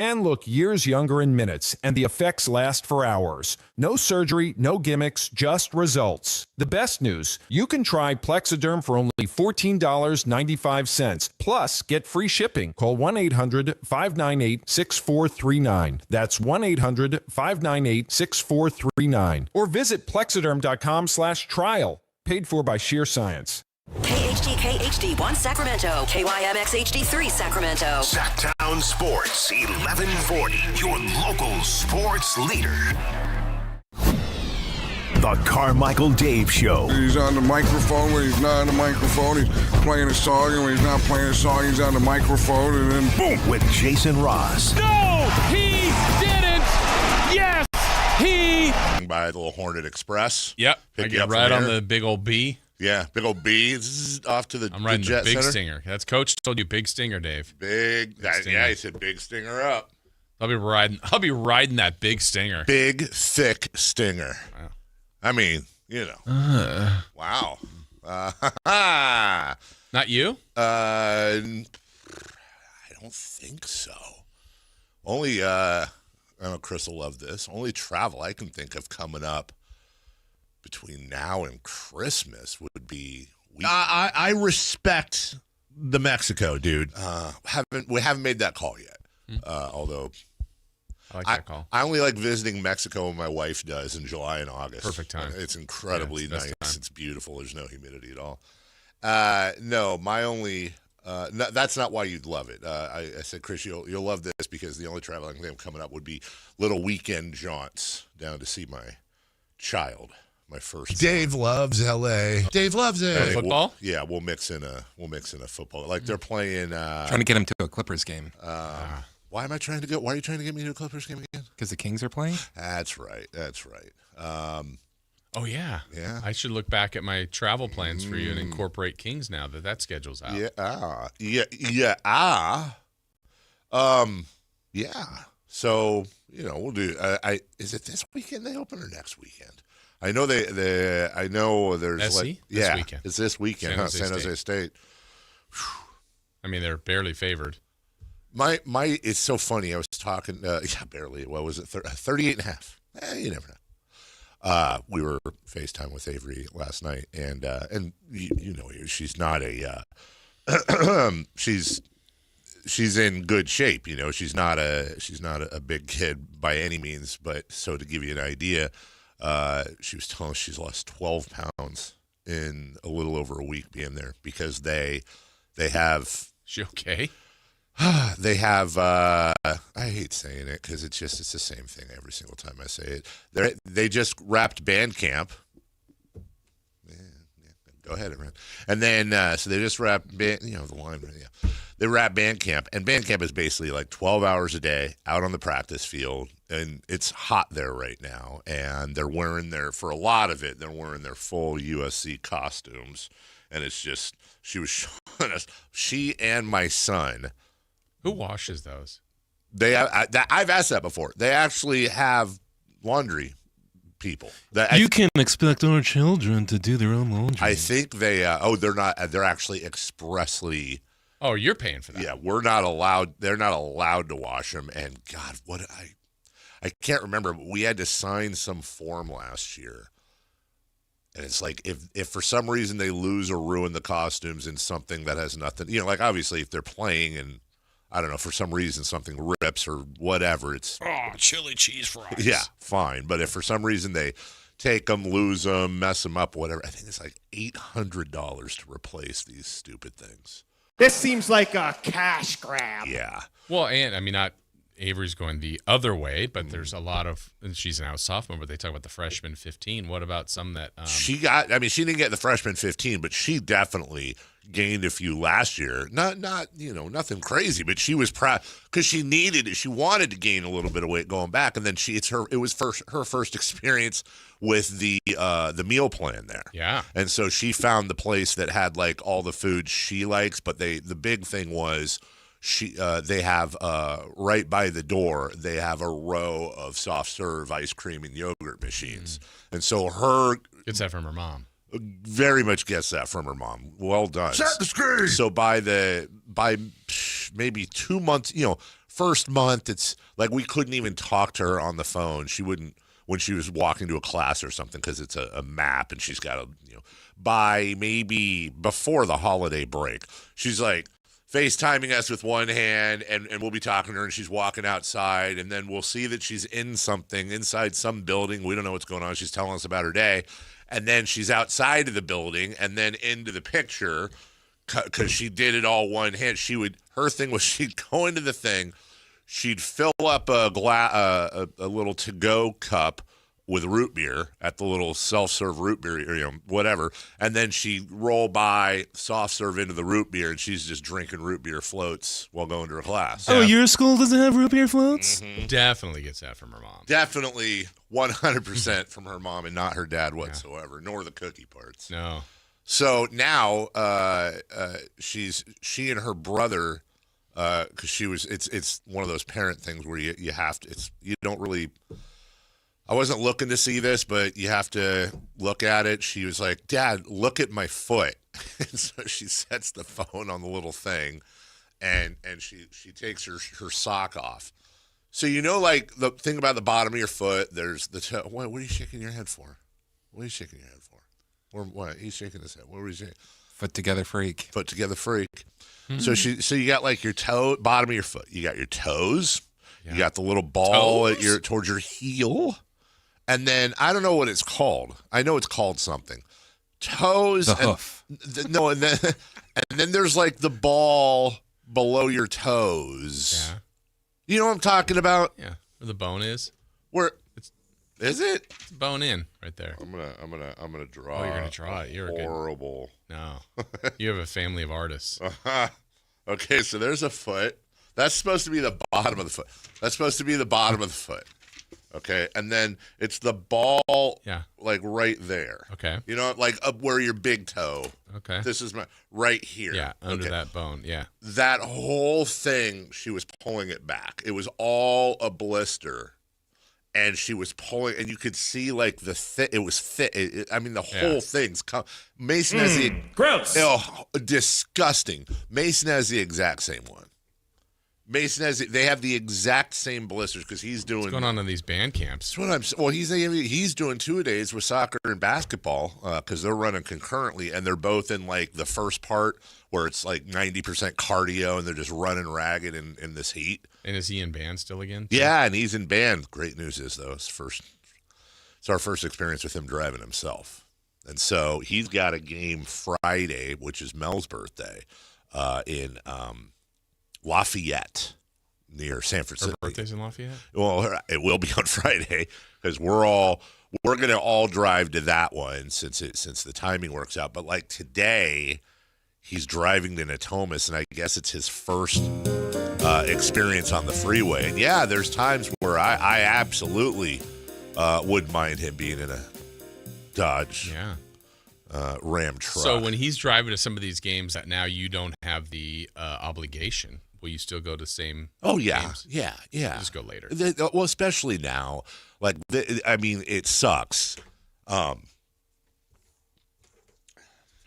and look years younger in minutes, and the effects last for hours. No surgery, no gimmicks, just results. The best news, you can try Plexiderm for only $14.95. Plus, get free shipping. Call 1-800-598-6439. That's 1-800-598-6439. Or visit plexiderm.com/trial. Paid for by Sheer Science. KHD 1 Sacramento, KYMX HD3 Sacramento. Sactown Sports 1140, your local sports leader. The Carmichael Dave Show. He's on the microphone when he's not on the microphone. He's playing a song, and when he's not playing a song, he's on the microphone, and then boom, with Jason Ross. No, he didn't. Yes, he. By the little Hornet Express. Yep. I get right on the big old B. Yeah, big old B. This is off to the I'm riding Jet the big Center. stinger. That's Coach told you big stinger, Dave. Big stinger. Yeah, he said big stinger up. I'll be riding that big stinger. Big, thick stinger. Wow. I mean, you know. Wow. Not you? I don't think so. Only, I know Chris will love this. Only travel I can think of coming up between now and Christmas would be. I respect the Mexico, dude. We haven't made that call yet. Although I like that call. I only like visiting Mexico when my wife does in July and August. Perfect time. It's incredibly nice. Time. It's beautiful. There's no humidity at all. No, my only. No, that's not why you'd love it. I said, Chris, you'll love this because the only travel I can think of coming up would be little weekend jaunts down to see my child. My first. Dave loves L.A. Dave loves it. Football? We'll mix in a football. Like they're playing. Trying to get him to a Clippers game. Why am I trying to get? Why are you trying to get me to a Clippers game again? Because the Kings are playing. That's right. Oh yeah. Yeah. I should look back at my travel plans for you and incorporate Kings now that schedule's out. Yeah. So we'll do. Is it this weekend they open or next weekend? I know I know there's SC? This weekend. It's this weekend. San Jose State. I mean, they're barely favored. It's so funny. I was talking. Barely. What was it? 38.5. You never know. We were FaceTime with Avery last night, and you know she's not a she's in good shape. She's not a big kid by any means. But so to give you an idea. She was telling us she's lost 12 pounds in a little over a week being there because they have. She okay? They have. I hate saying it because it's the same thing every single time I say it. They just wrapped band camp. Go ahead, Aaron. And then so they just wrapped the line. Yeah. They wrap band camp, and band camp is basically like 12 hours a day out on the practice field, and it's hot there right now. And they're wearing for a lot of it, they're wearing their full USC costumes, and it's just she was showing us. She and my son. Who washes those? I've asked that before. They actually have laundry people. You can expect our children to do their own laundry. I think they. They're not. They're actually expressly. Oh, you're paying for that. Yeah, we're not allowed. They're not allowed to wash them. And God, I can't remember. But we had to sign some form last year, and it's like if for some reason they lose or ruin the costumes in something that has nothing. Like obviously if they're playing and I don't know for some reason something rips or whatever, it's chili cheese fries. Yeah, fine. But if for some reason they take them, lose them, mess them up, whatever, I think it's like $800 to replace these stupid things. This seems like a cash grab. Yeah. Well, and I mean, not Avery's going the other way, but there's a lot of, and she's now a sophomore, but they talk about the freshman 15. What about some that she didn't get the freshman 15, but she definitely gained a few last year. Not nothing crazy, but she was proud because she needed it. She wanted to gain a little bit of weight going back, and then it was her first experience with the meal plan there. Yeah. And so she found the place that had like all the food she likes, but the big thing was they have right by the door they have a row of soft serve ice cream and yogurt machines. And so her gets that from her mom. Very much gets that from her mom. Well done. Set the screen. So by maybe 2 months, first month, it's like we couldn't even talk to her on the phone. She wouldn't when she was walking to a class or something because it's a map and she's got to, by maybe before the holiday break, she's like FaceTiming us with one hand and we'll be talking to her and she's walking outside and then we'll see that she's in something inside some building. We don't know what's going on. She's telling us about her day. And then she's outside of the building and then into the picture because she did it all one hand. Her thing was she'd go into the thing. She'd fill up a little to-go cup with root beer at the little self-serve root beer, whatever, and then she'd roll by, soft serve into the root beer, and she's just drinking root beer floats while going to her class. Oh, your school doesn't have root beer floats? Mm-hmm. Definitely gets that from her mom. Definitely 100% from her mom and not her dad whatsoever, nor the cookie parts. No. So now she and her brother, because it's one of those parent things where you have to, you don't really, I wasn't looking to see this, but you have to look at it. She was like, Dad, look at my foot. And so she sets the phone on the little thing and she takes her sock off. So like the thing about the bottom of your foot, there's the toe. What are you shaking your head for? What are you shaking your head for? Or what? He's shaking his head. What were you saying? Foot together freak. Foot together freak. So you got like your toe, bottom of your foot. You got your toes. Yeah. You got the little ball towards your heel. And then I don't know what it's called. I know it's called something. Toes. The hoof. And then there's like the ball below your toes. Yeah. You know what I'm talking about? Yeah. Where the bone is. Is it? It's bone in right there. I'm gonna draw. Oh, you're gonna draw it. You're horrible. No. You have a family of artists. Okay, so there's a foot. That's supposed to be the bottom of the foot. That's supposed to be the bottom of the foot. Okay, and then it's the ball, like right there. Okay, like up where your big toe. Okay, this is right here. Yeah, under that bone. Yeah, that whole thing. She was pulling it back. It was all a blister, and she was pulling, and you could see like the thick. It was thick. The whole thing's Mason has the gross. Oh, disgusting. Mason has the exact same one. Mason they have the exact same blisters because he's doing. What's going on in these band camps? That's what he's doing 2-a-days with soccer and basketball because they're running concurrently and they're both in like the first part where it's like 90% cardio and they're just running ragged in this heat. And is he in band still again? Yeah, and he's in band. Great news is though it's our first experience with him driving himself, and so he's got a game Friday, which is Mel's birthday, in Lafayette, near Sanford City. Her birthday's in Lafayette? Well, it will be on Friday because we're going to all drive to that one since the timing works out. But like today, he's driving to Natomas, and I guess it's his first experience on the freeway. And yeah, there's times where I absolutely wouldn't mind him being in a Dodge. Yeah. Ram truck. So when he's driving to some of these games that now you don't have the obligation, will you still go to the same games? Yeah. You just go later. Well, especially now. Like, it sucks. Oh,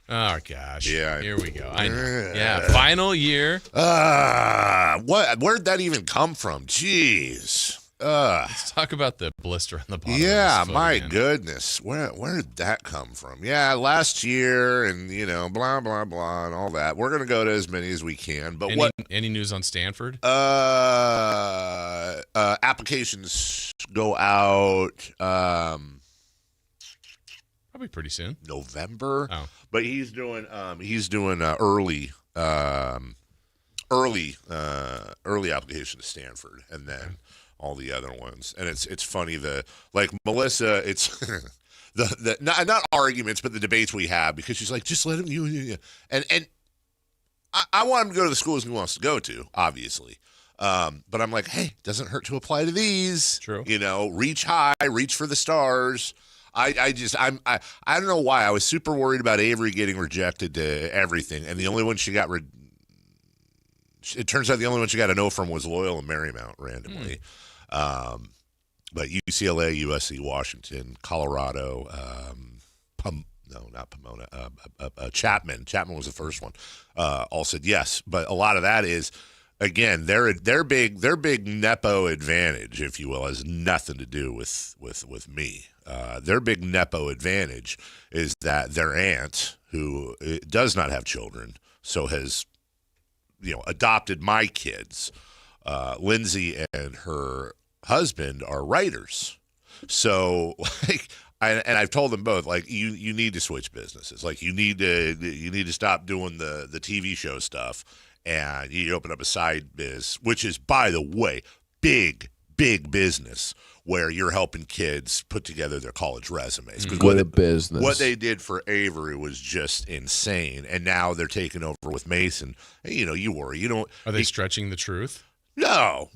gosh. Yeah. Here we go. I know. Yeah, final year. Where'd that even come from? Jeez. Let's talk about the blister on the bottom. Yeah, my goodness. Where did that come from? Yeah, last year and, blah, blah, blah, and all that. We're going to go to as many as we can. But any news on Stanford? Applications go out probably pretty soon. November. Oh. But he's doing early application to Stanford, and then all the other ones. And it's funny, Melissa, it's the not arguments, but the debates we have, because she's like, just let him and I want him to go to the schools he wants to go to, obviously. But I'm like, hey, doesn't hurt to apply to these. True. Reach high, reach for the stars. I don't know why I was super worried about Avery getting rejected to everything, and the only one she got it turns out the only one she got a no from was Loyola Marymount randomly. But UCLA, USC, Washington, Colorado, not Pomona, Chapman was the first one, all said yes. But a lot of that is again, their big nepo advantage, if you will, has nothing to do with me. Their big nepo advantage is that their aunt, who does not have children, so has adopted my kids. Lindsay and her husband are writers, so I've told them both, like, you need to switch businesses. Like, you need to stop doing the TV show stuff, and you open up a side biz, which is, by the way, big business, where you're helping kids put together their college resumes. What they did for Avery was just insane, and now they're taking over with Mason. And, you worry. You don't. Are they stretching the truth? No,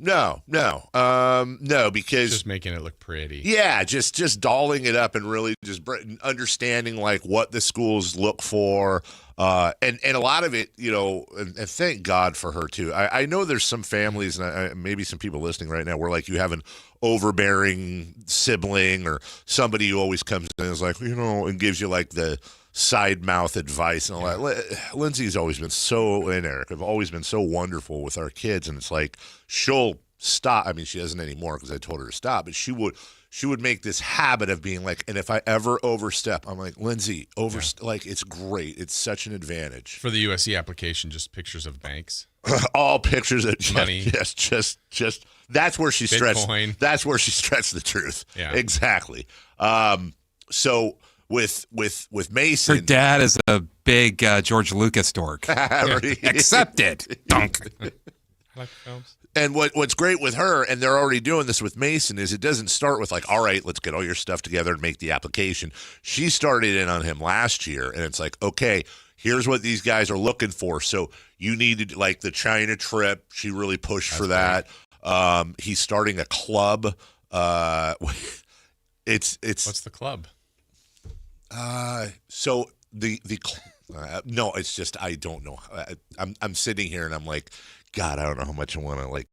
because just making it look pretty. Yeah, just dolling it up and really just understanding like what the schools look for, and a lot of it, and thank God for her too. I know there's some families, and maybe some people listening right now, where like you have an overbearing sibling or somebody who always comes in and is like, and gives you like the side mouth advice and all that. Lindsay's always been and Eric have always been so wonderful with our kids, and it's like she'll stop. I mean, she doesn't anymore because I told her to stop, but she would make this habit of being like, and if I ever overstep, I'm like, Lindsay, like, it's great. It's such an advantage. For the USC application, just pictures of banks. All pictures of money. Yes, just that's where she stretched. Bitcoin. That's where she stretched the truth. Yeah, exactly. So with Mason, her dad is a big George Lucas dork. Accept it. Dunk. I like films. And what's great with her, and they're already doing this with Mason, is it doesn't start with like, all right, let's get all your stuff together and make the application. She started in on him last year, and it's like, okay, here's what these guys are looking for. So you need to, like, the China trip. She really pushed for that. He's starting a club. It's what's the club? So no, it's just I don't know. I'm sitting here and I'm like, God, I don't know how much I want to like,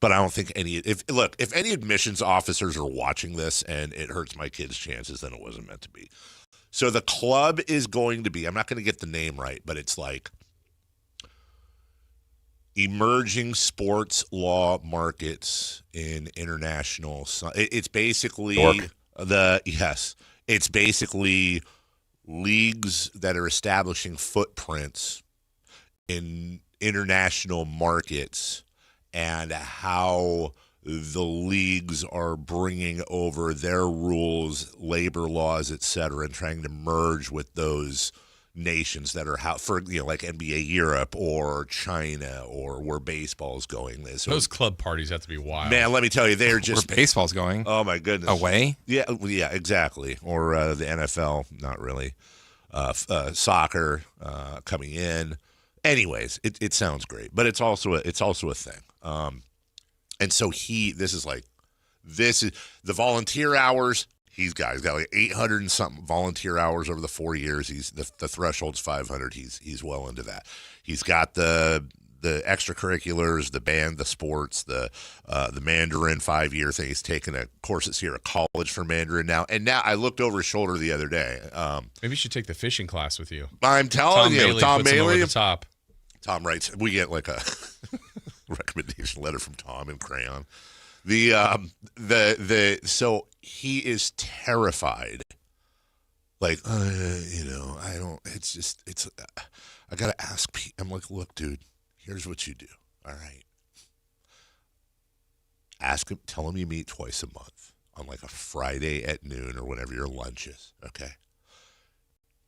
but I don't think if any admissions officers are watching this and it hurts my kids' chances, then it wasn't meant to be. So the club is going to be, I'm not going to get the name right, but it's like Emerging Sports Law Markets in International. It's basically it's basically leagues that are establishing footprints in international markets and how the leagues are bringing over their rules, labor laws, et cetera, and trying to merge with those nations that are like NBA Europe or China or where baseball is going. Those club parties have to be wild. Man, let me tell you, they're just where baseball's going. Oh my goodness, away. Yeah, exactly. Or the NFL, not really. Soccer coming in. Anyways, it sounds great, but it's also a thing. And so this is the volunteer hours. He's got like 800 and something volunteer hours over the 4 years. He's the threshold's 500. He's well into that. He's got the extracurriculars, the band, the sports, the Mandarin 5-year thing. He's taking a course at Sierra College for Mandarin now. And now I looked over his shoulder the other day. Maybe you should take the fishing class with you. I'm telling you, Tom Bailey. The top. Tom writes. We get like a recommendation letter from Tom in crayon. So he is terrified. Like, I don't. I gotta ask Pete. I'm like, look, dude. Here's what you do. All right. Ask him. Tell him you meet twice a month on like a Friday at noon or whenever your lunch is. Okay.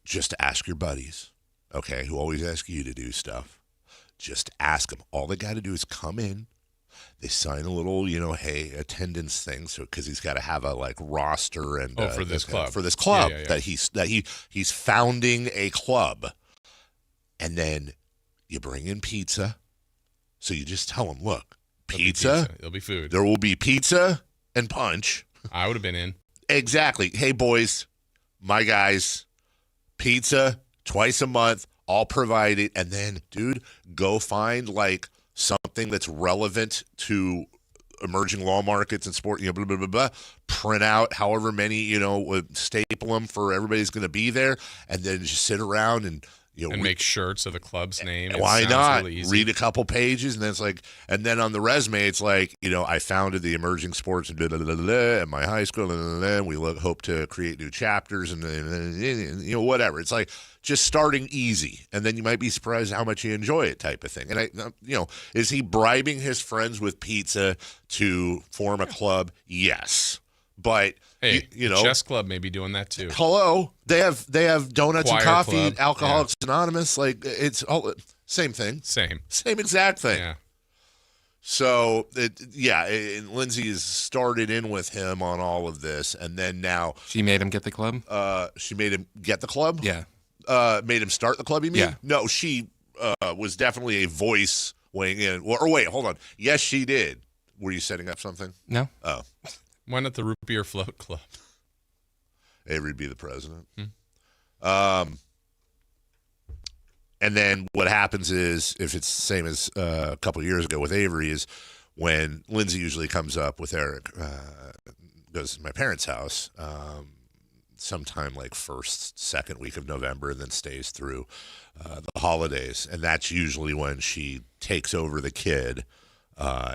Just ask your buddies. Okay, who always ask you to do stuff. Just ask them. All they got to do is come in. They sign a little, hey, attendance thing. So because he's got to have a like roster and for this club yeah. that he's founding a club, and then you bring in pizza. So you just tell them, look, pizza. There'll be food. There will be pizza and punch. I would have been in. Exactly. Hey boys, my guys, pizza twice a month, all provided, and then, dude, go find like something that's relevant to emerging law markets and sport, blah, blah, blah, blah. Print out however many, staple them for everybody's going to be there, and then just sit around and, and make shirts of the club's name. Why not? Really easy. Read a couple pages, and then it's like, and then on the resume, it's like, I founded the emerging sports at my high school, and we hope to create new chapters, and whatever. It's like just starting easy, and then you might be surprised how much you enjoy it, type of thing. And is he bribing his friends with pizza to form a club? Yes. But hey, the chess club may be doing that too. Hello, they have donuts Choir and coffee. club. Alcoholics Anonymous, like it's all same thing, same exact thing. Yeah. So and Lindsay has started in with him on all of this, and then now she made him get the club. She made him get the club. Yeah. Made him start the club. You mean? Yeah. No, she was definitely a voice weighing in. Or wait, hold on. Yes, she did. Were you setting up something? No. Oh. Why not the Root Beer Float Club? Avery'd be the president. And then what happens is, if it's the same as a couple of years ago with Avery, is when Lindsay usually comes up with Eric, goes to my parents' house sometime like second week of November, and then stays through the holidays. And that's usually when she takes over the kid.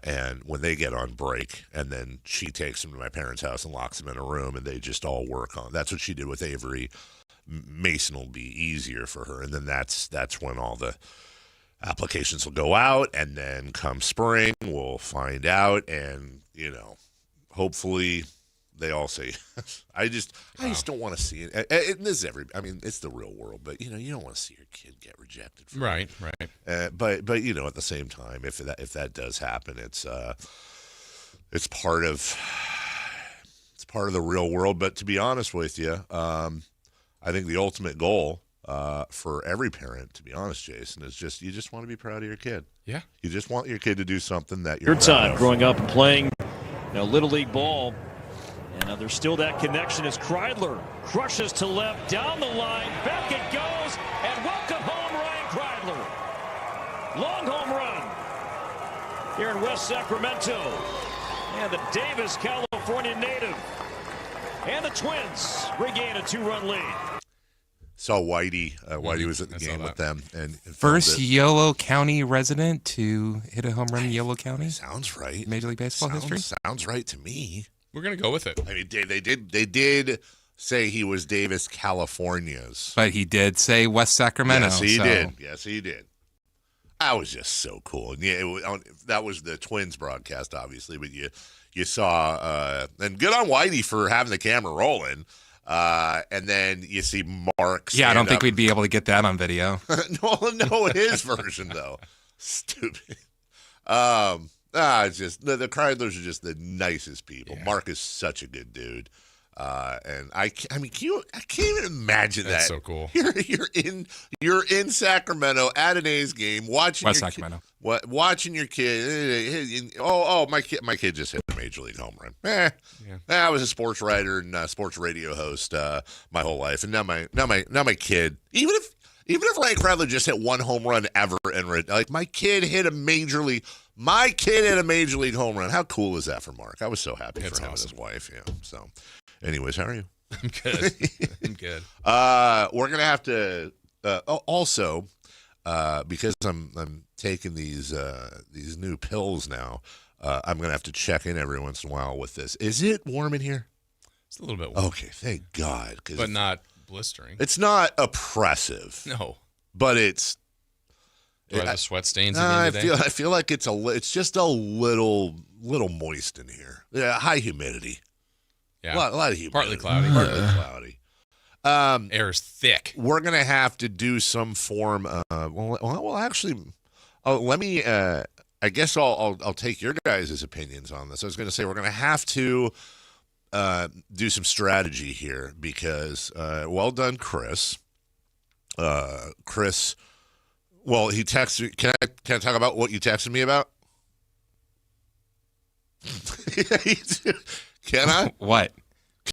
And when they get on break, and then she takes him to my parents' house and locks him in a room, and they just all work on. That's what she did with Avery. Mason will be easier for her, and then that's when all the applications will go out, and then come spring we'll find out, and hopefully they all say yes. I just don't want to see it. And this is it's the real world, but you don't want to see your kid get rejected. Right. But at the same time, if that does happen, it's part of the real world. But to be honest with you, I think the ultimate goal for every parent, to be honest, Jason, is you just want to be proud of your kid. Yeah. You just want your kid to do something that you're Your time growing up and playing Little League ball. And now there's still that connection as Kreidler crushes to left, down the line, back it goes, and welcome home Ryan Kreidler. Long home run here in West Sacramento. And the Davis, California native. And the Twins regain a 2-run lead. Saw Whitey. Whitey was at the game with them. And first Yolo County resident to hit a home run in Yolo County. Sounds right. Major League Baseball history. Sounds right to me. We're gonna go with it. I mean, they did say he was Davis, California's, but he did say West Sacramento. Yes, he did. Yes, he did. That was just so cool. And that was the Twins broadcast, obviously, but you saw and good on Whitey for having the camera rolling. And then you see Mark. Yeah, I don't think we'd be able to get that on video. no, his version though. Stupid. It's just the Kreidlers are just the nicest people. Yeah. Mark is such a good dude. And I can't even imagine That's that. So cool. You're in Sacramento at an A's game watching West Sacramento. Watching your kid. My kid just hit a major league home run. I was a sports writer and sports radio host my whole life, and now my kid. Even if Ryan Kreidler just hit one home run ever, and like my kid hit a major league home run. How cool is that for Mark? I was so happy for him and his wife. Yeah. So, anyways, how are you? I'm good. I'm good. We're gonna have to also because I'm taking these new pills now. I'm gonna have to check in every once in a while with this. Is it warm in here? It's a little bit warm. Okay, thank God. But not blistering. It's not oppressive. No. But it's. Do I have the sweat stains again today? I feel like it's just a little moist in here. Yeah, high humidity. Yeah, a lot of humidity. Partly cloudy. Air is thick. We're gonna have to do some form. Well, actually, let me. I guess I'll take your guys' opinions on this. I was gonna say we're gonna have to do some strategy here because well done, Chris. Chris. Well, he texted me. Can I talk about what you texted me about? Can I? What?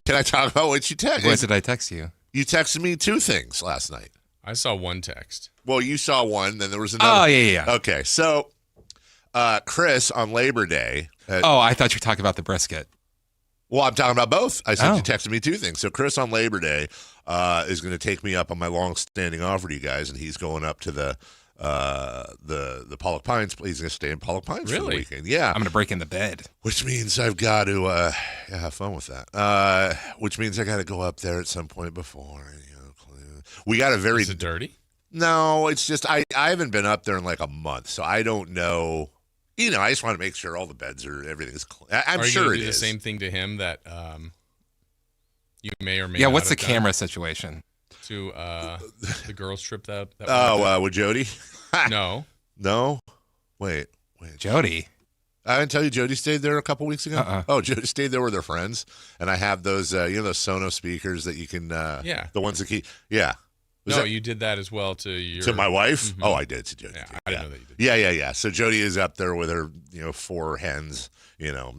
Can I talk about what you texted? What did I text you? You texted me 2 things last night. I saw one text. Well, you saw one, then there was another. Oh, yeah. Okay, so Chris on Labor Day. I thought you were talking about the brisket. Well, I'm talking about both. I said you texted me two things. So Chris on Labor Day is going to take me up on my long-standing offer to you guys, and he's going up to the Pollock Pines. He's going to stay in Pollock Pines for the weekend. Yeah. I'm going to break in the bed. Which means I've got to have fun with that. Which means I got to go up there at some point before. We got a very... Is it dirty? No, it's just I haven't been up there in like a month, so I don't know. I just want to make sure all the beds everything's clean. I'm sure you it do is. The same thing to him that you may or may Yeah, not what's the have camera situation? To the girls trip that with Jody? No. Wait. Jody? I didn't tell you Jody stayed there a couple weeks ago? Oh, Jody stayed there with her friends, and I have those those Sonos speakers that you can the ones that keep you did that as well to my wife? Mm-hmm. Oh, I did to Jody. Yeah, I didn't know that you did. Yeah. So Jody is up there with her, 4 hens, It's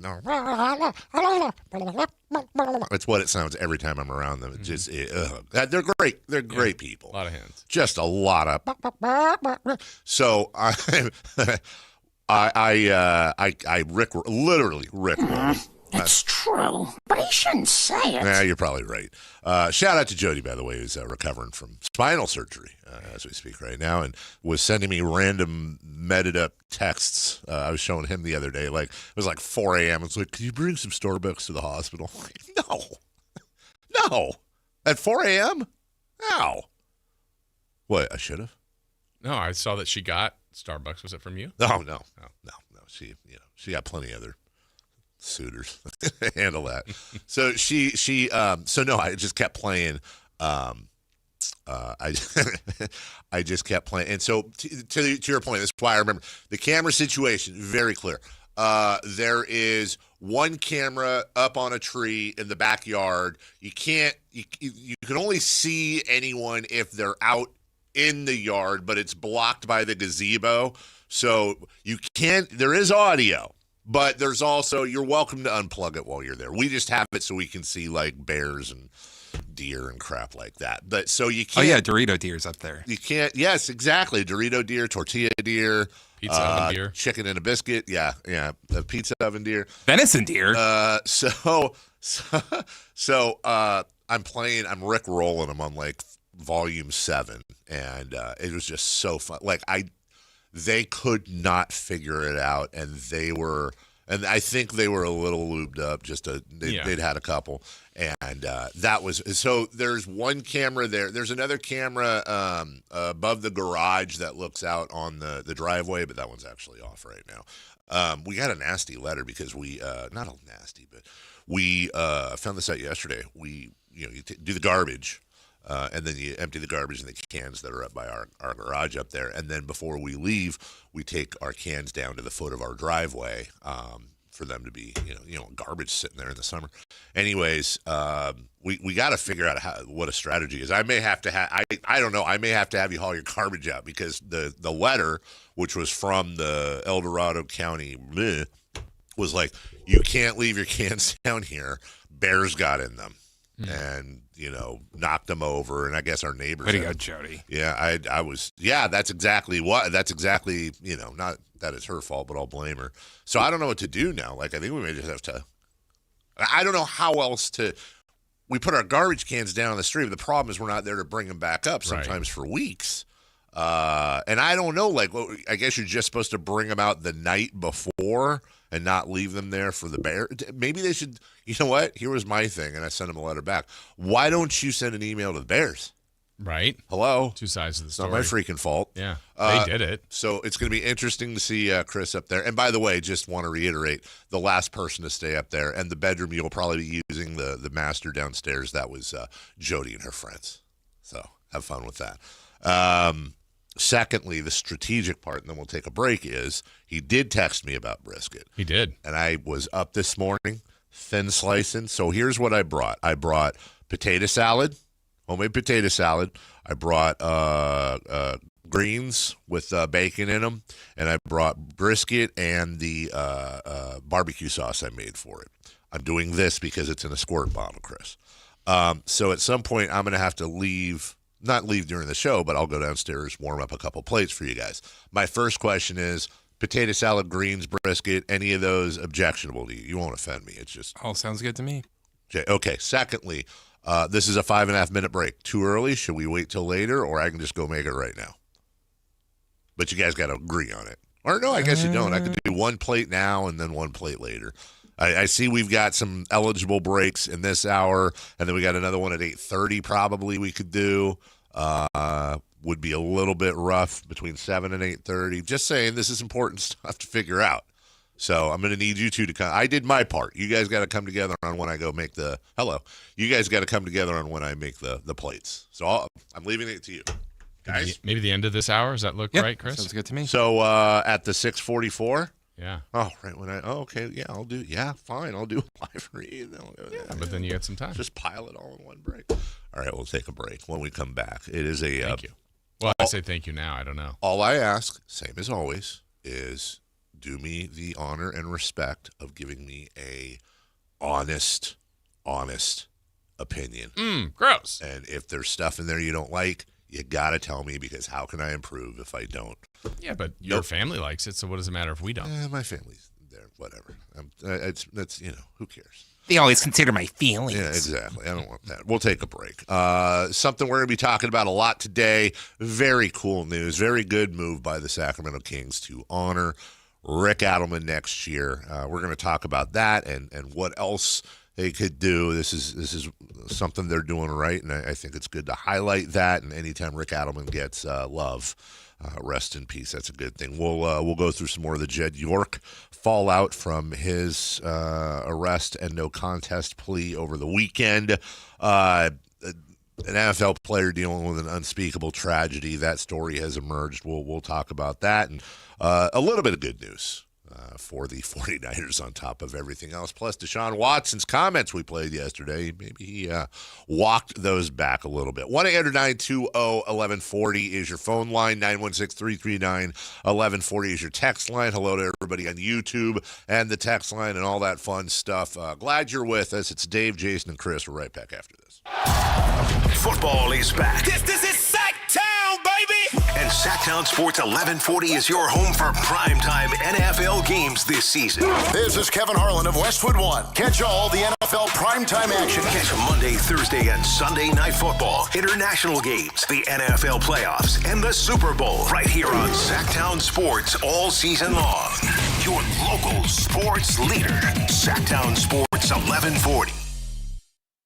what it sounds every time I'm around them. It's just, they're great. They're great people. A lot of hens. Just a lot of. So I literally Rick. It's true, but he shouldn't say it. Yeah, you're probably right. Shout out to Jody, by the way, who's recovering from spinal surgery as we speak right now, and was sending me random meted up texts. I was showing him the other day, it was like 4 a.m. It's like, can you bring some Starbucks to the hospital? No. At 4 a.m.? No. What, I should have? No, I saw that she got Starbucks. Was it from you? No. She got plenty of other suitors handle that. So I just kept playing. I just kept playing, and so to your point, that's why I remember the camera situation very clear. There is one camera up on a tree in the backyard. You can only see anyone if they're out in the yard, but it's blocked by the gazebo, so you can't. There is audio. But there's also, you're welcome to unplug it while you're there. We just have it so we can see like bears and deer and crap like that. But so you can't. Oh yeah, Dorito deer's up there. You can't. Yes, exactly. Dorito deer, tortilla deer, pizza oven deer, chicken and a biscuit. Yeah, the pizza oven deer, venison deer. So I'm playing. I'm Rick rolling. I'm on like volume 7, and it was just so fun. They could not figure it out, and I think they were a little lubed up. They'd had a couple, and that was so. There's one camera there. There's another camera above the garage that looks out on the driveway, but that one's actually off right now. We got a nasty letter because we not a nasty, but we found this out yesterday. We you do the garbage. And then you empty the garbage in the cans that are up by our garage up there. And then before we leave, we take our cans down to the foot of our driveway for them to be, garbage sitting there in the summer. Anyways, we got to figure out what a strategy is. I may have to I don't know. I may have to have you haul your garbage out because the letter, which was from the El Dorado County, was like, you can't leave your cans down here. Bears got in them. And knocked them over, and I guess our neighbors. Way to go, Jody. Yeah, I was. Yeah, that's exactly. Not that it's her fault, but I'll blame her. So I don't know what to do now. I think we may just have to. I don't know how else to. We put our garbage cans down on the street. But the problem is we're not there to bring them back up sometimes for weeks. And I don't know. I guess you're just supposed to bring them out the night before and not leave them there for the bear. Maybe they should. You know what? Here was my thing, and I sent him a letter back. Why don't you send an email to the Bears? Right. Hello. Two sides of the story. Not my freaking fault. Yeah, they did it. So it's going to be interesting to see Chris up there. And by the way, just want to reiterate, the last person to stay up there and the bedroom you'll probably be using the master downstairs. That was Jody and her friends. So have fun with that. Secondly, the strategic part, and then we'll take a break, is he did text me about brisket. He did. And I was up this morning, thin slicing. So here's what I brought. I brought potato salad, homemade potato salad. I brought greens with bacon in them. And I brought brisket and the barbecue sauce I made for it. I'm doing this because it's in a squirt bottle, Chris. So at some point, I'm going to have to leave. Not leave during the show, but I'll go downstairs, warm up a couple plates for you guys. My first question is potato salad, greens, brisket, any of those objectionable to you? You won't offend me. It's just all sounds good to me. Okay. Secondly, this is a 5.5 minute break. Too early? Should we wait till later, or I can just go make it right now? But you guys got to agree on it. Or no, I guess you don't. I could do one plate now and then one plate later. I see we've got some eligible breaks in this hour, and then we got another one at 8:30 probably we could do. Would be a little bit rough between 7 and 8:30. Just saying, this is important stuff to figure out. So I'm going to need you two to come. I did my part. You guys got to come together on when I go make the – hello. You guys got to come together on when I make the plates. So I'm leaving it to you. Guys? Maybe the end of this hour. Does that look right, Chris? Sounds good to me. So at the 6:44? Yeah. Oh, right when okay, yeah, I'll do. Yeah, fine, I'll do a live read. But then you get some time. Just pile it all in one break. All right, we'll take a break. When we come back, it is a thank you. Well, I say thank you now. I don't know. All I ask, same as always, is do me the honor and respect of giving me a honest opinion. Gross. And if there's stuff in there you don't like, you got to tell me, because how can I improve if I don't? Yeah, but your family likes it, so what does it matter if we don't? My family's there, whatever. That's who cares? They always consider my feelings. Yeah, exactly. I don't want that. We'll take a break. Something we're going to be talking about a lot today. Very cool news. Very good move by the Sacramento Kings to honor Rick Adelman next year. We're going to talk about that and what else they could do. This is something they're doing right, and I think it's good to highlight that. And anytime Rick Adelman gets love, rest in peace. That's a good thing. We'll go through some more of the Jed York fallout from his arrest and no contest plea over the weekend. An NFL player dealing with an unspeakable tragedy. That story has emerged. We'll talk about that, and a little bit of good news for the 49ers on top of everything else. Plus, Deshaun Watson's comments we played yesterday, maybe he walked those back a little bit. 1-800-920-1140 is your phone line. 916-339-1140 is your text line. Hello to everybody on YouTube and the text line and all that fun stuff. Glad you're with us. It's Dave, Jason, and Chris. We're right back after this. Football is back. This is Sactown, baby! And Sactown Sports 1140 is your home for primetime NFL games this season. This is Kevin Harlan of Westwood One. Catch all the NFL primetime action. Catch Monday, Thursday, and Sunday night football, international games, the NFL playoffs, and the Super Bowl right here on Sactown Sports all season long. Your local sports leader, Sactown Sports 1140.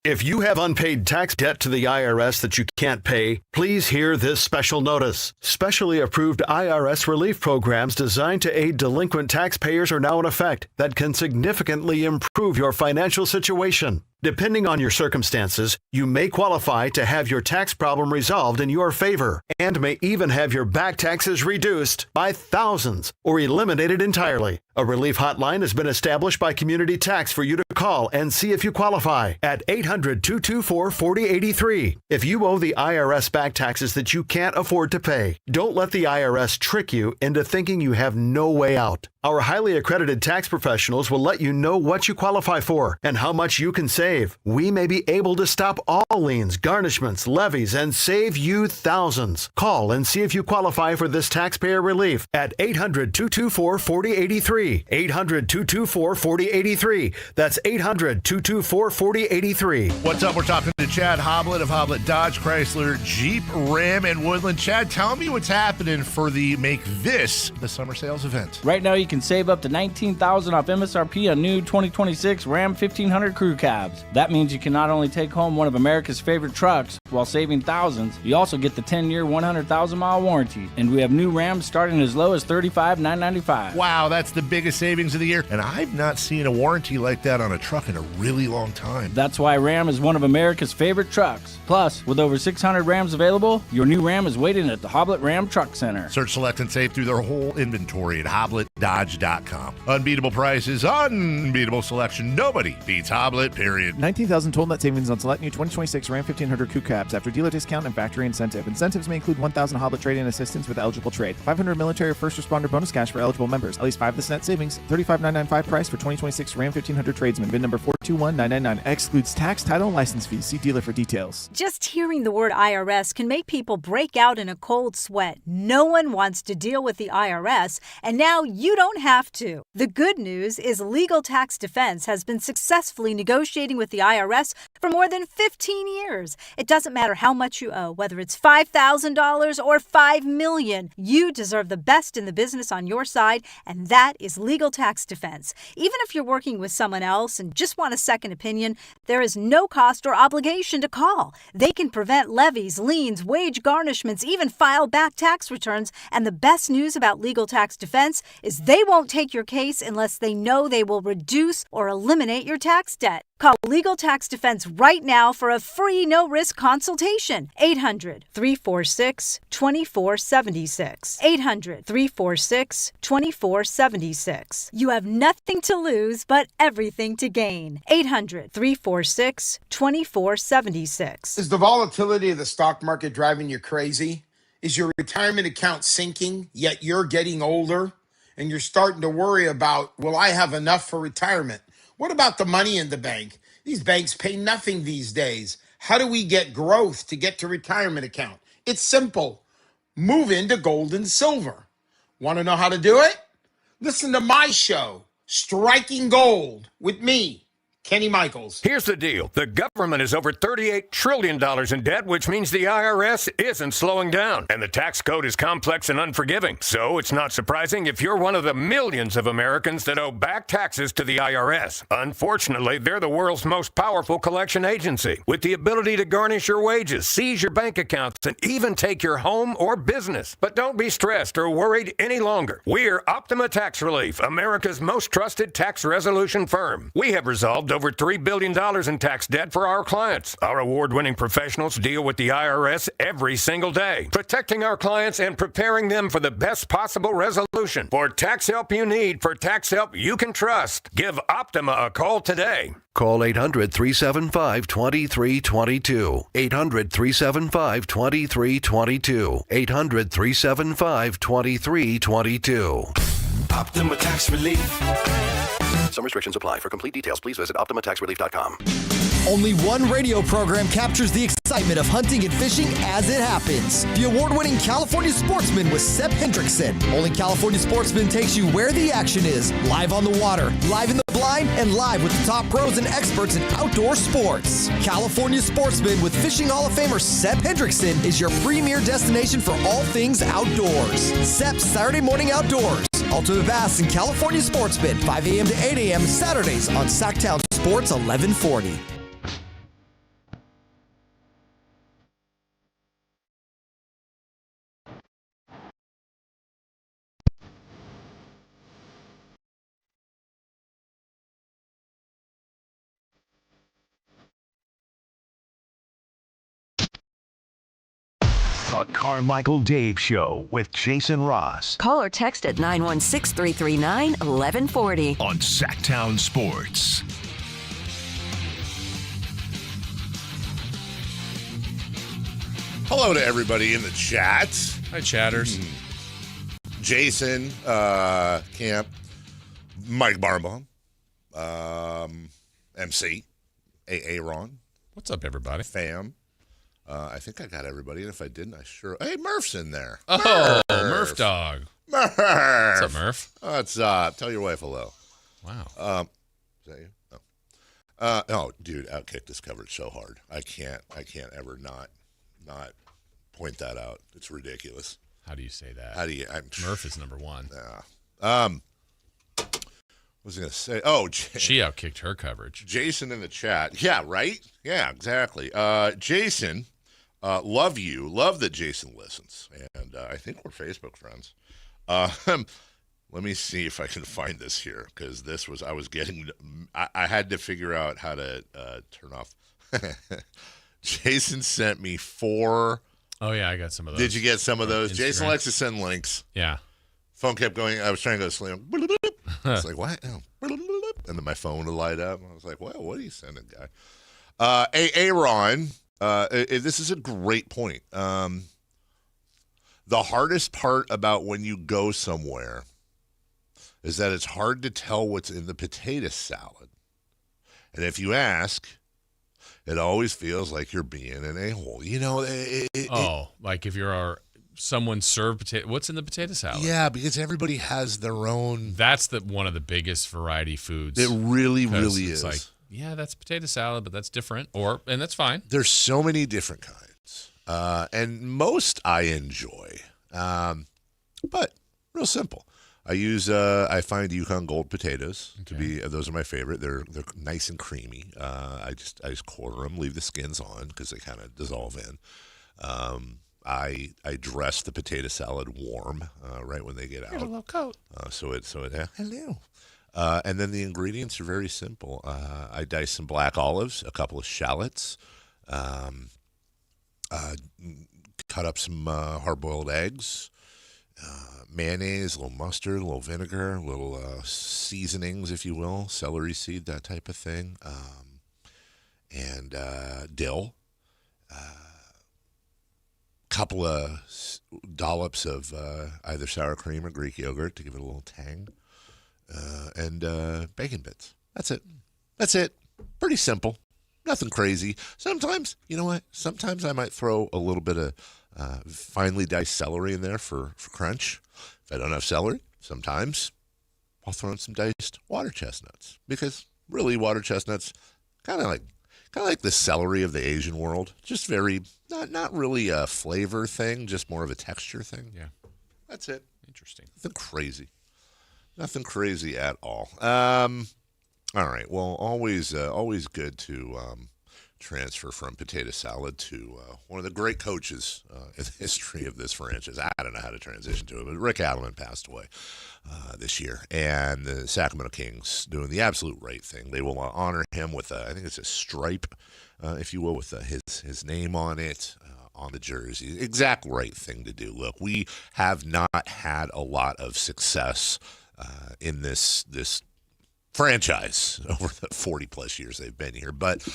If you have unpaid tax debt to the IRS that you can't pay, please hear this special notice. Specially approved IRS relief programs designed to aid delinquent taxpayers are now in effect that can significantly improve your financial situation. Depending on your circumstances, you may qualify to have your tax problem resolved in your favor and may even have your back taxes reduced by thousands or eliminated entirely. A relief hotline has been established by Community Tax for you to call and see if you qualify at 800-224-4083. If you owe the IRS back taxes that you can't afford to pay, don't let the IRS trick you into thinking you have no way out. Our highly accredited tax professionals will let you know what you qualify for and how much you can save. We may be able to stop all liens, garnishments, levies, and save you thousands. Call and see if you qualify for this taxpayer relief at 800-224-4083. 800-224-4083. That's 800-224-4083. What's up? We're talking to Chad Hoblet of Hoblet Dodge, Chrysler, Jeep, Ram, and Woodland. Chad, tell me what's happening for the Make This the Summer Sales event. Right now, you can save up to $19,000 off MSRP on new 2026 Ram 1500 crew cabs. That means you can not only take home one of America's favorite trucks while saving thousands, you also get the 10-year, 100,000-mile warranty. And we have new Rams starting as low as $35,995. Wow, that's the biggest savings of the year. And I've not seen a warranty like that on a truck in a really long time. That's why Ram is one of America's favorite trucks. Plus, with over 600 Rams available, your new Ram is waiting at the Hoblet Ram Truck Center. Search, select, and save through their whole inventory at HobletDodge.com. Unbeatable prices, unbeatable selection. Nobody beats Hoblet, period. 19,000 total net savings on select new 2026 Ram 1500 Crew Cab. cabs after dealer discount and factory incentive. Incentives may include 1,000 Hoblet trade-in assistance with eligible trade. 500 military or first responder bonus cash for eligible members. At least 5 this net savings. $35,995 price for 2026 Ram 1500 tradesman. VIN number 421999. Excludes tax, title, and license fees. See dealer for details. Just hearing the word IRS can make people break out in a cold sweat. No one wants to deal with the IRS, and now you don't have to. The good news is Legal Tax Defense has been successfully negotiating with the IRS for more than 15 years. It doesn't matter how much you owe, whether it's $5,000 or $5 million. You deserve the best in the business on your side, and that is Legal Tax Defense. Even if you're working with someone else and just want a second opinion, there is no cost or obligation to call. They can prevent levies, liens, wage garnishments, even file back tax returns. And the best news about Legal Tax Defense is they won't take your case unless they know they will reduce or eliminate your tax debt. Call Legal Tax Defense right now for a free no-risk consultation. 800-346-2476. 800-346-2476. You have nothing to lose but everything to gain. 800-346-2476. Is the volatility of the stock market driving you crazy? Is your retirement account sinking, yet you're getting older and you're starting to worry about, will I have enough for retirement? What about the money in the bank? These banks pay nothing these days. How do we get growth to get to retirement account? It's simple. Move into gold and silver. Want to know how to do it? Listen to my show, Striking Gold, with me, Kenny Michaels. Here's the deal. The government is over $38 trillion in debt, which means the IRS isn't slowing down. And the tax code is complex and unforgiving. So it's not surprising if you're one of the millions of Americans that owe back taxes to the IRS. Unfortunately, they're the world's most powerful collection agency, with the ability to garnish your wages, seize your bank accounts, and even take your home or business. But don't be stressed or worried any longer. We're Optima Tax Relief, America's most trusted tax resolution firm. We have resolved over $3 billion in tax debt for our clients. Our award-winning professionals deal with the IRS every single day, protecting our clients and preparing them for the best possible resolution. For tax help you need, for tax help you can trust, give Optima a call today. Call 800-375-2322. 800-375-2322. 800-375-2322. Optima Tax Relief. Some restrictions apply. For complete details, please visit OptimaTaxRelief.com. Only one radio program captures the excitement of hunting and fishing as it happens. The award-winning California Sportsman with Sep Hendrickson. Only California Sportsman takes you where the action is. Live on the water, live in the blind, and live with the top pros and experts in outdoor sports. California Sportsman with Fishing Hall of Famer Sep Hendrickson is your premier destination for all things outdoors. Sep's Saturday Morning Outdoors. Ultimate Bass and California Sportsman, 5 a.m. to 8 a.m. Saturdays on Sactown Sports 1140. The Carmichael Dave Show with Jason Ross. Call or text at 916-339-1140. On Sactown Sports. Hello to everybody in the chat. Hi, chatters. Jason, Camp, Mike Barnbaum, MC, Aaron. What's up, everybody? Fam. I think I got everybody, and if I didn't, I sure... Hey, Murph's in there. Oh, Murph dog. Murph. What's up, Murph? What's up? Tell your wife hello. Wow. Is that you? Oh, dude, Outkick this coverage so hard. I can't ever not point that out. It's ridiculous. How do you say that? Murph is number one. Yeah. What was I going to say? Oh, she outkicked her coverage. Jason in the chat. Yeah, right? Yeah, exactly. Jason, love you. Love that Jason listens. And I think we're Facebook friends. Let me see if I can find this here, because I had to figure out how to turn off. Jason sent me 4. Oh, yeah, I got some of those. Did you get some of those? Instagram. Jason likes to send links. Yeah. Phone kept going. I was trying to go to sleep. It's like, what? Oh. And then my phone would light up. I was like, well, what are you sending, guy? Aaron, This is a great point. The hardest part about when you go somewhere is that it's hard to tell what's in the potato salad. And if you ask, it always feels like you're being an a-hole. You know, like if you're someone served potato, what's in the potato salad? Yeah, because everybody has their own. That's one of the biggest variety foods. It really is. Like, yeah, that's potato salad, but that's different, and that's fine. There's so many different kinds, and most I enjoy, but real simple. I find Yukon Gold potatoes to be, those are my favorite. They're nice and creamy. I just quarter them, leave the skins on because they kind of dissolve in. I dress the potato salad warm right when they get out. Here's a little coat. Hello. And then the ingredients are very simple. I dice some black olives, a couple of shallots, cut up some hard-boiled eggs, mayonnaise, a little mustard, a little vinegar, a little seasonings, if you will, celery seed, that type of thing, and dill, couple of dollops of either sour cream or Greek yogurt to give it a little tang, and bacon bits. That's it. Pretty simple. Nothing crazy. Sometimes, you know what? Sometimes I might throw a little bit of finely diced celery in there for crunch. If I don't have celery, sometimes I'll throw in some diced water chestnuts, because really water chestnuts kind of like the celery of the Asian world. Just very not really a flavor thing, just more of a texture thing. Yeah, that's it. Interesting. Nothing crazy at all. All right. Well, always good to transfer from potato salad to one of the great coaches in the history of this franchise. I don't know how to transition to it, but Rick Adelman passed away this year, and the Sacramento Kings doing the absolute right thing. They will honor him with I think it's a stripe, if you will, with his name on it. On the jersey. Exact right thing to do. Look, we have not had a lot of success in this franchise over the 40-plus years they've been here. But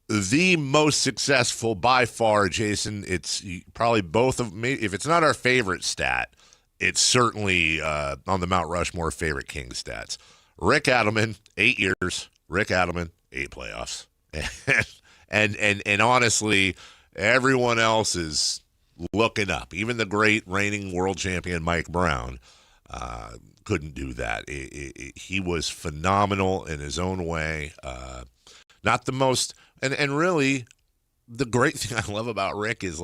the most successful by far, Jason, it's probably both of me. If it's not our favorite stat, it's certainly on the Mount Rushmore favorite Kings stats. Rick Adelman, 8 years. Rick Adelman, 8 playoffs. And honestly, everyone else is looking up. Even the great reigning world champion Mike Brown couldn't do that. He was phenomenal in his own way. Not the most, and really, the great thing I love about Rick is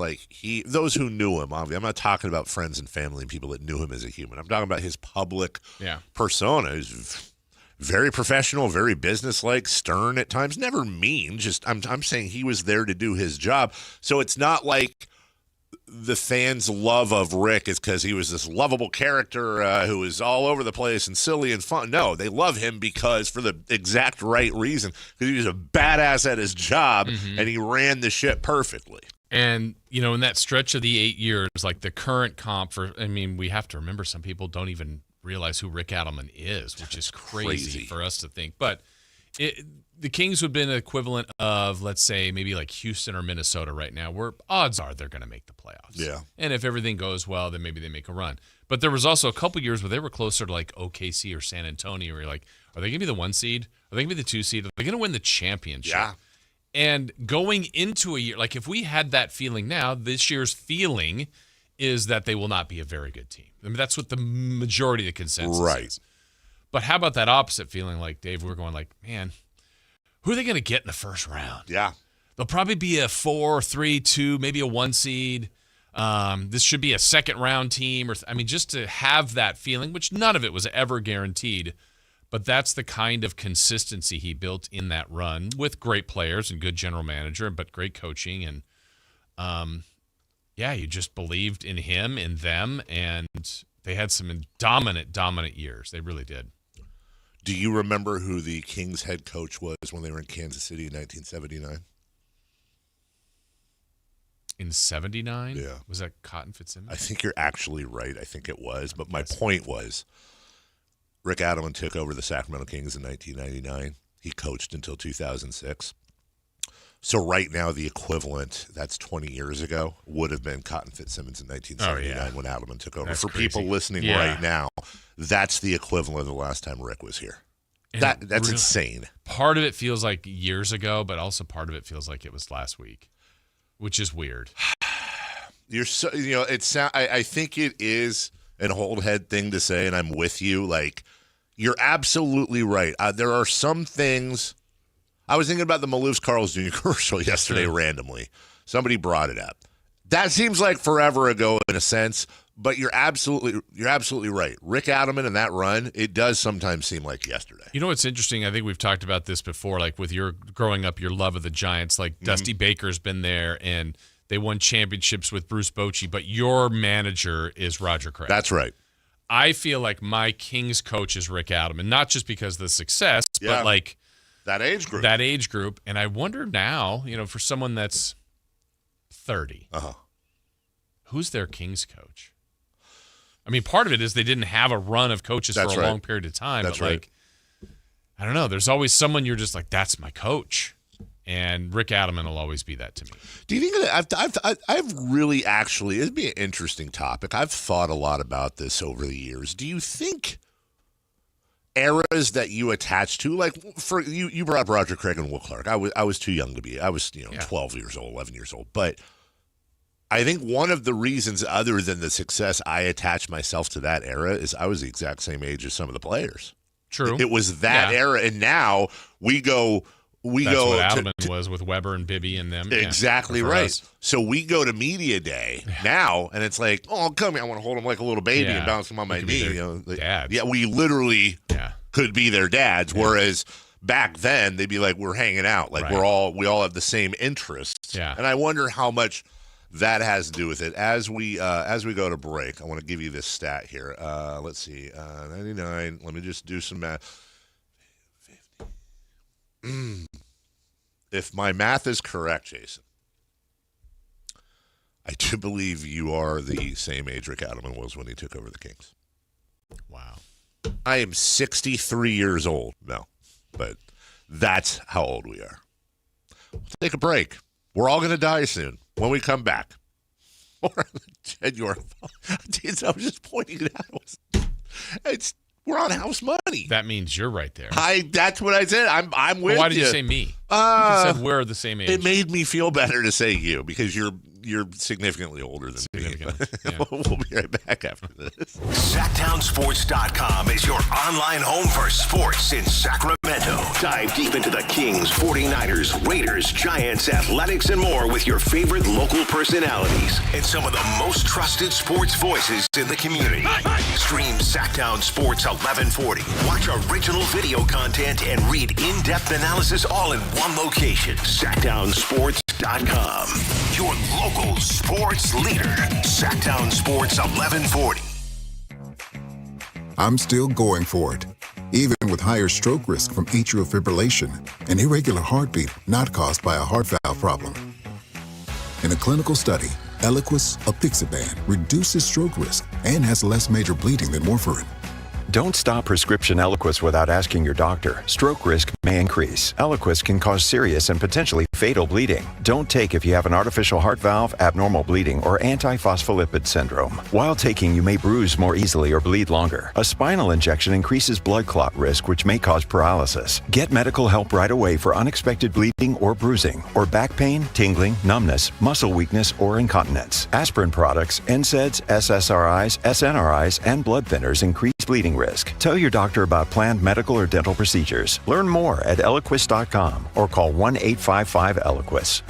those who knew him. Obviously, I'm not talking about friends and family and people that knew him as a human. I'm talking about his public persona. He's very professional, very businesslike, stern at times, never mean. Just I'm saying he was there to do his job. So it's not like the fans' love of Rick is because he was this lovable character who was all over the place and silly and fun. No, they love him because for the exact right reason, because he was a badass at his job and he ran the ship perfectly. And, in that stretch of the 8 years, like the current comp we have to remember some people don't even realize who Rick Adelman is, which is crazy for us to think. But the Kings would have been the equivalent of, let's say, maybe like Houston or Minnesota right now, where odds are they're going to make the playoffs. Yeah. And if everything goes well, then maybe they make a run. But there was also a couple years where they were closer to like OKC or San Antonio, where you're like, are they going to be the 1 seed? Are they going to be the 2 seed? Are they going to win the championship? Yeah. And going into a year, like if we had that feeling now, this year's feeling is that they will not be a very good team. That's what the majority of the consensus is. But how about that opposite feeling? Like, Dave, we're going like, man, who are they going to get in the first round? Yeah. They'll probably be a 4, 3, 2, maybe a 1 seed. This should be a second round team. Just to have that feeling, which none of it was ever guaranteed. But that's the kind of consistency he built in that run with great players and good general manager, but great coaching. And, you just believed in him, in them, and they had some dominant years. They really did. Do you remember who the Kings head coach was when they were in Kansas City in 1979? In 79? Yeah. Was that Cotton Fitzsimmons? I think you're actually right. I think it was. But my point was, Rick Adelman took over the Sacramento Kings in 1999. He coached until 2006. So right now, the equivalent, that's 20 years ago, would have been Cotton Fitzsimmons in 1979 when Adelman took over. That's For crazy. people listening right now, that's the equivalent of the last time Rick was here. That's really, insane. Part of it feels like years ago, but also part of it feels like it was last week, which is weird. You're so, I think it is an old head thing to say, and I'm with you. Like, you're absolutely right. There are some things. I was thinking about the Maloof's Carl's Jr. commercial yesterday randomly. Somebody brought it up. That seems like forever ago in a sense, but you're absolutely right. Rick Adelman and that run, it does sometimes seem like yesterday. You know what's interesting? I think we've talked about this before, like with your growing up, your love of the Giants. Like Dusty Baker's been there, and they won championships with Bruce Bochy, but your manager is Roger Craig. That's right. I feel like my Kings coach is Rick Adelman, not just because of the success, but like that age group. And I wonder now, for someone that's 30, who's their Kings coach? I mean, part of it is they didn't have a run of coaches for a long period of time. That's but like, I don't know. There's always someone you're just like, that's my coach. And Rick Adelman will always be that to me. Do you think that I've really actually, it'd be an interesting topic. I've thought a lot about this over the years. Do you think eras that you attach to, like for you brought up Roger Craig and Will Clark. I was too young to be. I was 12 years old, 11 years old. But I think one of the reasons, other than the success, I attach myself to that era is I was the exact same age as some of the players. True. It was that era, and now we go. That's what Adelman was with Weber and Bibby and them. Exactly right. So we go to media day now, and it's like, oh, come here. I want to hold him like a little baby and bounce him on my knee. Dads. Yeah, we literally could be their dads. Whereas back then, they'd be like, we're hanging out. Like we all have the same interests. Yeah. And I wonder how much that has to do with it. As we go to break, I want to give you this stat here. Let's see, 99. Let me just do some math. If my math is correct, Jason, I do believe you are the same age Rick Adelman was when he took over the Kings. Wow. I am 63 years old. No, but that's how old we are. We'll take a break. We're all going to die soon. When we come back. Ted, I was just pointing it out. We're on house money. That means you're right there. That's what I said. I'm with you. Why did you say me? You said we're the same age. It made me feel better to say you because you're significantly older than me. We'll be right back after this. Sactownsports.com is your online home for sports in Sacramento. Dive deep into the Kings, 49ers, Raiders, Giants, Athletics, and more with your favorite local personalities and some of the most trusted sports voices in the community. Stream Sactown Sports 1140. Watch original video content and read in-depth analysis all in one location. Sactownsports.com. Your local sports leader. Sactown Sports 1140. I'm still going for it, even with higher stroke risk from atrial fibrillation, an irregular heartbeat not caused by a heart valve problem. In a clinical study, Eliquis apixaban reduces stroke risk and has less major bleeding than warfarin. Don't stop prescription Eliquis without asking your doctor. Stroke risk may increase. Eliquis can cause serious and potentially fatal bleeding. Don't take if you have an artificial heart valve, abnormal bleeding, or antiphospholipid syndrome. While taking, you may bruise more easily or bleed longer. A spinal injection increases blood clot risk, which may cause paralysis. Get medical help right away for unexpected bleeding or bruising, or back pain, tingling, numbness, muscle weakness, or incontinence. Aspirin products, NSAIDs, SSRIs, SNRIs, and blood thinners increase bleeding risk. Tell your doctor about planned medical or dental procedures. Learn more at Eliquis.com or call 1-855-ELIQUIS.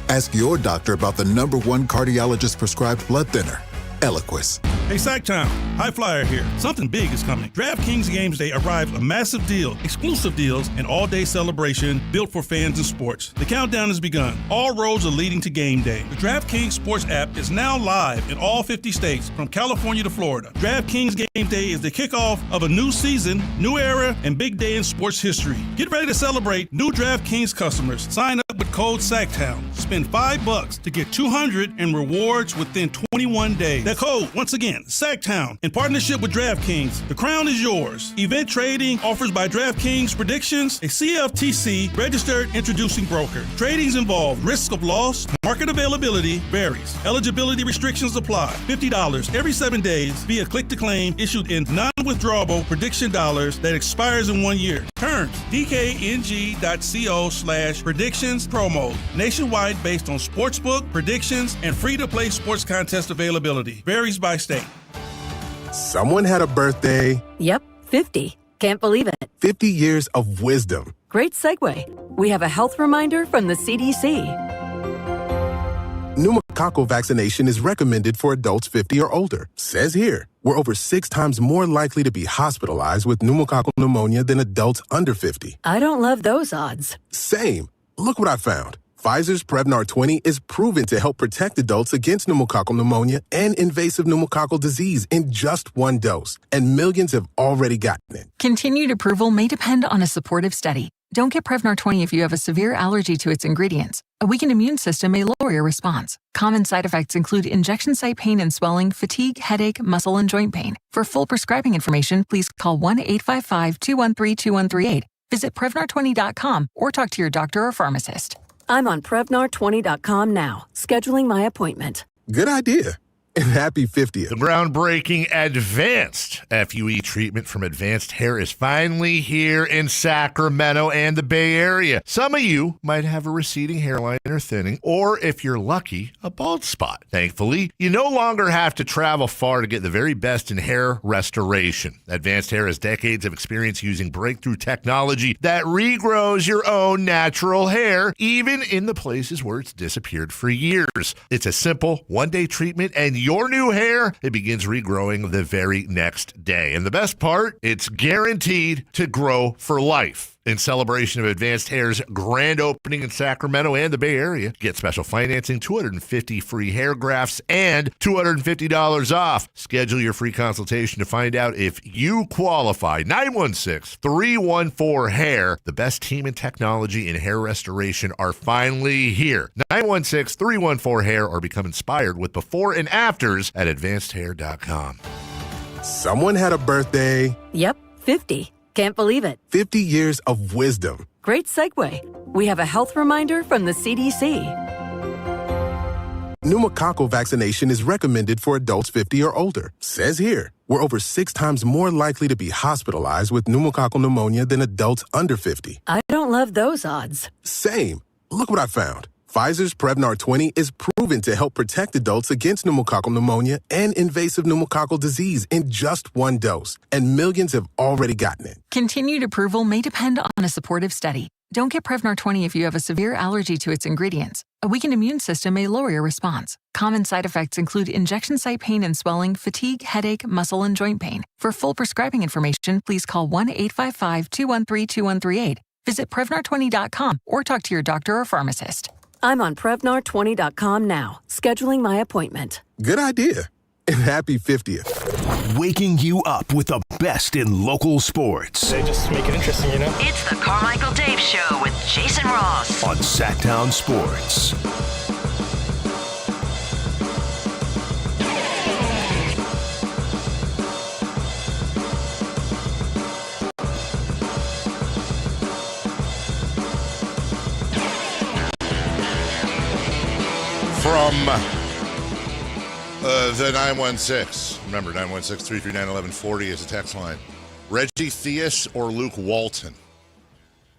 Ask your doctor about the #1 cardiologist prescribed blood thinner, Eliquis. Hey, Sactown, High Flyer here. Something big is coming. DraftKings Games Day arrives a massive deal, exclusive deals, and all-day celebration built for fans and sports. The countdown has begun. All roads are leading to game day. The DraftKings Sports app is now live in all 50 states, from California to Florida. DraftKings Game Day is the kickoff of a new season, new era, and big day in sports history. Get ready to celebrate new DraftKings customers. Sign up with code Sactown. Spend $5 to get $200 in rewards within 21 days. That code, once again, and Sactown. In partnership with DraftKings, the crown is yours. Event trading offers by DraftKings Predictions, a CFTC registered introducing broker. Tradings involve risk of loss, market availability varies. Eligibility restrictions apply. $50 every 7 days via click-to-claim issued in non-withdrawable prediction dollars that expires in 1 year. Terms, dkng.co/predictions promo. Nationwide based on sportsbook, predictions, and free-to-play sports contest availability. Varies by state. Someone had a birthday. Yep, 50. Can't believe it. 50 years of wisdom. Great segue. We have a health reminder from the CDC. Pneumococcal vaccination is recommended for adults 50 or older. Says here, we're over 6 times more likely to be hospitalized with pneumococcal pneumonia than adults under 50. I don't love those odds. Same. Look what I found. Pfizer's Prevnar 20 is proven to help protect adults against pneumococcal pneumonia and invasive pneumococcal disease in just 1 dose, and millions have already gotten it. Continued approval may depend on a supportive study. Don't get Prevnar 20 if you have a severe allergy to its ingredients. A weakened immune system may lower your response. Common side effects include injection site pain and swelling, fatigue, headache, muscle, and joint pain. For full prescribing information, please call 1-855-213-2138. Visit Prevnar20.com or talk to your doctor or pharmacist. I'm on Prevnar20.com now, scheduling my appointment. Good idea. And happy 50th. The groundbreaking advanced FUE treatment from Advanced Hair is finally here in Sacramento and the Bay Area. Some of you might have a receding hairline or thinning, or if you're lucky, a bald spot. Thankfully, you no longer have to travel far to get the very best in hair restoration. Advanced Hair has decades of experience using breakthrough technology that regrows your own natural hair, even in the places where it's disappeared for years. It's a simple one-day treatment, and your new hair, it begins regrowing the very next day. And the best part, it's guaranteed to grow for life. In celebration of Advanced Hair's grand opening in Sacramento and the Bay Area, get special financing, 250 free hair grafts, and $250 off. Schedule your free consultation to find out if you qualify. 916-314-HAIR. The best team in technology and hair restoration are finally here. 916-314-HAIR, or become inspired with before and afters at advancedhair.com. Someone had a birthday. Yep, 50. Can't believe it. 50 years of wisdom. Great segue. We have a health reminder from the CDC. Pneumococcal vaccination is recommended for adults 50 or older. Says here, we're over 6 times more likely to be hospitalized with pneumococcal pneumonia than adults under 50. I don't love those odds. Same. Look what I found. Pfizer's Prevnar 20 is proven to help protect adults against pneumococcal pneumonia and invasive pneumococcal disease in just 1 dose, and millions have already gotten it. Continued approval may depend on a supportive study. Don't get Prevnar 20 if you have a severe allergy to its ingredients. A weakened immune system may lower your response. Common side effects include injection site pain and swelling, fatigue, headache, muscle, and joint pain. For full prescribing information, please call 1-855-213-2138. Visit Prevnar20.com or talk to your doctor or pharmacist. I'm on Prevnar20.com now, scheduling my appointment. Good idea. And happy 50th. Waking you up with the best in local sports. They just make it interesting, you know? It's the Carmichael Dave Show with Jason Ross on Sactown Sports. From the 916. Remember, 916-339-1140 is a text line. Reggie Theus or Luke Walton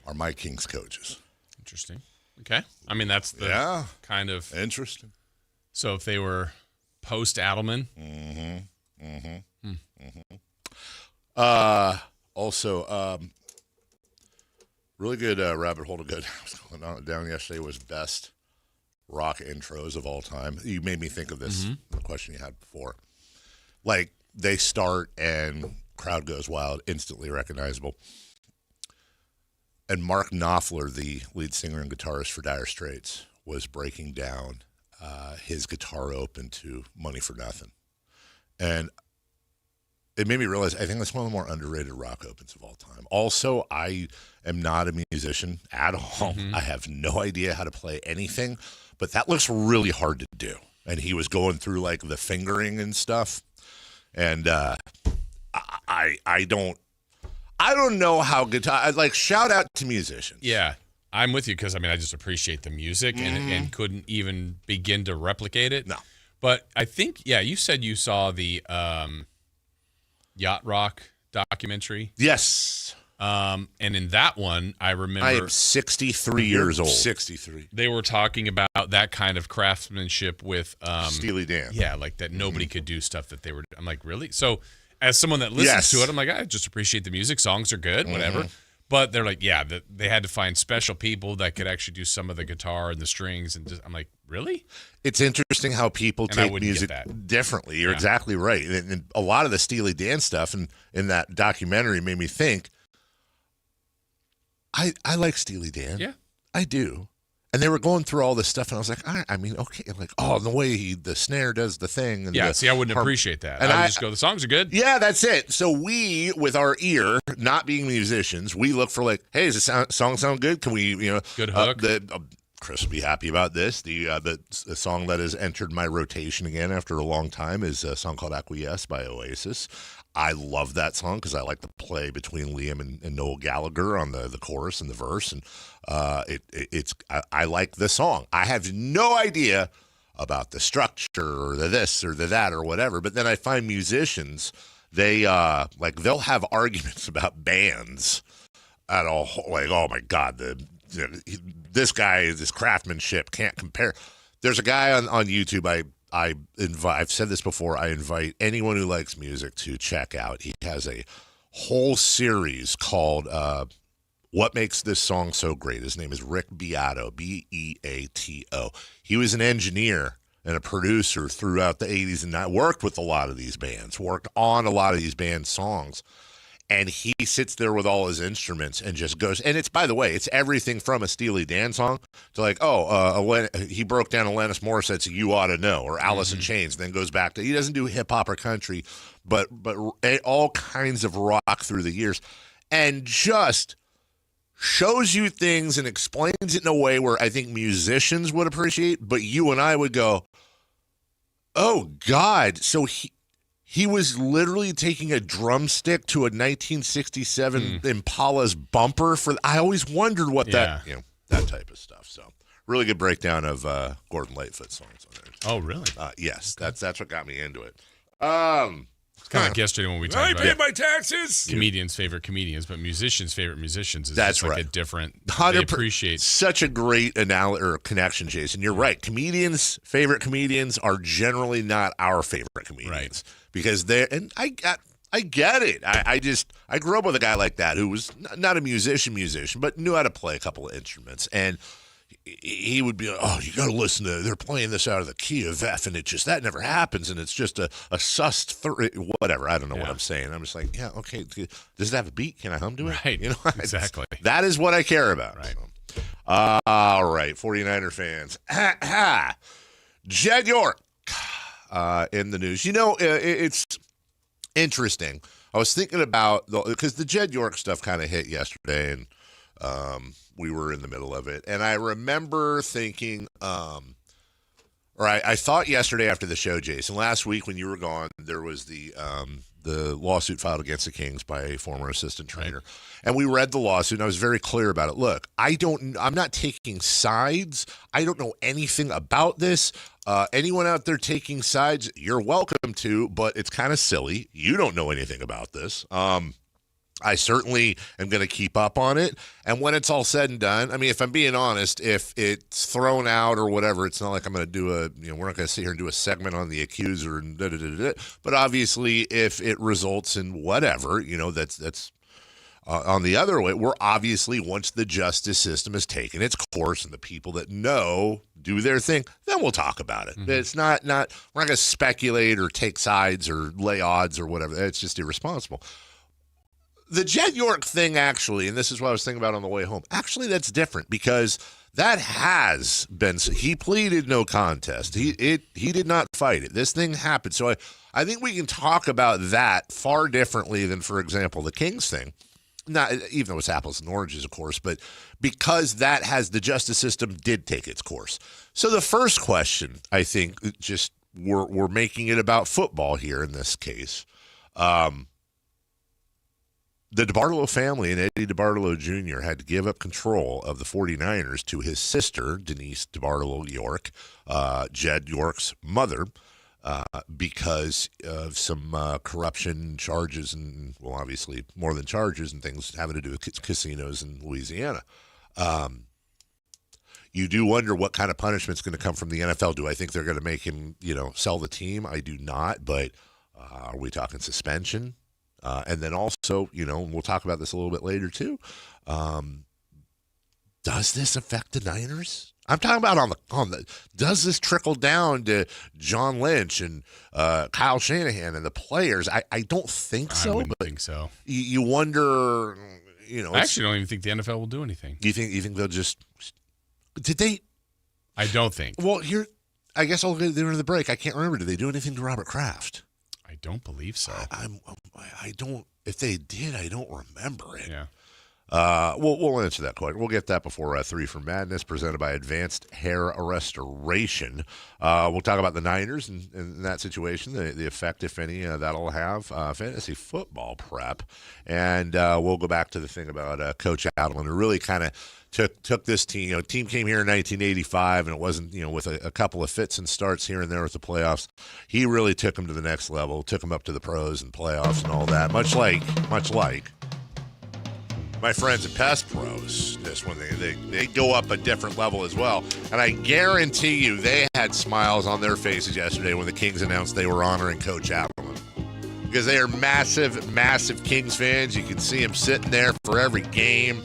are my Kings coaches. Interesting. Okay. I mean, that's the kind of... Interesting. So if they were post-Adelman... Also, really good rabbit hole to go down yesterday was best rock intros of all time. You made me think of this the question you had before. Like, they start and crowd goes wild, instantly recognizable. And Mark Knopfler, the lead singer and guitarist for Dire Straits, was breaking down his guitar open to Money for Nothing. And it made me realize I think that's one of the more underrated rock opens of all time. Also, I am not a musician at all. I have no idea how to play anything, but that looks really hard to do. And he was going through like the fingering and stuff. And I don't know how guitar. Like, shout out to musicians. Yeah, I'm with you because I just appreciate the music and couldn't even begin to replicate it. No, but I think you said you saw the Yacht Rock documentary. Yes. And in that one, I remember I am 63 years old. 63. They were talking about that kind of craftsmanship with Steely Dan. Yeah, like that nobody could do stuff that they were. I'm like, really? So as someone that listens to it, I'm like, I just appreciate the music. Songs are good, whatever. But they're like, they had to find special people that could actually do some of the guitar and the strings. And I'm like, really? It's interesting how people take music differently. You're exactly right. And a lot of the Steely Dan stuff in that documentary made me think, I like Steely Dan. Yeah. I do. And they were going through all this stuff, and I was like, okay. Like, the way the snare does the thing. And I wouldn't appreciate that. And I would just go, the songs are good. Yeah, that's it. So we, with our ear, not being musicians, we look for like, hey, does the song sound good? Can we, good hook? Chris will be happy about this. The song that has entered my rotation again after a long time is a song called Acquiesce by Oasis. I love that song because I like the play between Liam and Noel Gallagher on the chorus and the verse, and I like the song. I have no idea about the structure or the this or the that or whatever, but then I find musicians, they'll have arguments about bands at all. Like, oh my God, this guy, this craftsmanship can't compare. There's a guy on YouTube I've said this before. I invite anyone who likes music to check out. He has a whole series called What Makes This Song So Great. His name is Rick Beato, Beato. He was an engineer and a producer throughout the 80s and worked with a lot of these bands, worked on a lot of these band songs. And he sits there with all his instruments and just goes. And it's, by the way, it's everything from a Steely Dan song to like, he broke down Alanis Morissette's "You Ought to Know" or Alice in Chains. Then goes back to, he doesn't do hip hop or country, but all kinds of rock through the years, and just shows you things and explains it in a way where I think musicians would appreciate, but you and I would go, oh God, so he was literally taking a drumstick to a 1967 Impala's bumper for. I always wondered what that type of stuff. So really good breakdown of Gordon Lightfoot songs on there. Oh, really? Yes, that's what got me into it. It's kind of like yesterday when we talked about I pay my taxes. Comedians' favorite comedians, but musicians' favorite musicians. That's just like right. a different. 100%. They appreciate such a great connection, Jason. You're right. Comedians' favorite comedians are generally not our favorite comedians, right? Because they're, and I get it. I grew up with a guy like that who was not a musician, but knew how to play a couple of instruments, and he would be like, oh, you got to listen to, they're playing this out of the key of F, and that never happens, and it's just a sus whatever. I don't know what I'm saying. I'm just like, yeah, okay. Does it have a beat? Can I hum to it? Right. Exactly. That is what I care about. Right. So. All right, 49er fans. Jed York in the news. It's interesting. I was thinking about, because the Jed York stuff kind of hit yesterday, and we were in the middle of it. And I remember thinking, I thought yesterday after the show, Jason, last week when you were gone, there was the lawsuit filed against the Kings by a former assistant trainer. Right. And we read the lawsuit, and I was very clear about it. Look, I'm not taking sides. I don't know anything about this. Anyone out there taking sides, you're welcome to, but it's kind of silly. You don't know anything about this. I certainly am going to keep up on it. And when it's all said and done, I mean, if I'm being honest, if it's thrown out or whatever, it's not like I'm going to do we're not going to sit here and do a segment on the accuser and But obviously, if it results in whatever, that's on the other way, we're obviously, once the justice system has taken its course and the people that know do their thing, then we'll talk about it. Mm-hmm. It's not we're not going to speculate or take sides or lay odds or whatever. It's just irresponsible. The Jed York thing, actually, and this is what I was thinking about on the way home, actually that's different because that has been, he pleaded no contest. He did not fight it. This thing happened. So I think we can talk about that far differently than, for example, the Kings thing. Not even though it's apples and oranges, of course, but because the justice system did take its course. So the first question, I think, just we're making it about football here in this case. The DeBartolo family and Eddie DeBartolo Jr. had to give up control of the 49ers to his sister, Denise DeBartolo York, Jed York's mother, because of some corruption charges and, well, obviously more than charges and things having to do with casinos in Louisiana. You do wonder what kind of punishment's going to come from the NFL. Do I think they're going to make him, sell the team? I do not, but are we talking suspension? And then also, we'll talk about this a little bit later too. Does this affect the Niners? I'm talking about on the. Does this trickle down to John Lynch and Kyle Shanahan and the players? I don't think so. I wouldn't think so. You wonder. I actually don't even think the NFL will do anything. You think they'll just? Did they? I don't think. Well, I guess I'll get there in the break. I can't remember. Did they do anything to Robert Kraft? I don't believe so. I don't. If they did, I don't remember it. Yeah. We'll answer that question. We'll get that before 3 for Madness, presented by Advanced Hair Restoration. We'll talk about the Niners and that situation, the effect, if any, that'll have fantasy football prep, and we'll go back to the thing about Coach Adelman, who really kind of took this team. Team came here in 1985, and it wasn't with a couple of fits and starts here and there with the playoffs. He really took them to the next level, took them up to the pros and playoffs and all that. Much like my friends at Pest Pros, this one they go up a different level as well. And I guarantee you they had smiles on their faces yesterday when the Kings announced they were honoring Coach Adelman. Because they are massive, massive Kings fans. You can see them sitting there for every game.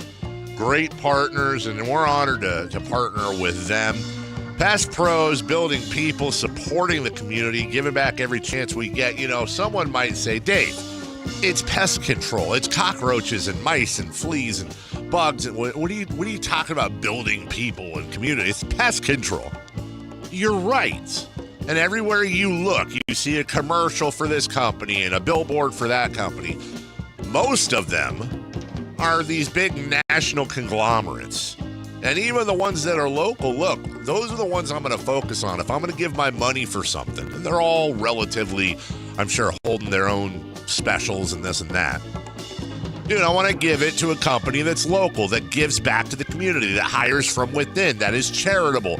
Great partners, and we're honored to partner with them. Pest Pros, building people, supporting the community, giving back every chance we get. Someone might say, Dave, it's pest control. It's cockroaches and mice and fleas and bugs. And what are you talking about, building people and community? It's pest control. You're right. And everywhere you look, you see a commercial for this company and a billboard for that company. Most of them are these big national conglomerates. And even the ones that are local, look, those are the ones I'm going to focus on. If I'm going to give my money for something, and they're all relatively, I'm sure, holding their own specials and this and that. Dude, I want to give it to a company that's local, that gives back to the community, that hires from within, that is charitable,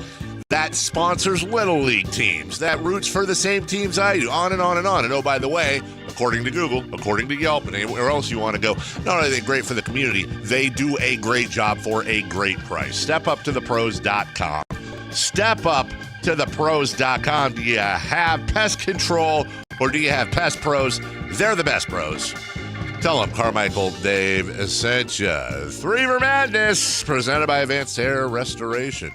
that sponsors Little League teams, that roots for the same teams I do, on and on and on. And oh, by the way, according to Google, according to Yelp, and anywhere else you want to go, not only are they great for the community, they do a great job for a great price. StepUpToThePros.com. StepUpToThePros.com. Do you have pest control or do you have Pest Pros? They're the best pros. Tell them Carmichael Dave sent you. 3 for Madness, presented by Advanced Hair Restoration.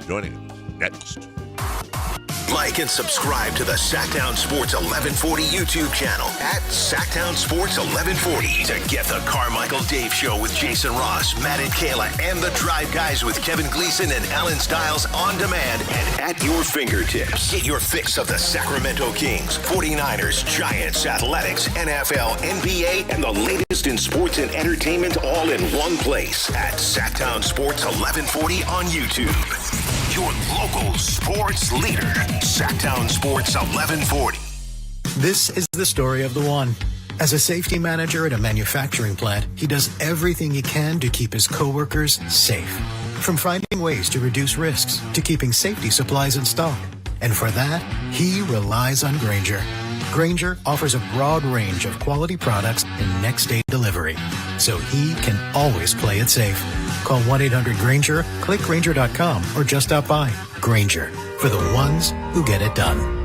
Joining next. Like and subscribe to the Sactown Sports 1140 YouTube channel at Sactown Sports 1140 to get the Carmichael Dave Show with Jason Ross, Matt and Kayla, and the Drive Guys with Kevin Gleason and Alan Stiles on demand and at your fingertips. Get your fix of the Sacramento Kings, 49ers, Giants, Athletics, NFL, NBA, and the latest in sports and entertainment all in one place at Sactown Sports 1140 on YouTube. Your local sports leader, Sactown Sports 1140. This is the story of the one. As a safety manager at a manufacturing plant, he does everything he can to keep his coworkers safe. From finding ways to reduce risks to keeping safety supplies in stock. And for that, he relies on Grainger. Grainger offers a broad range of quality products and next-day delivery, so he can always play it safe. Call 1-800-GRAINGER, click Grainger.com, or just stop by. Grainger, for the ones who get it done.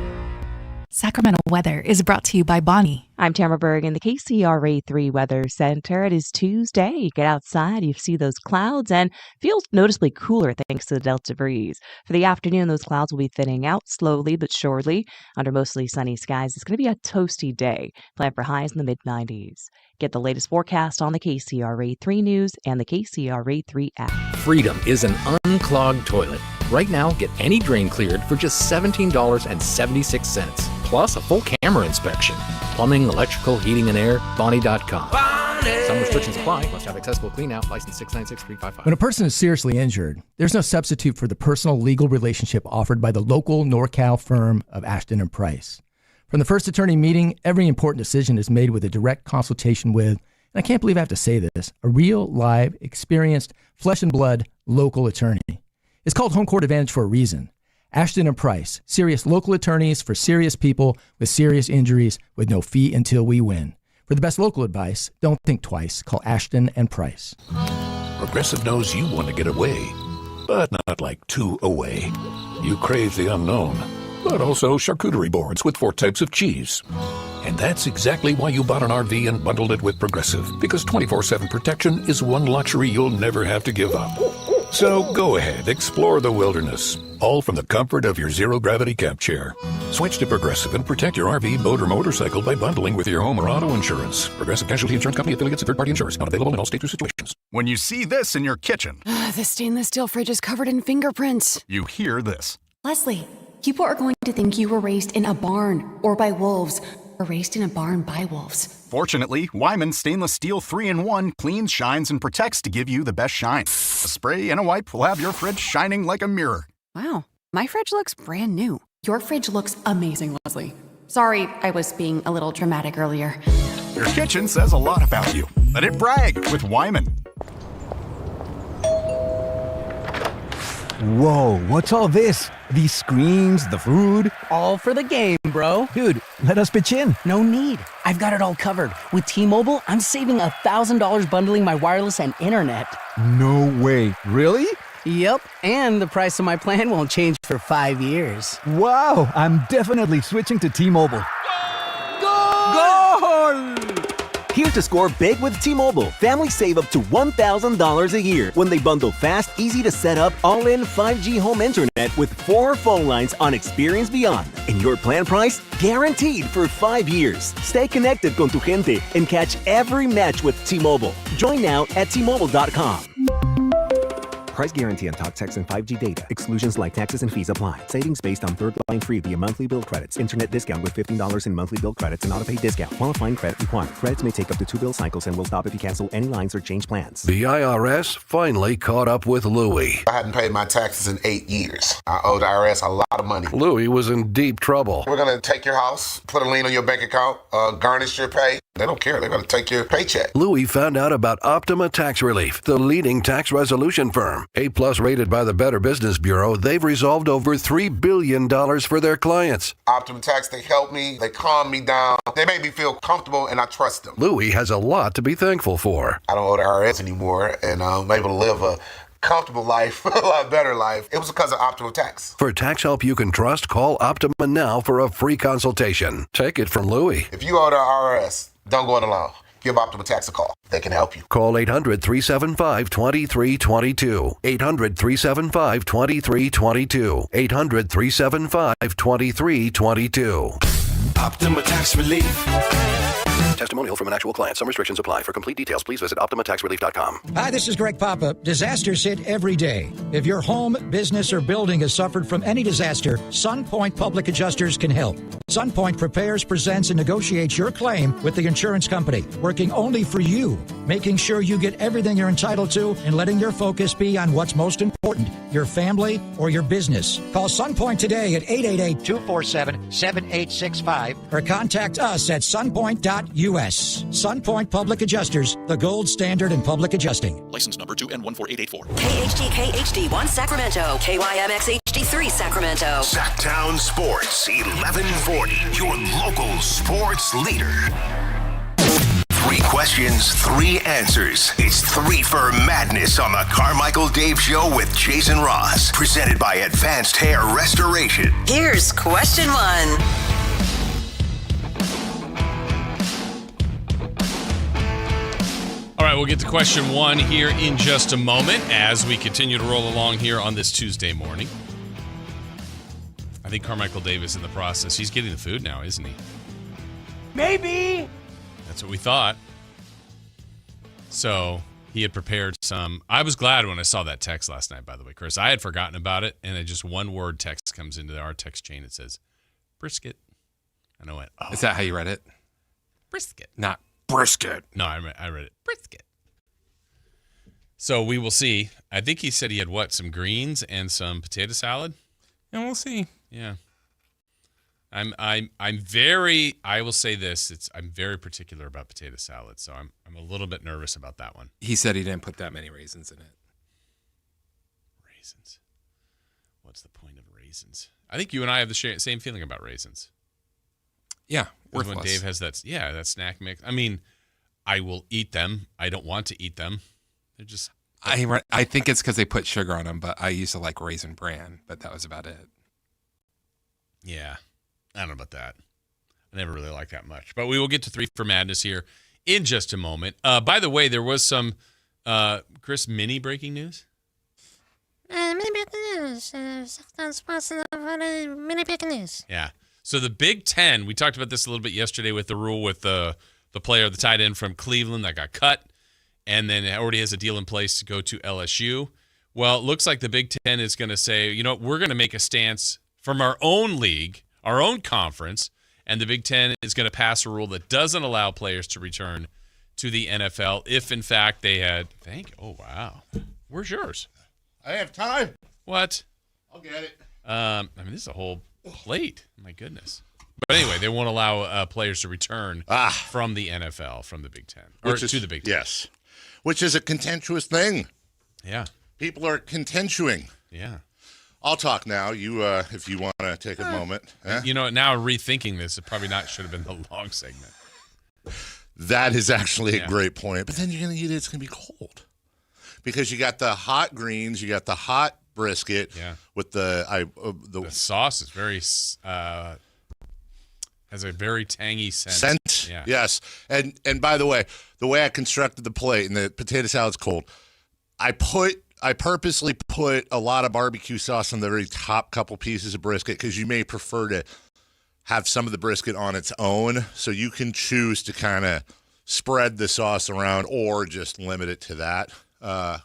Sacramento weather is brought to you by Bonnie. I'm Tamara Berg in the KCRA 3 Weather Center. It is Tuesday. You get outside, you see those clouds, and feels noticeably cooler thanks to the Delta breeze. For the afternoon, those clouds will be thinning out slowly but surely. Under mostly sunny skies, it's going to be a toasty day. Plan for highs in the mid-90s. Get the latest forecast on the KCRA 3 News and the KCRA 3 app. Freedom is an unclogged toilet. Right now, get any drain cleared for just $17.76, plus a full camera inspection. Plumbing, electrical, heating, and air, Bonnie.com. Some restrictions apply. Must have accessible clean out. License 696-355. When a person is seriously injured, there's no substitute for the personal legal relationship offered by the local NorCal firm of Ashton and Price. From the first attorney meeting, every important decision is made with a direct consultation with, and I can't believe I have to say this, a real, live, experienced, flesh and blood local attorney. It's called Home Court Advantage for a reason. Ashton and Price, serious local attorneys for serious people with serious injuries with no fee until we win. For the best local advice, don't think twice. Call Ashton and Price. Progressive knows you want to get away, but not like too away. You crave the unknown, but also charcuterie boards with 4 types of cheese. And that's exactly why you bought an RV and bundled it with Progressive, because 24/7 protection is one luxury you'll never have to give up. So go ahead, explore the wilderness, all from the comfort of your zero-gravity camp chair. Switch to Progressive and protect your RV, boat, or motorcycle by bundling with your home or auto insurance. Progressive Casualty Insurance Company, affiliates, and third-party insurers. Not available in all states or situations. When you see this in your kitchen, the stainless steel fridge is covered in fingerprints. you hear this. Leslie, people are going to think you were raised in a barn or by wolves, or raised in a barn by wolves. Fortunately, Wyman's stainless steel 3-in-1 cleans, shines, and protects to give you the best shine. A spray and a wipe will have your fridge shining like a mirror. Wow, my fridge looks brand new. Your fridge looks amazing, Leslie. Sorry, I was being a little dramatic earlier. Your kitchen says a lot about you. Let it brag with Wyman. Whoa, what's all this? These screens, the food? All for the game, bro. Dude, let us pitch in. No need. I've got it all covered. With T-Mobile, I'm saving $1,000 bundling my wireless and internet. No way. Really? Yep, and the price of my plan won't change for 5 years. Wow, I'm definitely switching to T-Mobile. Goal! Here to score big with T-Mobile. Families save up to $1,000 a year when they bundle fast, easy to set up, all-in 5G home internet with 4 phone lines on Experience Beyond. And your plan price? Guaranteed for 5 years. Stay connected con tu gente and catch every match with T-Mobile. Join now at T-Mobile.com. Price guarantee on talk, text, and 5G data. Exclusions like taxes and fees apply. Savings based on third line free via monthly bill credits. Internet discount with $15 in monthly bill credits and auto-pay discount. Qualifying credit required. Credits may take up to 2 bill cycles and will stop if you cancel any lines or change plans. The IRS finally caught up with Louie. I hadn't paid my taxes in 8 years. I owe the IRS a lot of money. Louie was in deep trouble. We're going to take your house, put a lien on your bank account, garnish your pay. They don't care. They're going to take your paycheck. Louie found out about Optima Tax Relief, the leading tax resolution firm. A-plus rated by the Better Business Bureau, they've resolved over $3 billion for their clients. Optima Tax, they help me. They calm me down. They make me feel comfortable, and I trust them. Louie has a lot to be thankful for. I don't owe the IRS anymore, and I'm able to live a comfortable life, a lot better life. It was because of Optima Tax. For tax help you can trust, call Optima now for a free consultation. Take it from Louie. If you owe the IRS, don't go it alone. Give Optima Tax a call. They can help you. Call 800-375-2322. 800-375-2322. 800-375-2322. Optima Tax Relief. Testimonial from an actual client. Some restrictions apply. For complete details, please visit OptimaTaxRelief.com. Hi, this is Greg Papa. Disasters hit every day. If your home, business, or building has suffered from any disaster, SunPoint Public Adjusters can help. SunPoint prepares, presents, and negotiates your claim with the insurance company, working only for you, making sure you get everything you're entitled to and letting your focus be on what's most important, your family or your business. Call SunPoint today at 888-247-7865 or contact us at sunpoint.us. SunPoint Public Adjusters, the gold standard in public adjusting. License number 2N14884. KHTK HD1 Sacramento. KYMX HD3 Sacramento. Sactown Sports 1140. Your local sports leader. 3 questions, 3 answers. It's 3 for Madness on the Carmichael Dave Show with Jason Ross. Presented by Advanced Hair Restoration. Here's question 1. All right, we'll get to question 1 here in just a moment as we continue to roll along here on this Tuesday morning. I think Carmichael Dave is in the process. He's getting the food now, isn't he? Maybe. That's what we thought. So he had prepared some. I was glad when I saw that text last night, by the way, Chris. I had forgotten about it, and just one word text comes into our text chain. It says, brisket. And I went, oh. Is that how you read it? Brisket. Not brisket. No, I read it. Brisket. So we will see. I think he said he had what? Some greens and some potato salad? And we'll see. Yeah. I'm very, I will say this, I'm very particular about potato salad, so I'm a little bit nervous about that one. He said he didn't put that many raisins in it. Raisins. What's the point of raisins? I think you and I have the same feeling about raisins. Yeah, worthless. When Dave has that snack mix. I mean, I will eat them. I don't want to eat them. They're just. I think it's because they put sugar on them, but I used to like Raisin Bran, but that was about it. Yeah, I don't know about that. I never really liked that much. But we will get to 3 for Madness here in just a moment. By the way, there was some Chris mini breaking news. Mini breaking news. Sactown Sports mini breaking news. Yeah. So the Big Ten, we talked about this a little bit yesterday with the rule with the player, the tight end from Cleveland that got cut, and then already has a deal in place to go to LSU. Well, it looks like the Big Ten is going to say, you know, we're going to make a stance from our own league, our own conference, and the Big Ten is going to pass a rule that doesn't allow players to return to the NFL if, in fact, they had. Oh, wow. Where's yours? I have time. What? I'll get it. I mean, this is a whole plate. My goodness. But anyway, they won't allow players to return from the NFL, from the Big Ten, or to the Big Ten. Yes, which is a contentious thing. Yeah. People are contentuing. Yeah. I'll talk now. You, if you want to take a moment. You know, now rethinking this, it probably should have been the long segment. That is actually a great point. But then you're going to eat it, it's going to be cold. Because you got the hot greens, you got the hot brisket with the sauce is very has a very tangy scent. Yeah. Yes. And by the way I constructed the plate and the potato salad's cold, I purposely put a lot of barbecue sauce on the very top couple pieces of brisket because you may prefer to have some of the brisket on its own, so you can choose to kind of spread the sauce around or just limit it to that. I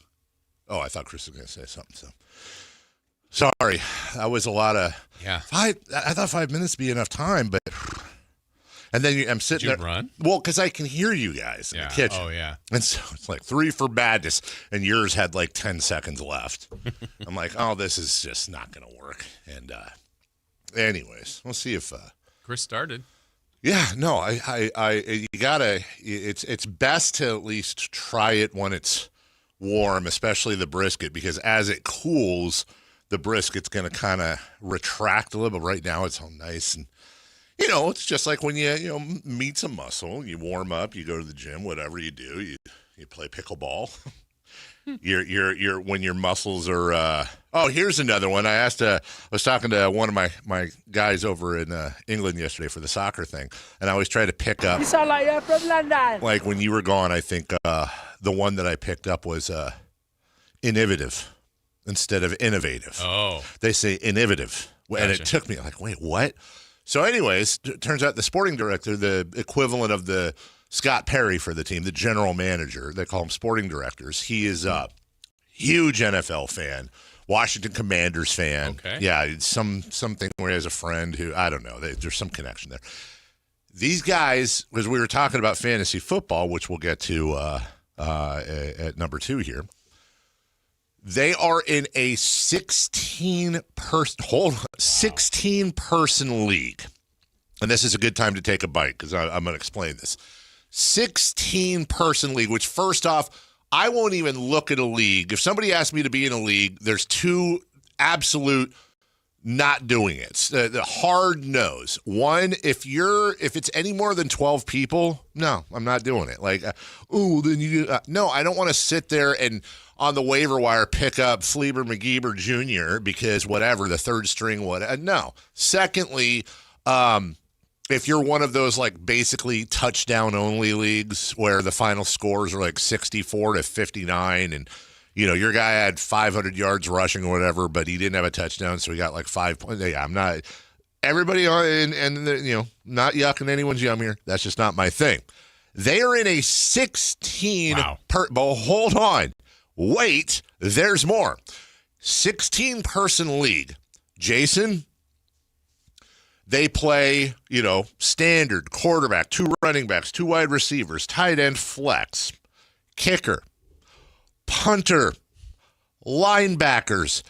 thought Chris was going to say something. So sorry, that was a lot of. Yeah. I thought 5 minutes would be enough time, but. And then I'm sitting Did you there. Run? Well, because I can hear you guys in the kitchen. Oh yeah. And so it's like 3 for Madness, and yours had like 10 seconds left. I'm like, oh, this is just not going to work. And anyways, we'll see if Chris started. Yeah, no, you gotta. It's best to at least try it when it's warm, especially the brisket, because as it cools, the brisket's going to kind of retract a little. But right now, it's all nice and it's just like when you meet some muscle. You warm up, you go to the gym, whatever you do, you play pickleball. You're when your muscles are. Here's another one. I was talking to one of my guys over in England yesterday for the soccer thing, and I always try to pick up. You sound like you're from London. Like when you were gone, I think the one that I picked up was innovative instead of innovative. Oh, they say innovative, gotcha. And it took me like, wait, what? So, anyways, turns out the sporting director, the equivalent of the Scott Perry for the team, the general manager, they call them sporting directors. He is a huge NFL fan, Washington Commanders fan. Okay. Yeah, it's something where he has a friend who, I don't know, there's some connection there. These guys, because we were talking about fantasy football, which we'll get to at number 2 here, they are in a 16-person league. And this is a good time to take a bite because I'm going to explain this. 16-person league, which first off, I won't even look at a league. If somebody asks me to be in a league, there's 2 absolute not doing it. The hard no's. One, if it's any more than 12 people, no, I'm not doing it. Like, then you no, I don't want to sit there and on the waiver wire pick up Fleber McGeeber Jr. because whatever, the third string, no. Secondly, if you're one of those like basically touchdown only leagues where the final scores are like 64-59 and your guy had 500 yards rushing or whatever, but he didn't have a touchdown, so he got like 5 points. Yeah, I'm not. Everybody and not yucking anyone's yum here. That's just not my thing. They are in a 16. Wow. But hold on, wait. There's more. 16-person league. Jason, They play, standard quarterback, 2 running backs, 2 wide receivers, tight end, flex, kicker, punter, linebackers.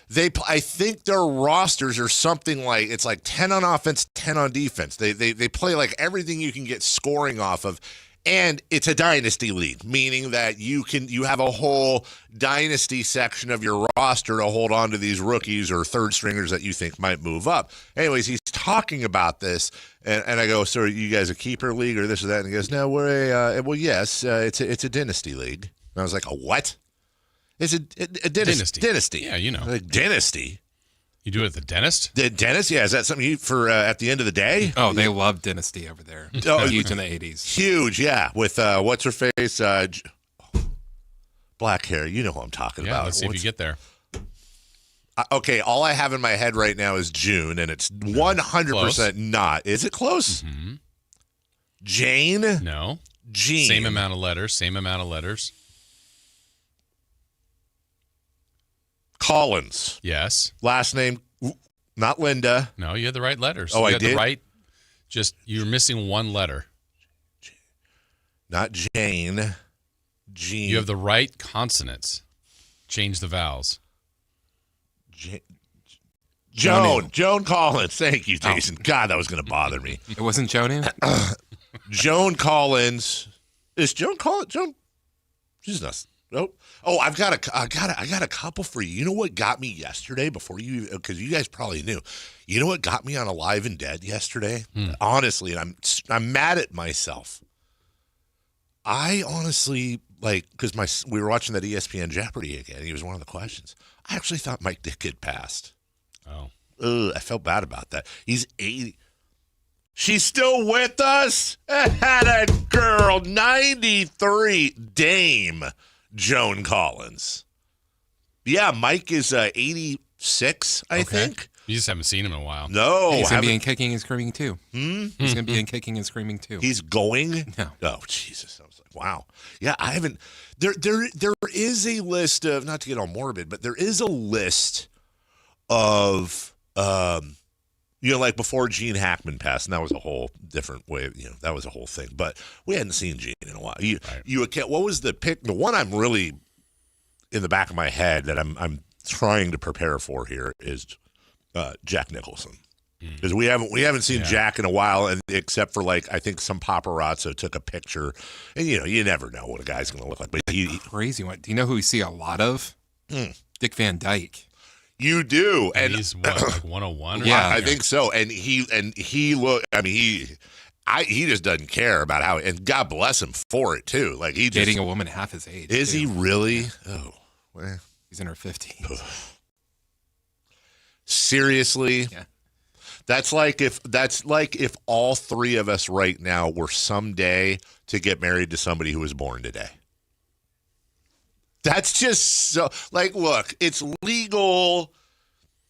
I think their rosters are something like, it's like 10 on offense, 10 on defense. They play like everything you can get scoring off of. And it's a dynasty league, meaning that you have a whole dynasty section of your roster to hold on to these rookies or third stringers that you think might move up. Anyways, he's talking about this, and I go, "So are you guys a keeper league or this or that?" And he goes, "No, we're yes, it's a dynasty league." And I was like, "A what?" It's a dynasty. Dynasty. Yeah, like dynasty. You do it at the dentist? The dentist? Yeah. Is that something for at the end of the day? Oh, they love Dynasty over there. Huge in the 80s. Huge, yeah. With what's her face? Black hair. You know who I'm talking about. Let's see if you get there. Okay, all I have in my head right now is June, and it's 100% not. Is it close? Mm-hmm. Jane? No. Jean. Same amount of letters. Collins. Yes. Last name, not Linda. No, you had the right letters. Oh, you I had did? the right. You're missing one letter. Not Jane. Jean. You have the right consonants. Change the vowels. Joan Collins. Thank you, Jason. God, that was going to bother me. It wasn't Joan? Joan Collins. Is Joan Collins? Joan? She's not. Nope. Oh, I got a couple for you. You know what got me yesterday because you guys probably knew. You know what got me on Alive and Dead yesterday? Honestly, and I'm mad at myself. I honestly because we were watching that ESPN Jeopardy again. He was one of the questions. I actually thought Mike Dick had passed. Oh. I felt bad about that. He's 80. She's still with us? Had a girl, 93, Dame Joan Collins. Yeah, Mike is 86, I think. You just haven't seen him in a while. No. He's going to be in Kicking and Screaming too. He's going to be in Kicking and Screaming too. He's going? No. Oh, Jesus. I was like, wow. Yeah, I haven't. There is a list of, not to get all morbid, but there is a list of, like before Gene Hackman passed, and that was a whole different way, that was a whole thing. But we hadn't seen Gene in a while. What was the pick? The one I'm really in the back of my head that I'm trying to prepare for here is Jack Nicholson. Because we haven't seen Jack in a while, and except for I think some paparazzo took a picture, and you never know what a guy's going to look like. But crazy one. Do you know who we see a lot of? Dick Van Dyke. You do, and he's what, 101? Yeah, I think so. And he look. I mean, he just doesn't care about how. And God bless him for it too. He dating a woman half his age. Is he really? Oh, well, he's in her 50s. Seriously. Yeah. That's like if all three of us right now were someday to get married to somebody who was born today. That's just so look, it's legal.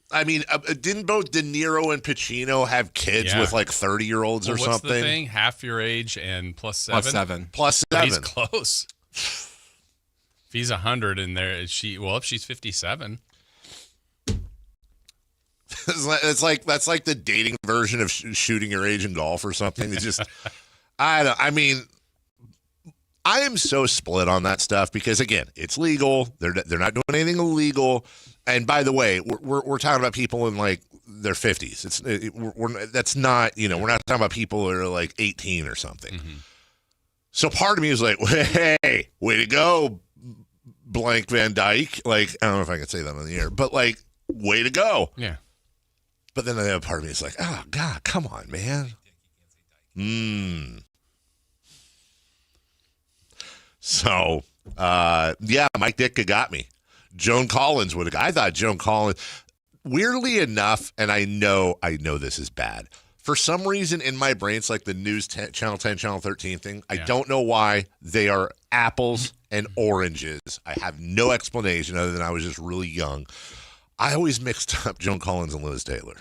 I mean, didn't both De Niro and Pacino have kids with 30-year-olds or what's something? What's the thing? Half your age and plus 7? Plus 7. He's close. If he's 100 and if she's 57. It's like that's like the dating version of shooting your age in golf or something. It's just, I mean, I am so split on that stuff because again, it's legal. They're not doing anything illegal. And by the way, we're talking about people in their 50s. That's not, we're not talking about people that are 18 or something. Mm-hmm. So part of me is like, hey, way to go, blank Van Dyke. I don't know if I can say that on the air, but way to go. Yeah. But then the other part of me is like, oh, God, come on, man. So, Mike Ditka got me. Joan Collins would have. I thought Joan Collins, weirdly enough, and I know this is bad. For some reason in my brain, it's like the news Channel 10, Channel 13 thing. I don't know why. They are apples and oranges. I have no explanation other than I was just really young. I always mixed up Joan Collins and Liz Taylor.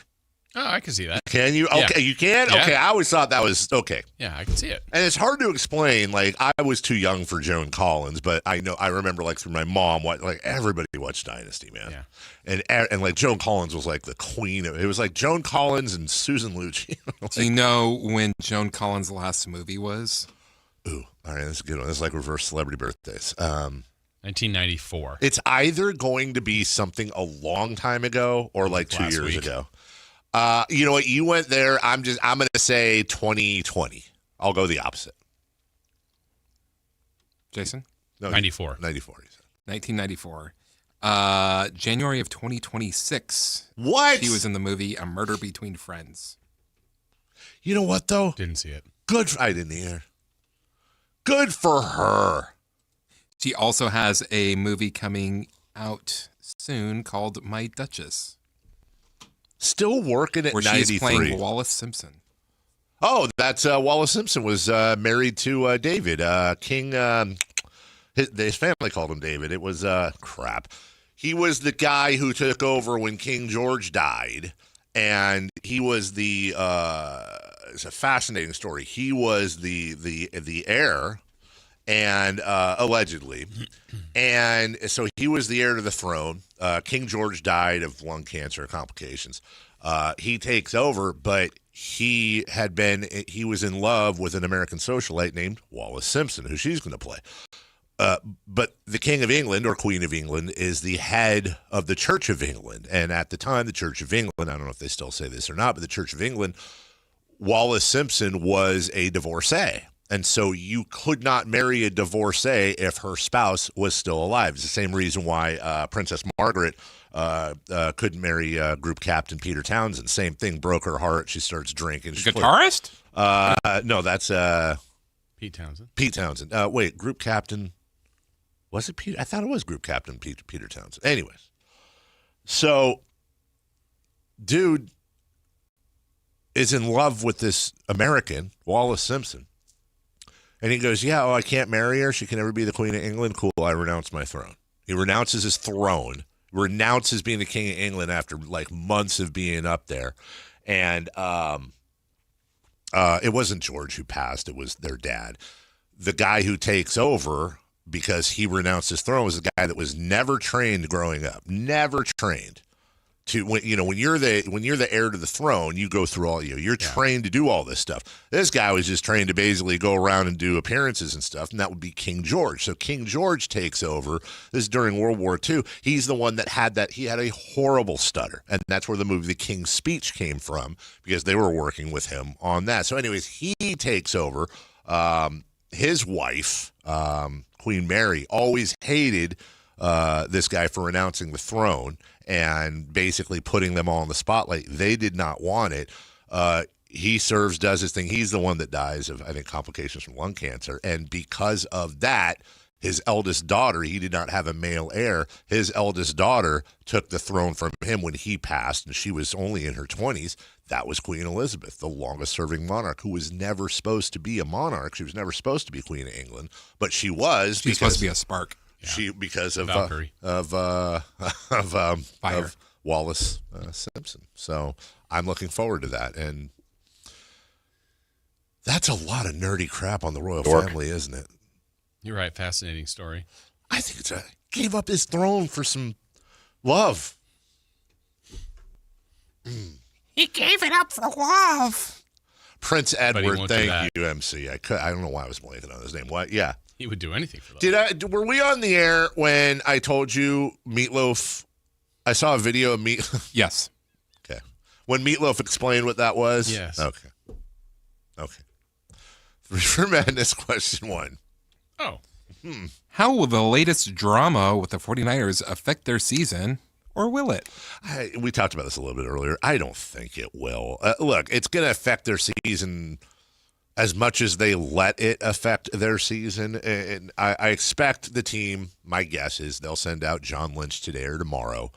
Oh, I can see that. Can you? Yeah. Okay, you can? Yeah. Okay, I always thought that was okay. Yeah, I can see it. And it's hard to explain. Like, I was too young for Joan Collins, but I remember, like, through my mom, like, everybody watched Dynasty, man. Yeah. And like, Joan Collins was, like, the queen of it. Was like Joan Collins and Susan Lucci. Like, Do you know when Joan Collins' last movie was? Ooh, all right, that's a good one. This is like reverse celebrity birthdays. 1994. It's either going to be something a long time ago or like 2 years ago. You know what? You went there. I'm going to say 2020. I'll go the opposite. Jason? No, 94. 94. 1994. January of 2026. What? She was in the movie A Murder Between Friends. You know what, though? Didn't see it. I didn't either. Good for her. She also has a movie coming out soon called My Duchess. Still working at 93. Where she's playing Wallace Simpson. Oh, that's Wallace Simpson was married to David King. His family called him David. It was crap. He was the guy who took over when King George died, and he was the. It's a fascinating story. He was the heir, and allegedly, and so he was the heir to the throne. King George died of lung cancer complications. He takes over, but he was in love with an American socialite named Wallace Simpson, who she's going to play. But the King of England or Queen of England is the head of the Church of England. And at the time, the Church of England, I don't know if they still say this or not, but the Church of England, Wallace Simpson was a divorcee. And so you could not marry a divorcee if her spouse was still alive. It's the same reason why Princess Margaret couldn't marry Group Captain Peter Townsend. Same thing, broke her heart. She starts drinking. Guitarist? No, that's Pete Townsend. Pete Townsend. Wait, Group Captain. Was it Peter? I thought it was Group Captain Peter Townsend. Anyways, so dude is in love with this American, Wallace Simpson. And he goes, yeah, I can't marry her. She can never be the Queen of England. Cool, I renounce my throne. He renounces his throne, renounces being the King of England after like months of being up there. And it wasn't George who passed. It was their dad. The guy who takes over because he renounced his throne was a guy that was never trained growing up, never trained. When you're the heir to the throne, you go through all you're trained to do all this stuff. This guy was just trained to basically go around and do appearances and stuff, and that would be King George. So King George takes over. This is during World War II. He's the one that had that. He had a horrible stutter, and that's where the movie The King's Speech came from because they were working with him on that. So, anyways, he takes over. His wife, Queen Mary, always hated this guy for renouncing the throne and basically putting them all in the spotlight. They did not want it. He serves, does his thing. He's the one that dies of, I think, complications from lung cancer. And because of that, his eldest daughter, he did not have a male heir. His eldest daughter took the throne from him when he passed, and she was only in her 20s. That was Queen Elizabeth, the longest-serving monarch, who was never supposed to be a monarch. She was never supposed to be Queen of England, but she was. She's supposed to be a spark. Because of Valkyrie. of Wallace Simpson. So I'm looking forward to that, and that's a lot of nerdy crap on the royal family, isn't it? You're right. Fascinating story. I think gave up his throne for some love. He gave it up for love. Prince Edward, thank you, MC. I don't know why I was blanking on his name. What? Yeah. He would do anything for that. Were we on the air when I told you Meatloaf? I saw a video of Yes. Okay. When Meatloaf explained what that was? Yes. Okay. For Madness, question 1. Oh. How will the latest drama with the 49ers affect their season, or will it? We talked about this a little bit earlier. I don't think it will. Look, it's going to affect their season as much as they let it affect their season. And I expect the team, my guess is they'll send out John Lynch today or tomorrow,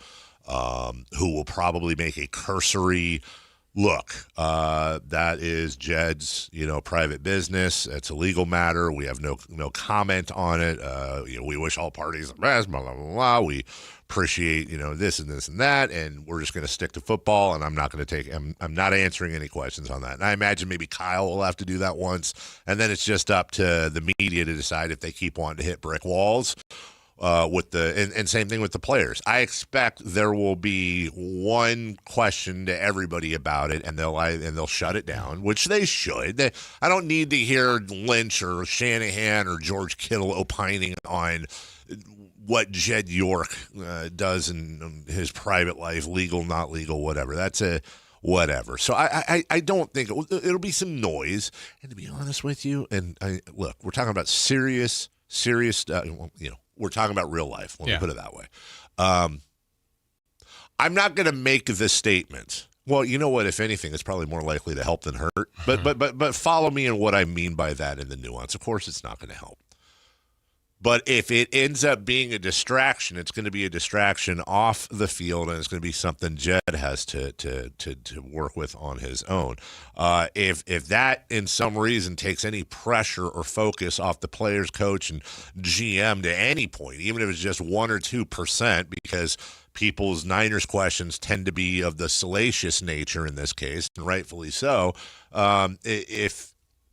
who will probably make a cursory Look, that is Jed's, private business. It's a legal matter. We have no comment on it. We wish all parties the best, blah, blah, blah, blah. We appreciate, this and this and that, and we're just going to stick to football, and I'm not going to I'm not answering any questions on that. And I imagine maybe Kyle will have to do that once, and then it's just up to the media to decide if they keep wanting to hit brick walls. And same thing with the players. I expect there will be one question to everybody about it, and they'll shut it down, which they should. I don't need to hear Lynch or Shanahan or George Kittle opining on what Jed York does in his private life, legal, not legal, whatever. That's a whatever. So I don't think it'll be some noise. And to be honest with you, look, we're talking about serious stuff. We're talking about real life. Let me put it that way. I'm not going to make the statement. Well, you know what? If anything, it's probably more likely to help than hurt. But follow me in what I mean by that in the nuance. Of course, it's not going to help. But if it ends up being a distraction, it's going to be a distraction off the field, and it's going to be something Jed has to work with on his own. If that, in some reason, takes any pressure or focus off the players, coach, and GM to any point, even if it's just 1 or 2%, because people's Niners questions tend to be of the salacious nature in this case, and rightfully so,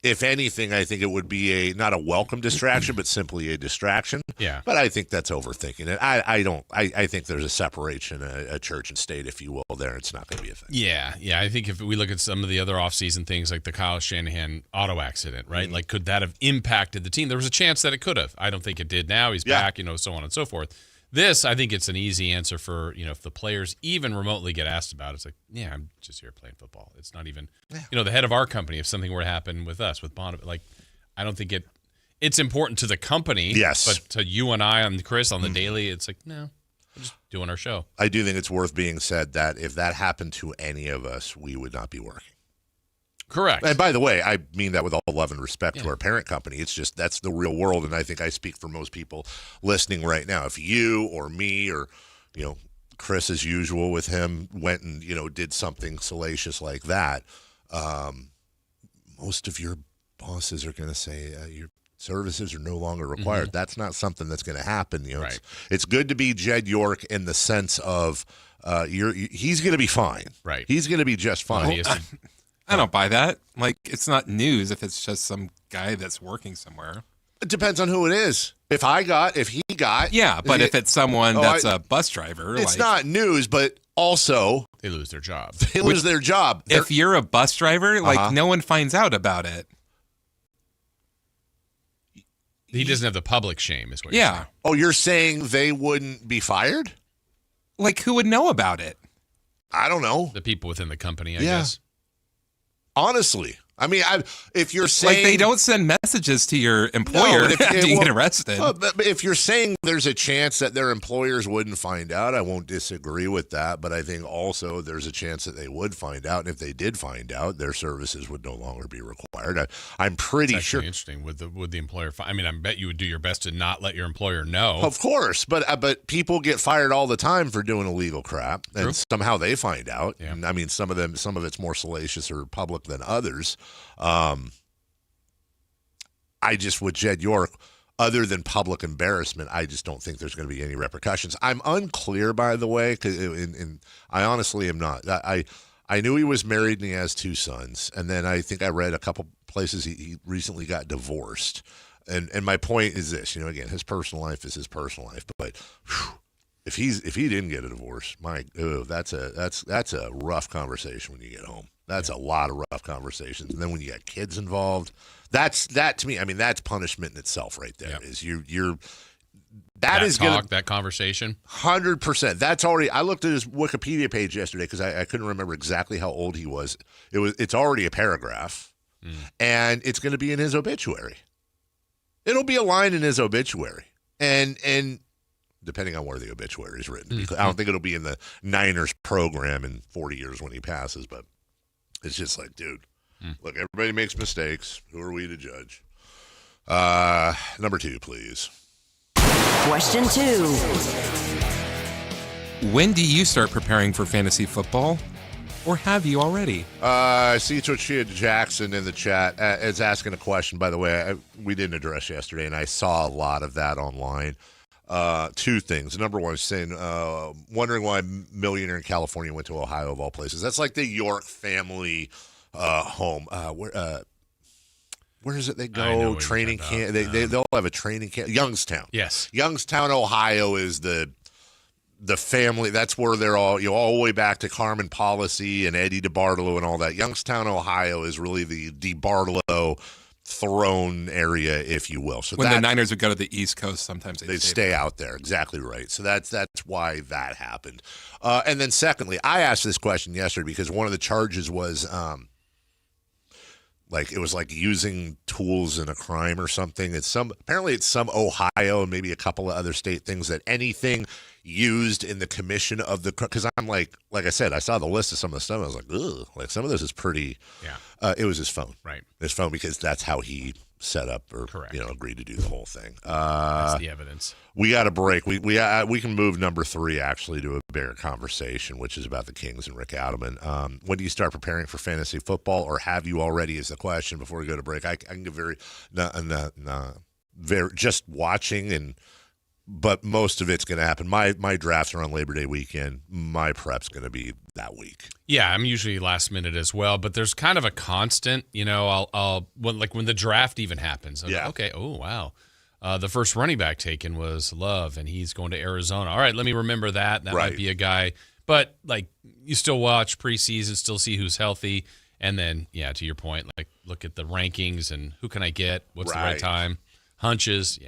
if anything, I think it would be not a welcome distraction, but simply a distraction. Yeah. But I think that's overthinking it. I think there's a separation, a church and state, if you will, there. It's not going to be a thing. Yeah. I think if we look at some of the other offseason things, like the Kyle Shanahan auto accident, right? Mm-hmm. Like, could that have impacted the team? There was a chance that it could have. I don't think it did now. He's back, so on and so forth. This, I think it's an easy answer for, if the players even remotely get asked about it, it's like, yeah, I'm just here playing football. It's not even, the head of our company, if something were to happen with us, with Bond, like, I don't think it's important to the company. Yes. But to you and I and Chris on the daily, it's like, no, we're just doing our show. I do think it's worth being said that if that happened to any of us, we would not be working. Correct. And by the way, I mean that with all love and respect to our parent company. It's just that's the real world, and I think I speak for most people listening right now. If you or me or, Chris, as usual with him, went and, did something salacious like that, most of your bosses are going to say your services are no longer required. Mm-hmm. That's not something that's going to happen. Right. It's good to be Jed York in the sense of he's going to be fine. Right. He's going to be just fine. I don't buy that. Like, it's not news if it's just some guy that's working somewhere. It depends on who it is. If he got. Yeah, but if it's someone that's a bus driver. It's not news, but also. They lose their job. If you're a bus driver, no one finds out about it. He doesn't have the public shame, is what you're saying. Oh, you're saying they wouldn't be fired? Like, who would know about it? I don't know. The people within the company, I guess. Honestly, I mean, if you're saying like they don't send messages to your employer after you get arrested. But if you're saying there's a chance that their employers wouldn't find out, I won't disagree with that. But I think also there's a chance that they would find out, and if they did find out, their services would no longer be required. I'm pretty sure. Interesting. Would the employer? I bet you would do your best to not let your employer know. Of course, but people get fired all the time for doing illegal crap, and somehow they find out. Yeah. And I mean, some of it's more salacious or public than others. I just, with Jed York, other than public embarrassment, I just don't think there's going to be any repercussions. I'm unclear, by the way, and I honestly am not. I knew he was married and he has 2 sons, and then I think I read a couple places he recently got divorced. And my point is this, again, his personal life is his personal life, but if he didn't get a divorce, that's a rough conversation when you get home. That's a lot of rough conversations. And then when you got kids involved, that to me, I mean, that's punishment in itself right there. Yep. Is you're that conversation? 100%. That's already, I looked at his Wikipedia page yesterday because I couldn't remember exactly how old he was. It's already a paragraph, and it's going to be in his obituary. It'll be a line in his obituary. And depending on where the obituary is written. Because I don't think it'll be in the Niners program in 40 years when he passes, but it's just like, dude, look, everybody makes mistakes. Who are we to judge? Number 2, please. Question 2. When do you start preparing for fantasy football? Or have you already? I see Tochia Jackson in the chat is asking a question, by the way, we didn't address yesterday, and I saw a lot of that online. Two things. Number one is saying, wondering why Millionaire in California went to Ohio of all places. That's like the York family home. Where is it they go? Training camp. They'll have a training camp. Youngstown. Yes. Youngstown, Ohio is the family. That's where they're all the way back to Carmen Policy and Eddie DeBartolo and all that. Youngstown, Ohio is really the DeBartolo throne area, if you will. So when the Niners would go to the East Coast, sometimes they'd stay out there. Exactly right. So that's why that happened. And then secondly, I asked this question yesterday because one of the charges was it was like using tools in a crime or something. Apparently it's some Ohio and maybe a couple of other state things that anything used in the commission of the, because I'm like I said, I saw the list of some of the stuff. I was like, ugh, like some of this is pretty. Yeah. It was his phone. Right. His phone, because that's how he set up or agreed to do the whole thing. That's the evidence. We got a break. We can move number 3 actually to a bigger conversation, which is about the Kings and Rick Adelman. When do you start preparing for fantasy football, or have you already? Is the question before we go to break. I can get very just watching but most of it's going to happen. My drafts are on Labor Day weekend. My prep's going to be that week. Yeah, I'm usually last minute as well, but there's kind of a constant, I'll when the draft even happens. I'm like, okay, oh, wow. The first running back taken was Love, and he's going to Arizona. All right, let me remember that. That might be a guy. But, you still watch preseason, still see who's healthy, and then, to your point, look at the rankings and who can I get, what's the right time, hunches,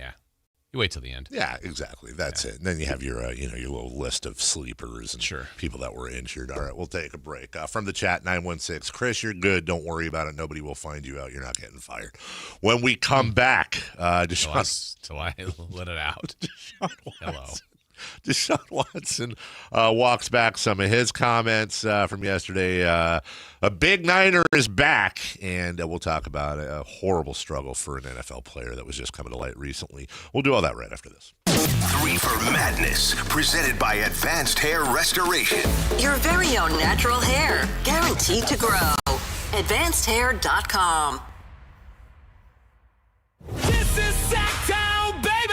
You wait till the end. Yeah, exactly. That's it. And then you have your your little list of sleepers and people that were injured. All right, we'll take a break. From the chat, 916. Chris, you're good. Don't worry about it. Nobody will find you out. You're not getting fired. When we come back, till I let it out. Hello. Deshaun Watson walks back some of his comments from yesterday. A big Niner is back, and we'll talk about a horrible struggle for an NFL player that was just coming to light recently. We'll do all that right after this. 3 for Madness, presented by Advanced Hair Restoration. Your very own natural hair, guaranteed to grow. AdvancedHair.com. This is Sactown, baby!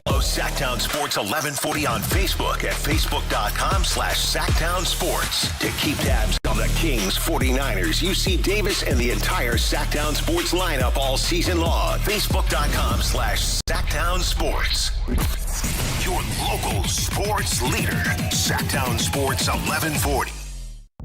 Follow Sactown Sports 1140 on Facebook at facebook.com/Sactown Sports. To keep tabs on the Kings, 49ers, UC Davis, and the entire Sactown Sports lineup all season long. Facebook.com/Sactown Sports. Your local sports leader. Sactown Sports 1140.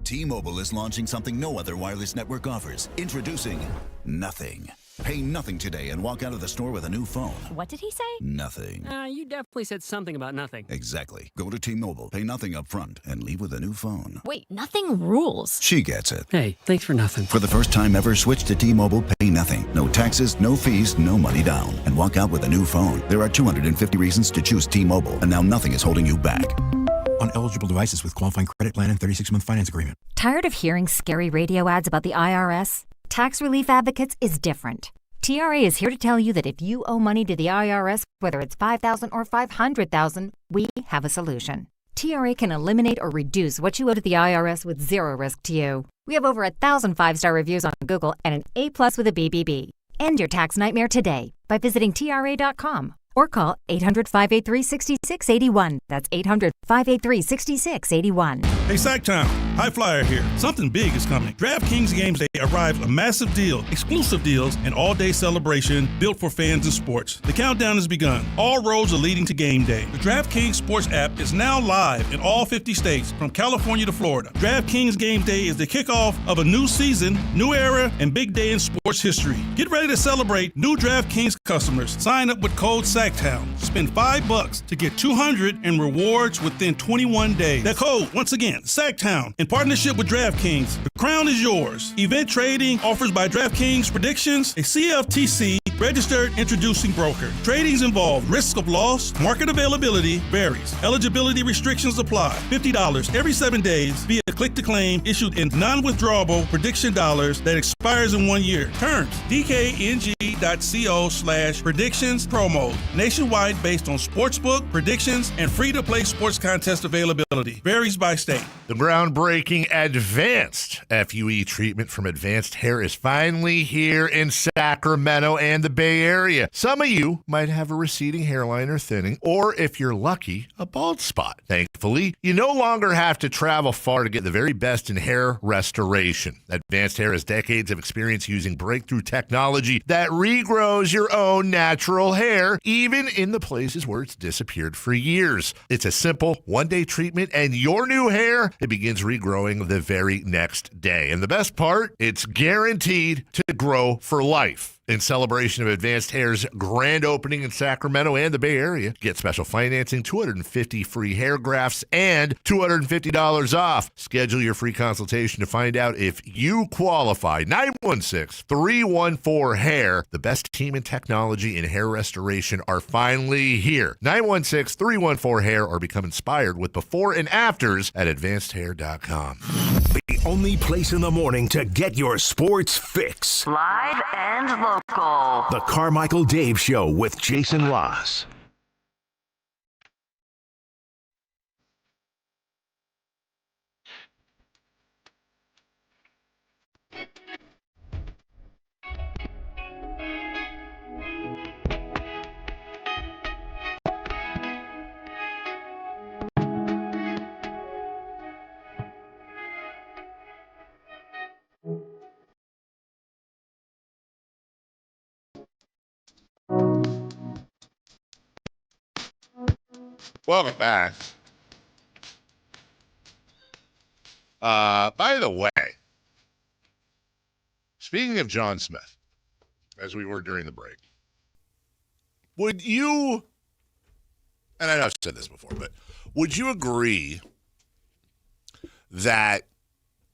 T-Mobile is launching something no other wireless network offers. Introducing Nothing. Pay nothing today and walk out of the store with a new phone. What did he say? Nothing. You definitely said something about nothing. Exactly. Go to T-Mobile, pay nothing up front, and leave with a new phone. Wait, nothing rules. She gets it. Hey, thanks for nothing. For the first time ever, switch to T-Mobile, pay nothing. No taxes, no fees, no money down. And walk out with a new phone. There are 250 reasons to choose T-Mobile, and now nothing is holding you back. On eligible devices with qualifying credit plan and 36-month finance agreement. Tired of hearing scary radio ads about the IRS? Tax Relief Advocates is different. TRA is here to tell you that if you owe money to the IRS, whether it's $5,000 or $500,000, we have a solution. TRA can eliminate or reduce what you owe to the IRS with zero risk to you. We have over 1,000 5-star reviews on Google and an A+ with a BBB. End your tax nightmare today by visiting TRA.com or call 800-583-6681. That's 800-583-6681. Hey, Sactown, High Flyer here. Something big is coming. DraftKings Games Day arrives a massive deal, exclusive deals, and all-day celebration built for fans of sports. The countdown has begun. All roads are leading to game day. The DraftKings Sports app is now live in all 50 states, from California to Florida. DraftKings Game Day is the kickoff of a new season, new era, and big day in sports history. Get ready to celebrate new DraftKings customers. Sign up with code Sactown. Spend $5 to get $200 in rewards within 21 days. That code, once again, Sactown, in partnership with DraftKings. The crown is yours. Event trading, offers by DraftKings, predictions, a CFTC Registered introducing broker. Tradings involve risk of loss, market availability varies. Eligibility restrictions apply. $50 every 7 days via click-to-claim issued in non-withdrawable prediction dollars that expires in 1 year. Terms, dkng.co/predictions promo. Nationwide based on sportsbook, predictions, and free-to-play sports contest availability. Varies by state. The groundbreaking Advanced FUE treatment from Advanced Hair is finally here in Sacramento and the Bay Area. Some of you might have a receding hairline or thinning, or if you're lucky, a bald spot. Thankfully, you no longer have to travel far to get the very best in hair restoration. Advanced Hair has decades of experience using breakthrough technology that regrows your own natural hair, even in the places where it's disappeared for years. It's a simple one-day treatment, and your new hair, it begins regrowing the very next day. And the best part, it's guaranteed to grow for life. In celebration of Advanced Hair's grand opening in Sacramento and the Bay Area, get special financing, 250 free hair grafts, and $250 off. Schedule your free consultation to find out if you qualify. 916-314-HAIR. The best team in technology and hair restoration are finally here. 916-314-HAIR, or become inspired with before and afters at advancedhair.com. The only place in the morning to get your sports fix. Live and local. The Carmichael Dave Show with Jason Ross. Welcome back. By the way, speaking of John Smith, as we were during the break, would you, and I know I've said this before, but would you agree that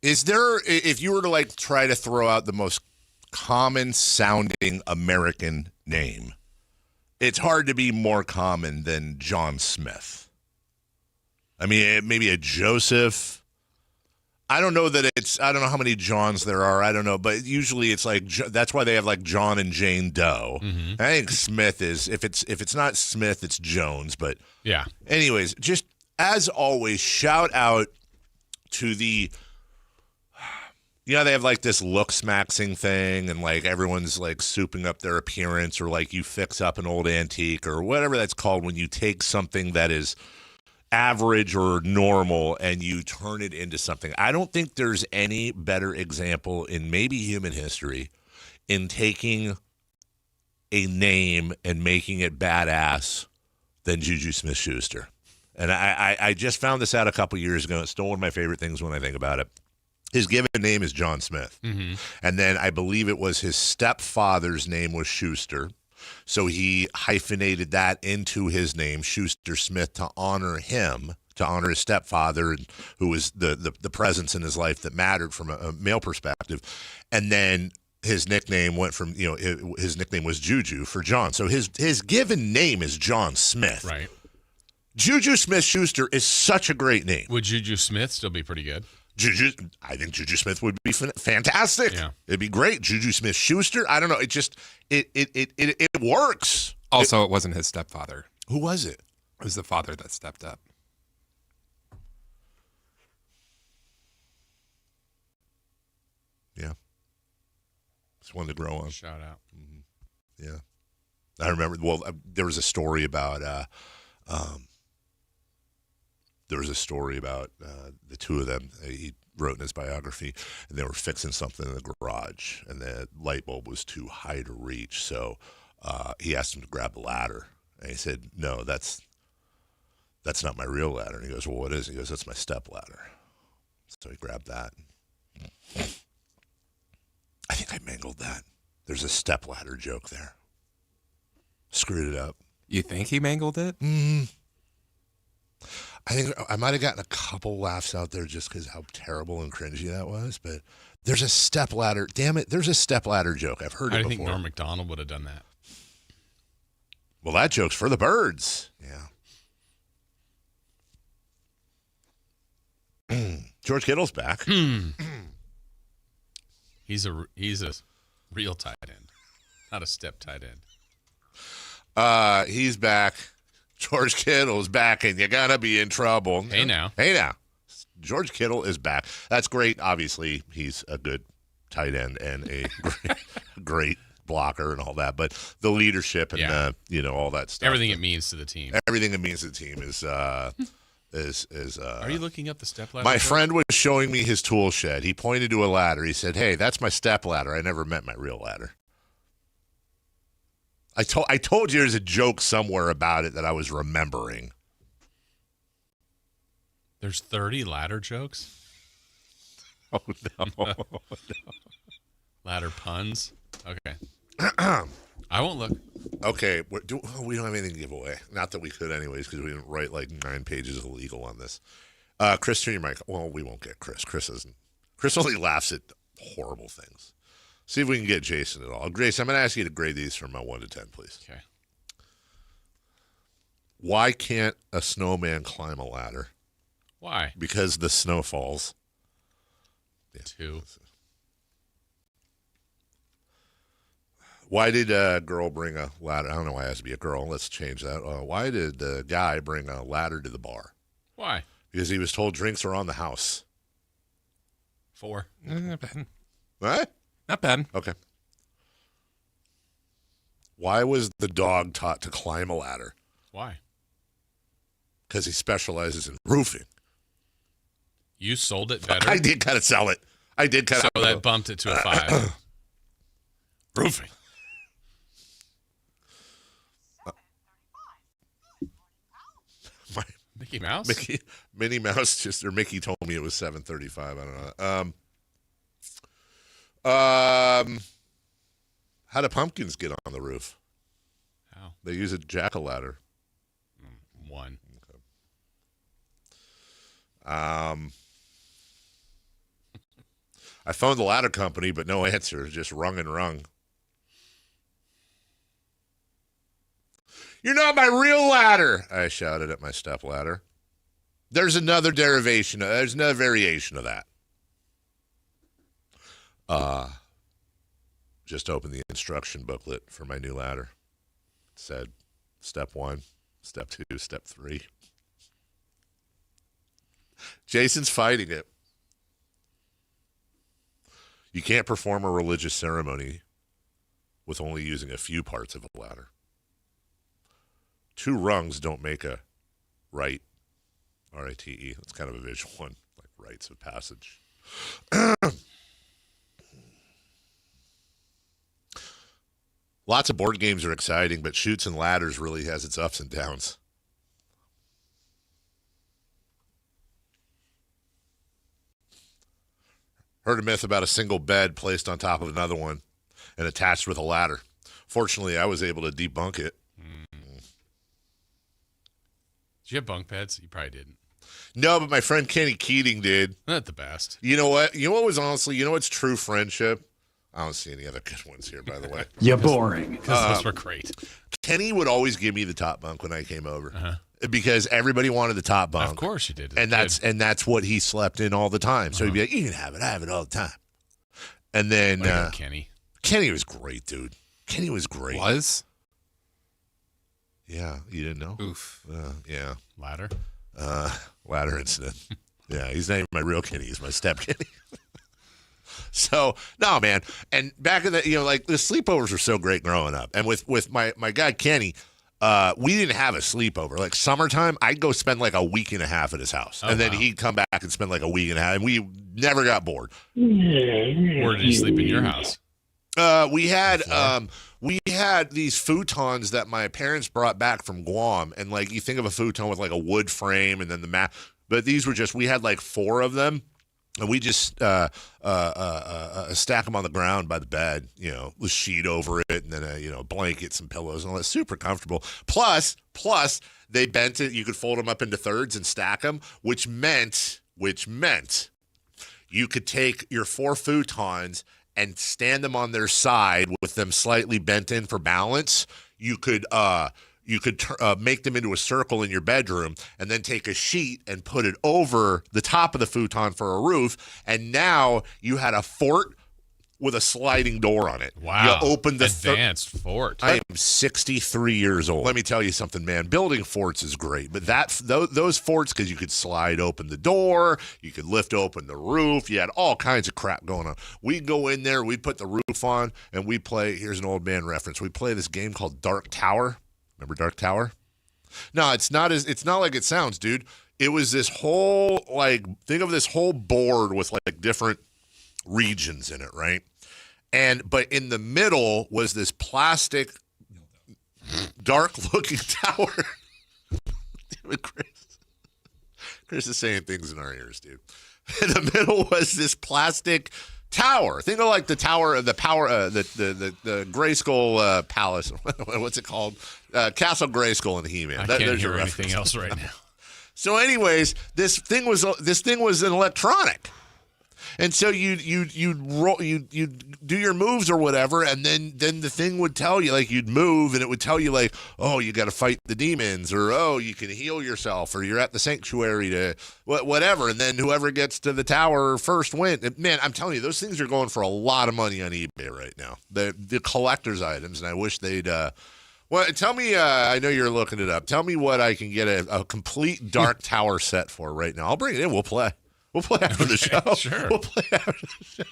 if you were to like try to throw out the most common sounding American name, it's hard to be more common than John Smith? I mean, maybe a Joseph. I don't know how many Johns there are. I don't know, but usually it's like, that's why they have like John and Jane Doe. Mm-hmm. I think Smith is, if it's not Smith, it's Jones. But yeah. Anyways, just as always, shout out to the, they have like this looks-maxing thing, and like everyone's like souping up their appearance, or like you fix up an old antique or whatever that's called when you take something that is average or normal and you turn it into something. I don't think there's any better example in maybe human history in taking a name and making it badass than Juju Smith-Schuster. And I just found this out a couple years ago. It's still one of my favorite things when I think about it. His given name is John Smith. Mm-hmm. And then I believe it was his stepfather's name was Schuster. So he hyphenated that into his name, Schuster Smith, to honor him, to honor his stepfather, who was the presence in his life that mattered from a male perspective. And then his nickname went from, his nickname was Juju for John. So his given name is John Smith. Right. Juju Smith-Schuster is such a great name. Would Juju Smith still be pretty good? I think Juju Smith would be fantastic. Yeah. It'd be great. Juju Smith-Schuster. I don't know. It just it works. Also, it wasn't his stepfather. Who was it? It was the father that stepped up. Yeah. It's one to grow on. Shout out. Mm-hmm. Yeah. I remember. Well, there was a story about. The two of them. He wrote in his biography, and they were fixing something in the garage, and the light bulb was too high to reach. So he asked him to grab the ladder, and he said, "No, that's not my real ladder." And he goes, "Well, what is it?" He goes, "That's my step ladder." So he grabbed that. I think I mangled that. There's a step ladder joke there. Screwed it up. You think he mangled it? Mm-hmm. I think I might have gotten a couple laughs out there just because how terrible and cringy that was. But there's a step ladder. Damn it, there's a step ladder joke. I've heard it before. I think Norm Macdonald would have done that. Well, that joke's for the birds. Yeah. George Kittle's back. He's a real tight end, not a step tight end. He's back. George Kittle's back, and you're gonna be in trouble. Hey now. George Kittle is back. That's great. Obviously, he's a good tight end and a great blocker and all that. But the leadership and all that stuff. Everything it means to the team. Everything it means to the team is. Are you looking up the step ladder? My friend was showing me his tool shed. He pointed to a ladder. He said, "Hey, that's my step ladder. I never met my real ladder." I told you there's a joke somewhere about it that I was remembering. There's 30 ladder jokes? Oh, no. Ladder puns? Okay. I won't look. Okay. We don't have anything to give away. Not that we could anyways, because we didn't write like 9 pages of legal on this. Chris, turn your mic. Well, we won't get Chris. Chris only laughs at horrible things. See if we can get Jason at all. Grace, I'm going to ask you to grade these from 1 to 10, please. Okay. Why can't a snowman climb a ladder? Why? Because the snow falls. 2. Why did a girl bring a ladder? I don't know why it has to be a girl. Let's change that. Why did the guy bring a ladder to the bar? Why? Because he was told drinks are on the house. 4. Not bad. What? Not bad. Okay. Why was the dog taught to climb a ladder? Why? Because he specializes in roofing. You sold it better. I did kind of sell it. So that bumped it to a 5. Roofing. Mickey Mouse? Minnie Mouse Mickey told me it was 7:35. I don't know. How do pumpkins get on the roof? How? They use a jack-o'-ladder. 1. Okay. I phoned the ladder company, but no answer. Just rung and rung. You're not my real ladder, I shouted at my step ladder. There's another derivation. There's another variation of that. Just opened the instruction booklet for my new ladder. It said step 1, step 2, step 3. Jason's fighting it. You can't perform a religious ceremony with only using a few parts of a ladder. 2 rungs don't make a rite. R-I-T-E. That's kind of a visual one, like rites of passage. Lots of board games are exciting, but Chutes and Ladders really has its ups and downs. Heard a myth about a single bed placed on top of another one and attached with a ladder. Fortunately, I was able to debunk it. Did you have bunk beds? You probably didn't. No, but my friend Kenny Keating did. Not the best. You know what? You know what was honestly, you know what's true friendship? I don't see any other good ones here, by the way. You're boring. Because those were great. Kenny would always give me the top bunk when I came over. Because everybody wanted the top bunk. Of course you did. And that's what he slept in all the time. So he'd be like, you can have it. I have it all the time. And then Kenny. Kenny was great, dude. Kenny was great. Was? Yeah, you didn't know? Oof. Yeah. Ladder? Ladder incident. Yeah, he's not even my real Kenny. He's my step Kenny. So, no, man. And back in the, like the sleepovers were so great growing up. And with my guy Kenny, we didn't have a sleepover. Like summertime, I'd go spend like a week and a half at his house. And then he'd come back and spend like a week and a half. And we never got bored. Where did he sleep in your house? We had these futons that my parents brought back from Guam, and like you think of a futon with like a wood frame and then the mat, but these were just we had like 4 of them, and we just stack them on the ground by the bed, with sheet over it, and then blankets and pillows and all that. Super comfortable. Plus they bent it. You could fold them up into thirds and stack them, which meant you could take your 4 futons and stand them on their side with them slightly bent in for balance. You could you could make them into a circle in your bedroom and then take a sheet and put it over the top of the futon for a roof. And now you had a fort with a sliding door on it. Wow. You opened the advanced fort. I am 63 years old. Let me tell you something, man. Building forts is great, but those forts, because you could slide open the door, you could lift open the roof, you had all kinds of crap going on. We'd go in there, we'd put the roof on, and we play, here's an old man reference, we play this game called Dark Tower. Remember Dark Tower? No, it's not like it sounds, dude. It was this whole, like, think of this whole board with, like, different regions in it, right? But in the middle was this plastic, dark-looking tower. Damn it, Chris. Chris is saying things in our ears, dude. In the middle was this plastic tower. Think of like the tower of the the Grayskull Palace. What's it called? Castle Grayskull in He-Man. I can't hear anything else right now. So, anyways, this thing was an electronic. And so you do your moves or whatever, and then the thing would tell you, like, you'd move, and it would tell you, like, oh, you got to fight the demons, or oh, you can heal yourself, or you're at the sanctuary to whatever, and then whoever gets to the tower first wins. Man, I'm telling you, those things are going for a lot of money on eBay right now. The collector's items, and I wish they'd. Well, tell me. I know you're looking it up. Tell me what I can get a complete Dark Tower set for right now. I'll bring it in. We'll play. We'll play after the show. Sure. We'll play after the show.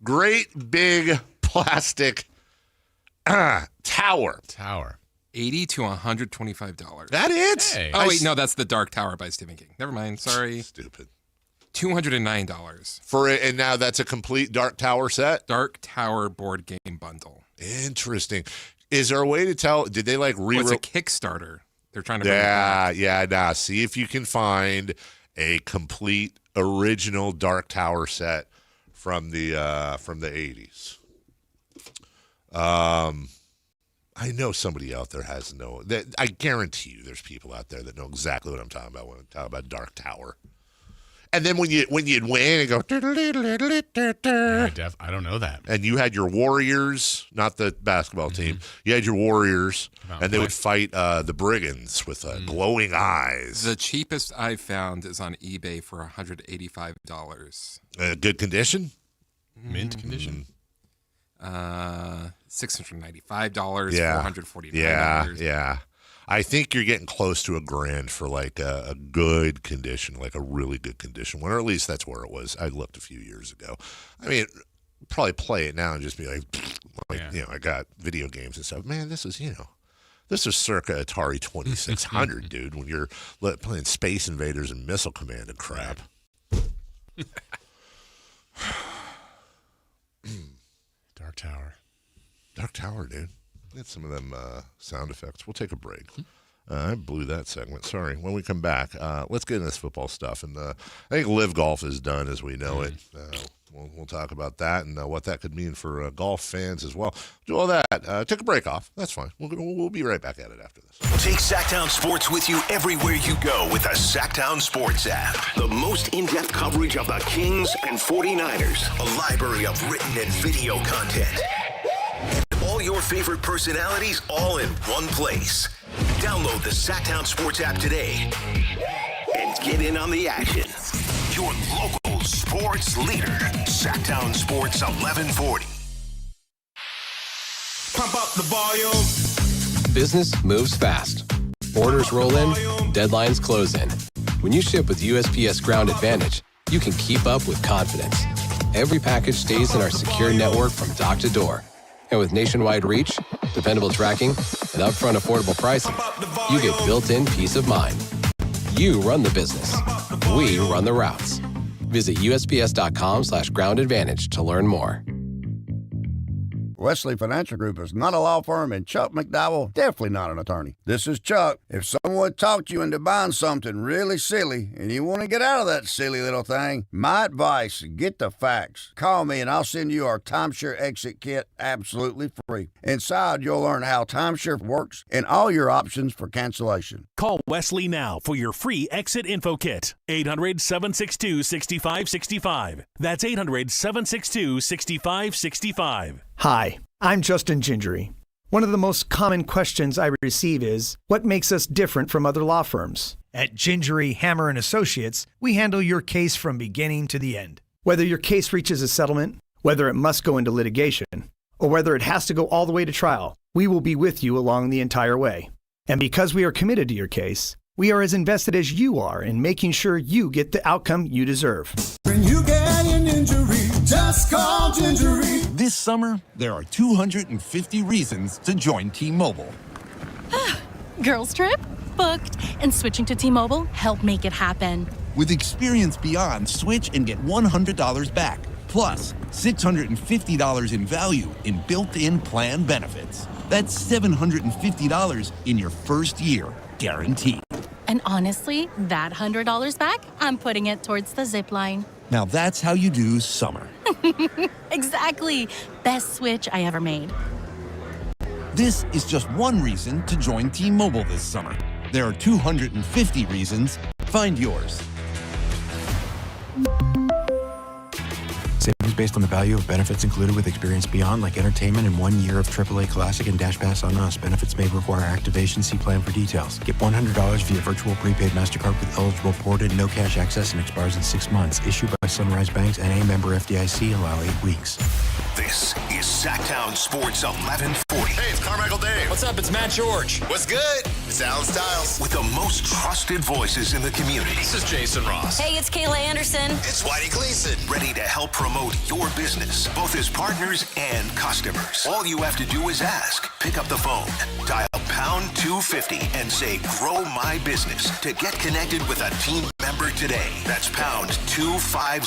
Great big plastic tower. $80 to $125. That it? Hey. Oh, wait, no, that's the Dark Tower by Stephen King. Never mind. Sorry. Stupid. $209 for it, and now that's a complete Dark Tower set. Dark Tower board game bundle. Interesting. Is there a way to tell? Did they like It's a Kickstarter. They're trying to. Bring Yeah. Nah. See if you can find a complete original Dark Tower set from the 80s. I know somebody out there has I guarantee you there's people out there that know exactly what I'm talking about when I'm talking about Dark Tower. And then when you'd win and go, I don't know that. And you had your Warriors, not the basketball team. You had your Warriors, and they would fight the Brigands with glowing eyes. The cheapest I've found is on eBay for $185. Good condition? Mint condition. $695, $449. Yeah. I think you're getting close to $1,000 for like a good condition, like a really good condition one, or at least that's where it was. I looked a few years ago. I mean, probably play it now and just be like, I got video games and stuff. Man, this is circa Atari 2600, dude, when you're playing Space Invaders and Missile Command and crap. Dark Tower. Dark Tower, dude. Get some of them sound effects. We'll take a break. I blew that segment. Sorry. When we come back, let's get into this football stuff. And I think Live Golf is done as we know it. We'll talk about that and what that could mean for golf fans as well. Do all that. Take a break off. That's fine. We'll be right back at it after this. Take Sactown Sports with you everywhere you go with the Sactown Sports app. The most in-depth coverage of the Kings and 49ers. A library of written and video content. All your favorite personalities all in one place. Download the Sactown Sports app today and get in on the action. Your local sports leader, Sactown Sports 1140. Pump up the volume. Business moves fast. Orders roll in, deadlines close in. When you ship with USPS Ground Advantage, you can keep up with confidence. Every package stays in our secure network from dock to door. And with nationwide reach, dependable tracking, and upfront affordable pricing, you get built-in peace of mind. You run the business. We run the routes. Visit USPS.com/Ground Advantage to learn more. Wesley Financial Group is not a law firm, and Chuck McDowell definitely not an attorney. This is Chuck. If someone talked you into buying something really silly and you want to get out of that silly little thing, my advice, get the facts. Call me and I'll send you our timeshare exit kit absolutely free. Inside, you'll learn how timeshare works and all your options for cancellation. Call Wesley now for your free exit info kit. 800-762-6565. That's 800-762-6565. Hi, I'm Justin Gingery. One of the most common questions I receive is, what makes us different from other law firms? At Gingery, Hammer & Associates, we handle your case from beginning to the end. Whether your case reaches a settlement, whether it must go into litigation, or whether it has to go all the way to trial, we will be with you along the entire way. And because we are committed to your case, we are as invested as you are in making sure you get the outcome you deserve. When you get an injury, just call Gingery. This summer, there are 250 reasons to join T-Mobile. Girls trip? Booked. And switching to T-Mobile helped make it happen. With Experience Beyond, switch and get $100 back. Plus, $650 in value in built-in plan benefits. That's $750 in your first year, guaranteed. And honestly, that $100 back, I'm putting it towards the zip line. Now that's how you do summer. Exactly. Best switch I ever made. This is just one reason to join T-Mobile this summer. There are 250 reasons. Find yours. Savings based on the value of benefits included with Experience Beyond, like entertainment and 1 year of AAA Classic and Dash Pass on us. Benefits may require activation. See plan for details. Get $100 via virtual prepaid MasterCard with eligible ported, no cash access, and expires in 6 months. Issued by Sunrise Banks and a member FDIC. Allow 8 weeks. This is Sactown Sports 1140. Hey, it's Carmichael Dave. What's up? It's Matt George. What's good? It's Alan Stiles. With the most trusted voices in the community. This is Jason Ross. Hey, it's Kayla Anderson. It's Whitey Gleason. Ready to help promote your business, both as partners and customers. All you have to do is ask. Pick up the phone, dial pound 250 and say, grow my business to get connected with a team member today. That's pound 250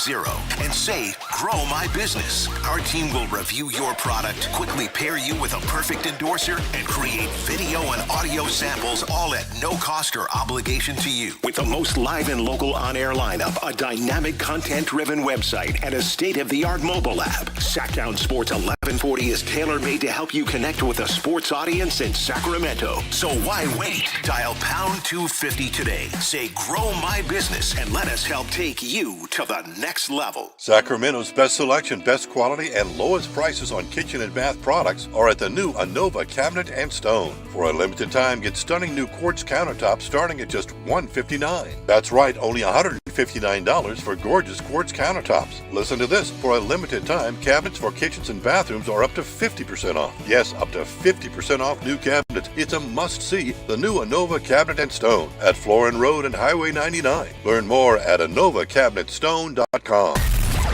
and say, grow my business. Our team will review your product, quickly pair you with a perfect endorser, and create video and audio samples, all at no cost or obligation to you. With the most live and local on-air lineup, a dynamic content-driven website, and a state-of-the-art mobile app, Sactown Sports 1140 is tailor-made to help you connect with a sports audience in Sacramento. So why wait? Dial pound 250 today. Say, grow my business, and let us help take you to the next level. Sacramento's best selection, best quality, and lowest prices on kitchen and bath products are at the new Anova Cabinet and Stone. For a limited time, get stunning new quartz countertops starting at just $159. That's right, only $159 for gorgeous quartz countertops. Listen to this. For a limited time, cabinets for kitchens and bathrooms are up to 50% off. Yes, up to 50% off new cabinets. It's a must-see. The new Anova Cabinet and Stone at Florin Road and Highway 99. Learn more at AnovaCabinetStone.com.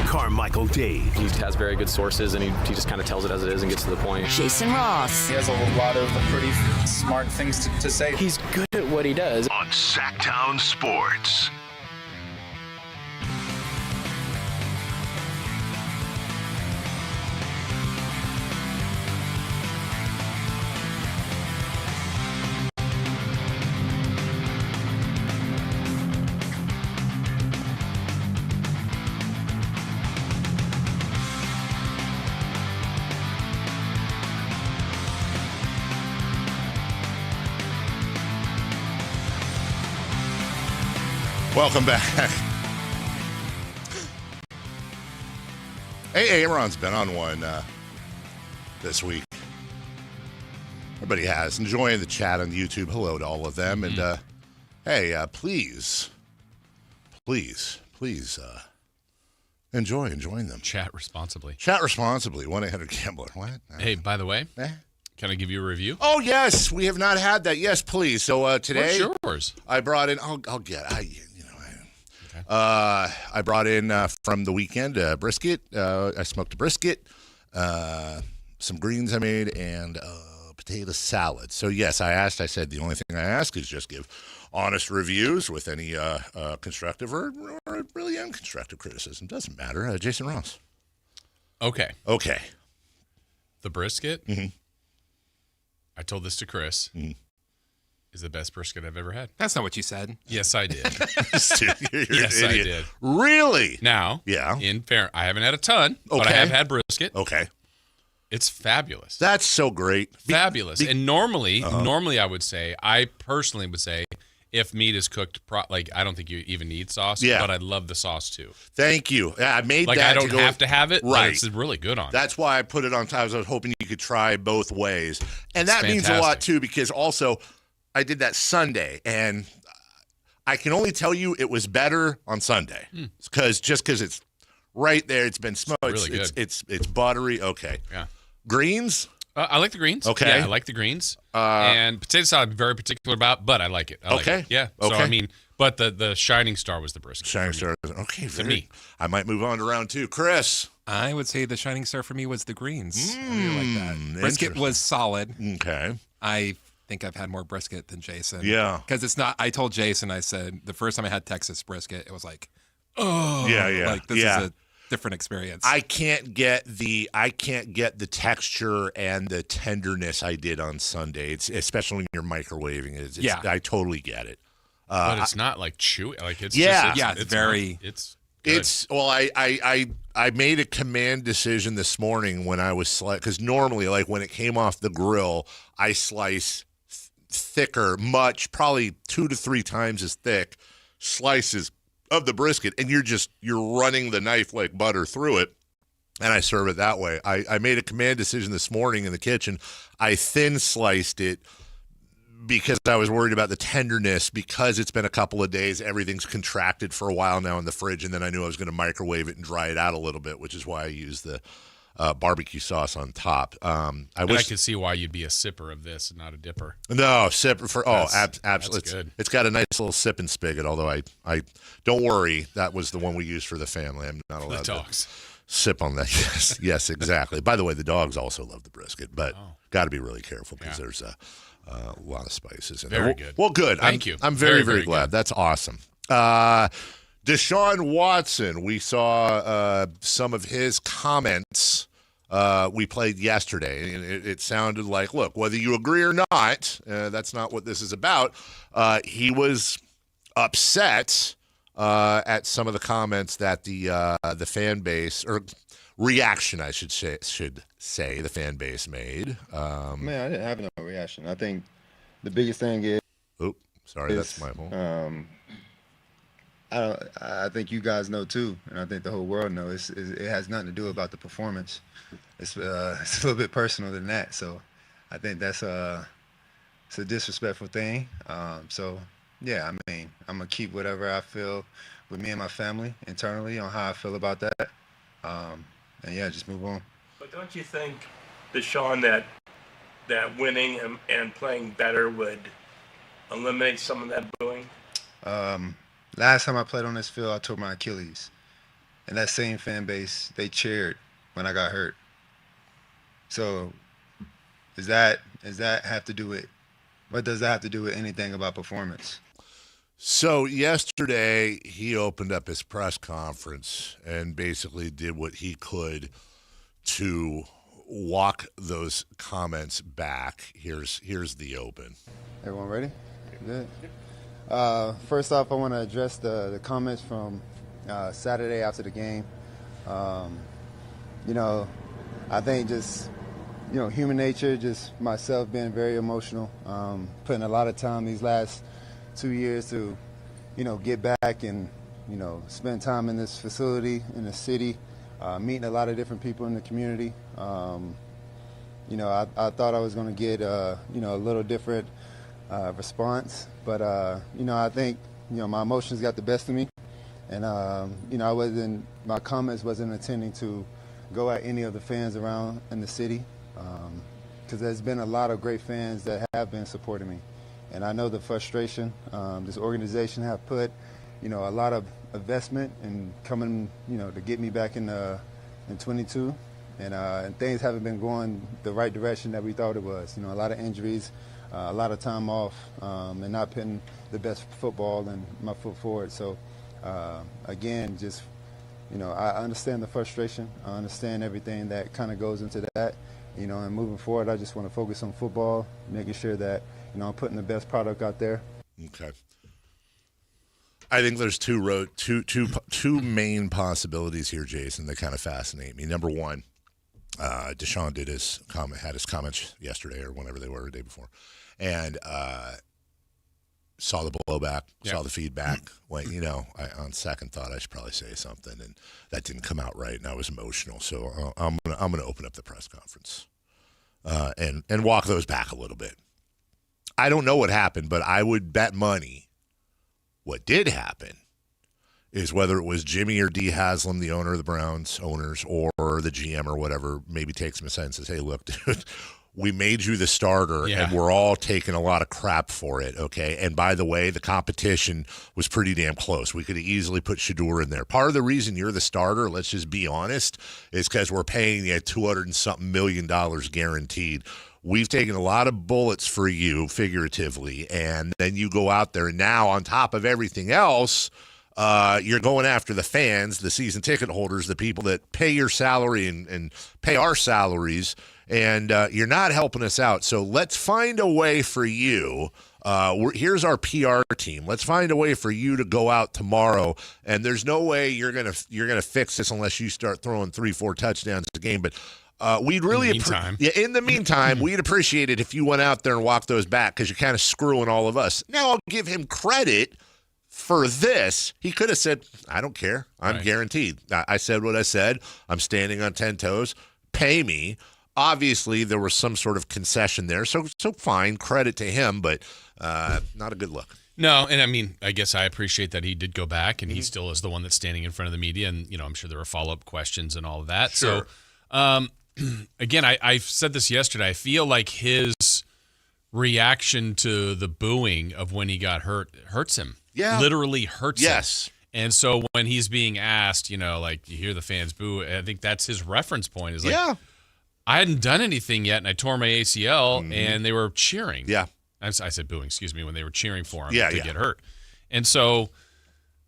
Carmichael Dave. He has very good sources, and he just kind of tells it as it is and gets to the point. Jason Ross. He has a lot of pretty smart things to say. He's good at what he does. On Sactown Sports. Welcome back. Hey, Aaron's been on one this week. Everybody has. Enjoying the chat on YouTube. Hello to all of them. And hey, please enjoying them. Chat responsibly. Chat responsibly. 1-800-GAMBLER. What? Hey, by the way, can I give you a review? Oh, yes. We have not had that. Yes, please. So today. What's yours? I brought in, I brought in from the weekend brisket. I smoked a brisket, some greens I made, and potato salad. So, yes, I said the only thing I ask is just give honest reviews with any constructive or really unconstructive criticism. Doesn't matter. Jason Ross. Okay. The brisket, I told this to Chris, is the best brisket I've ever had. That's not what you said. Yes, I did. Yes, I did. Really? Now, in fair, I haven't had a ton, but I have had brisket. Okay. It's fabulous. That's so great. Fabulous. And normally I would say, I personally would say, if meat is cooked, I don't think you even need sauce. Yeah. But I love the sauce too. Thank you. Yeah, I made that. I don't have to have it. Right. But it's really good on it. That's why I put it on top. I was hoping you could try both ways. And that It's means a fantastic. lot too, because also I did that Sunday, and I can only tell you it was better on Sunday because it's right there. It's been smoked. It's really good. It's buttery. Okay. Yeah. Greens. I like the greens. Okay. Yeah, I like the greens. And potato salad, I'm very particular about, but I like it. I like Okay. it. Yeah. Okay. So, I mean, but the shining star was the brisket. Shining star. Okay. To me. I might move on to round 2. Chris. I would say the shining star for me was the greens. I really like that. Brisket Interesting. was solid. Okay. I think I've had more brisket than Jason. Yeah. Because it's not, I told Jason, I said, the first time I had Texas brisket, it was like, oh. Yeah. Like, this is a different experience. I can't get the texture and the tenderness I did on Sunday. It's especially when you're microwaving it. I totally get it. But it's not like chewy. Like it's it's very. It's good. It's well, I made a command decision this morning when I was because normally, like when it came off the grill, I slice thicker, probably 2 to 3 times as thick slices of the brisket, and you're running the knife like butter through it, and I serve it that way. I made a command decision this morning in the kitchen. I thin sliced it because I was worried about the tenderness, because it's been a couple of days, everything's contracted for a while now in the fridge, and then I knew I was going to microwave it and dry it out a little bit, which is why I used the barbecue sauce on top. I could see why you'd be a sipper of this and not a dipper. No, sipper for absolutely. That's good. It's got a nice little sipping spigot. Although I don't worry, that was the one we used for the family. I'm not allowed The dogs. to sip on that. Yes, exactly. By the way, the dogs also love the brisket, but got to be really careful because there's a lot of spices in there. Very good. Well, good. Thank you. I'm very, very very glad. good. That's awesome. Deshaun Watson. We saw some of his comments. We played yesterday, and it sounded like, look, whether you agree or not, that's not what this is about. He was upset at some of the comments that the fan base, or reaction, I should say, the fan base made. Man, I didn't have no reaction. I think the biggest thing is. Oh, sorry, that's my fault. I think you guys know too, and I think the whole world knows. It has nothing to do about the performance. It's a little bit personal than that. So, I think it's a disrespectful thing. So, yeah, I mean, I'm gonna keep whatever I feel with me and my family internally on how I feel about that. And yeah, just move on. But don't you think, Deshaun, that winning and playing better would eliminate some of that booing? Last time I played on this field, I tore my Achilles. And that same fan base, they cheered when I got hurt. So does that have to do with, what does that have to do with anything about performance? So yesterday, he opened up his press conference and basically did what he could to walk those comments back. Here's the open. Everyone ready? Good. First off, I want to address the comments from Saturday after the game. I think just, human nature, just myself being very emotional, putting a lot of time these last 2 years to, get back and, spend time in this facility, in the city, meeting a lot of different people in the community. I thought I was going to get, a little different response, but, I think, my emotions got the best of me. And, my comments wasn't intending to go at any of the fans around in the city, because there's been a lot of great fans that have been supporting me. And I know the frustration this organization have put, a lot of investment in coming, to get me back in 22. And things haven't been going the right direction that we thought it was. A lot of injuries, a lot of time off, and not putting the best football and my foot forward. So, again, just, I understand the frustration. I understand everything that kind of goes into that. And moving forward, I just want to focus on football, making sure that, I'm putting the best product out there. Okay. I think there's two main possibilities here, Jason, that kind of fascinate me. Number one, Deshaun had his comments yesterday or whenever they were, the day before. And saw the blowback, saw the feedback. Went, on second thought, I should probably say something, and that didn't come out right, and I was emotional. So I'm gonna open up the press conference and walk those back a little bit. I don't know what happened, but I would bet money what did happen is whether it was Jimmy or Dee Haslam, the owner of the Browns owners, or the GM or whatever, maybe takes him aside and says, hey, look, dude, we made you the starter, and we're all taking a lot of crap for it, okay? And by the way, the competition was pretty damn close. We could have easily put Shedeur in there. Part of the reason you're the starter, let's just be honest, is because we're paying you $200 and something million guaranteed. We've taken a lot of bullets for you, figuratively, and then you go out there, and now on top of everything else, you're going after the fans, the season ticket holders, the people that pay your salary and pay our salaries, and you're not helping us out. So let's find a way for you. Here's our PR team. Let's find a way for you to go out tomorrow, and there's no way you're gonna fix this unless you start throwing 3-4 touchdowns a game. But we'd really in the meantime, we'd appreciate it if you went out there and walked those back, because you're kind of screwing all of us. Now I'll give him credit for this. He could have said, I don't care. I'm guaranteed. I said what I said. I'm standing on 10 toes. Pay me. Obviously, there was some sort of concession there. So fine. Credit to him, but not a good look. No, and I mean, I guess I appreciate that he did go back, and he still is the one that's standing in front of the media, and, I'm sure there were follow-up questions and all of that. Sure. So, again, I said this yesterday. I feel like his reaction to the booing of when he got hurt hurts him. Yeah. Literally hurts him. Yes. And so when he's being asked, you hear the fans boo, I think that's his reference point. Is like, I hadn't done anything yet, and I tore my ACL, and they were cheering. Yeah. I said booing, excuse me, when they were cheering for him to get hurt. And so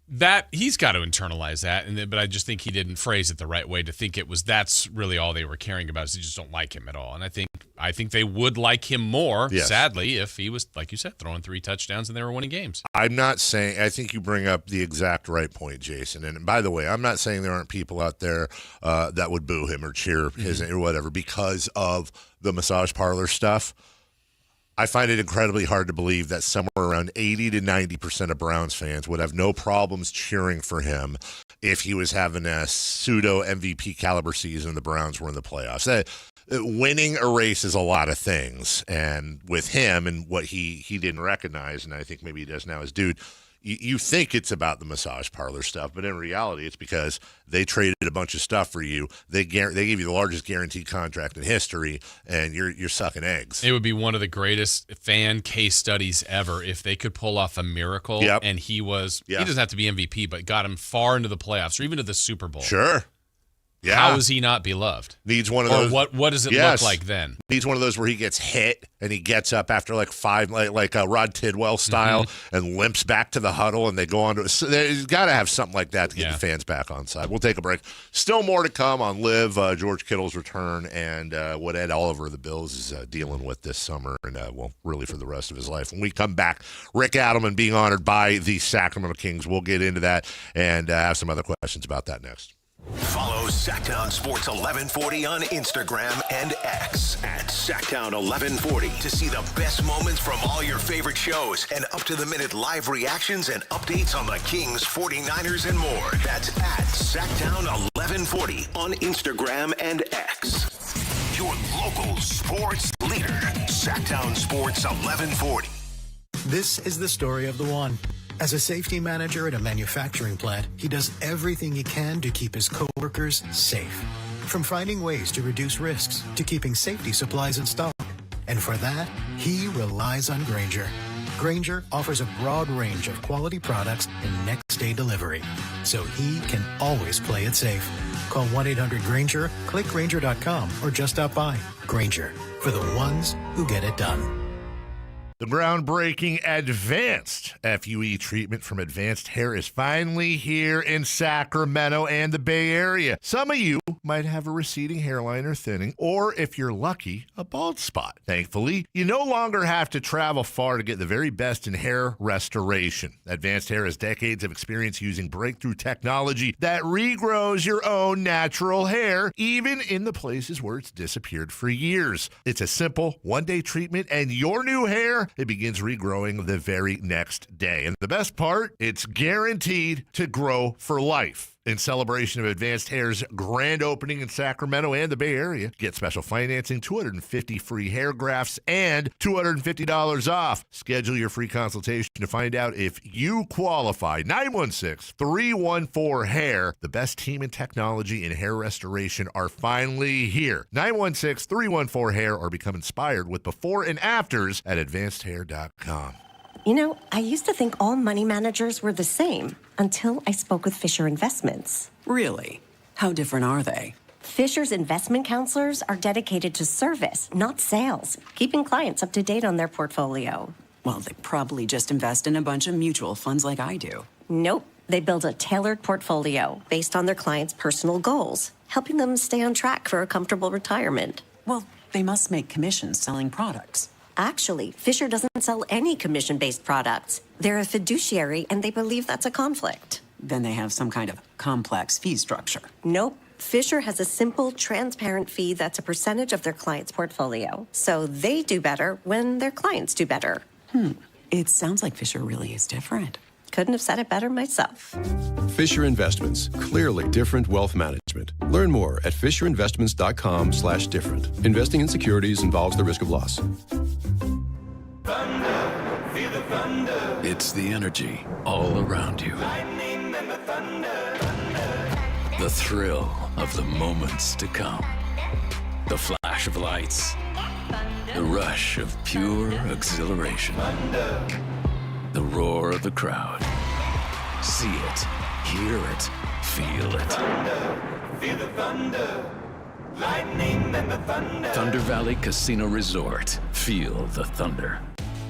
that he's got to internalize that, but I just think he didn't phrase it the right way to think that's really all they were caring about, is they just don't like him at all. And I think they would like him more, sadly, if he was, like you said, throwing 3 touchdowns and they were winning games. I'm not saying, I think you bring up the exact right point, Jason. And by the way, I'm not saying there aren't people out there that would boo him or cheer his or whatever because of the massage parlor stuff. I find it incredibly hard to believe that somewhere around 80 to 90% of Browns fans would have no problems cheering for him if he was having a pseudo MVP caliber season and the Browns were in the playoffs. Winning erases a lot of things, and with him and what he didn't recognize, and I think maybe he does now, is, dude, you think it's about the massage parlor stuff, but in reality, it's because they traded a bunch of stuff for you. They gave you the largest guaranteed contract in history, and you're sucking eggs. It would be one of the greatest fan case studies ever if they could pull off a miracle. And he doesn't have to be MVP, but got him far into the playoffs or even to the Super Bowl. Sure. Yeah. How is he not beloved? Needs one of those. Or what does it look like then? Needs one of those where he gets hit and he gets up after like 5, like a Rod Tidwell style, and limps back to the huddle, and they go on to. So he's got to have something like that to get the fans back on side. We'll take a break. Still more to come on Live, George Kittle's return, and what Ed Oliver of the Bills is dealing with this summer, and really for the rest of his life. When we come back, Rick Adelman being honored by the Sacramento Kings. We'll get into that and have some other questions about that next. Follow Sactown Sports 1140 on Instagram and X at Sactown 1140 to see the best moments from all your favorite shows and up-to-the-minute live reactions and updates on the Kings, 49ers, and more. That's at Sactown 1140 on Instagram and X. Your local sports leader, Sactown Sports 1140. This is the story of the one. As a safety manager at a manufacturing plant, he does everything he can to keep his coworkers safe. From finding ways to reduce risks to keeping safety supplies in stock. And for that, he relies on Grainger. Grainger offers a broad range of quality products and next-day delivery, so he can always play it safe. Call 1-800-GRAINGER, click Grainger.com, or just stop by. Grainger, for the ones who get it done. The groundbreaking advanced FUE treatment from Advanced Hair is finally here in Sacramento and the Bay Area. Some of you might have a receding hairline or thinning, or if you're lucky, a bald spot. Thankfully, you no longer have to travel far to get the very best in hair restoration. Advanced Hair has decades of experience using breakthrough technology that regrows your own natural hair, even in the places where it's disappeared for years. It's a simple one-day treatment, and your new hair hair, it begins regrowing the very next day. And the best part, it's guaranteed to grow for life. In celebration of Advanced Hair's grand opening in Sacramento and the Bay Area, get special financing, 250 free hair grafts, and $250 off. Schedule your free consultation to find out if you qualify. 916-314-HAIR. The best team in technology and hair restoration are finally here. 916-314-HAIR, or become inspired with before and afters at advancedhair.com. You know, I used to think all money managers were the same until I spoke with Fisher Investments. Really? How different are they? Fisher's investment counselors are dedicated to service, not sales, keeping clients up to date on their portfolio. Well, they probably just invest in a bunch of mutual funds like I do. Nope. They build a tailored portfolio based on their clients' personal goals, helping them stay on track for a comfortable retirement. Well, they must make commissions selling products. Actually, Fisher doesn't sell any commission-based products. They're a fiduciary, and they believe that's a conflict. Then they have some kind of complex fee structure. Nope. Fisher has a simple, transparent fee that's a percentage of their client's portfolio. So they do better when their clients do better. It sounds like Fisher really is different. Couldn't have said it better myself. Fisher Investments. Clearly different wealth management. Learn more at fisherinvestments.com/different. Investing in securities involves the risk of loss. It's the energy all around you. The thrill of the moments to come. The flash of lights. The rush of pure exhilaration. The roar of the crowd. See it, hear it, feel it. Feel the thunder. Lightning and the thunder. Thunder Valley Casino Resort. Feel the thunder.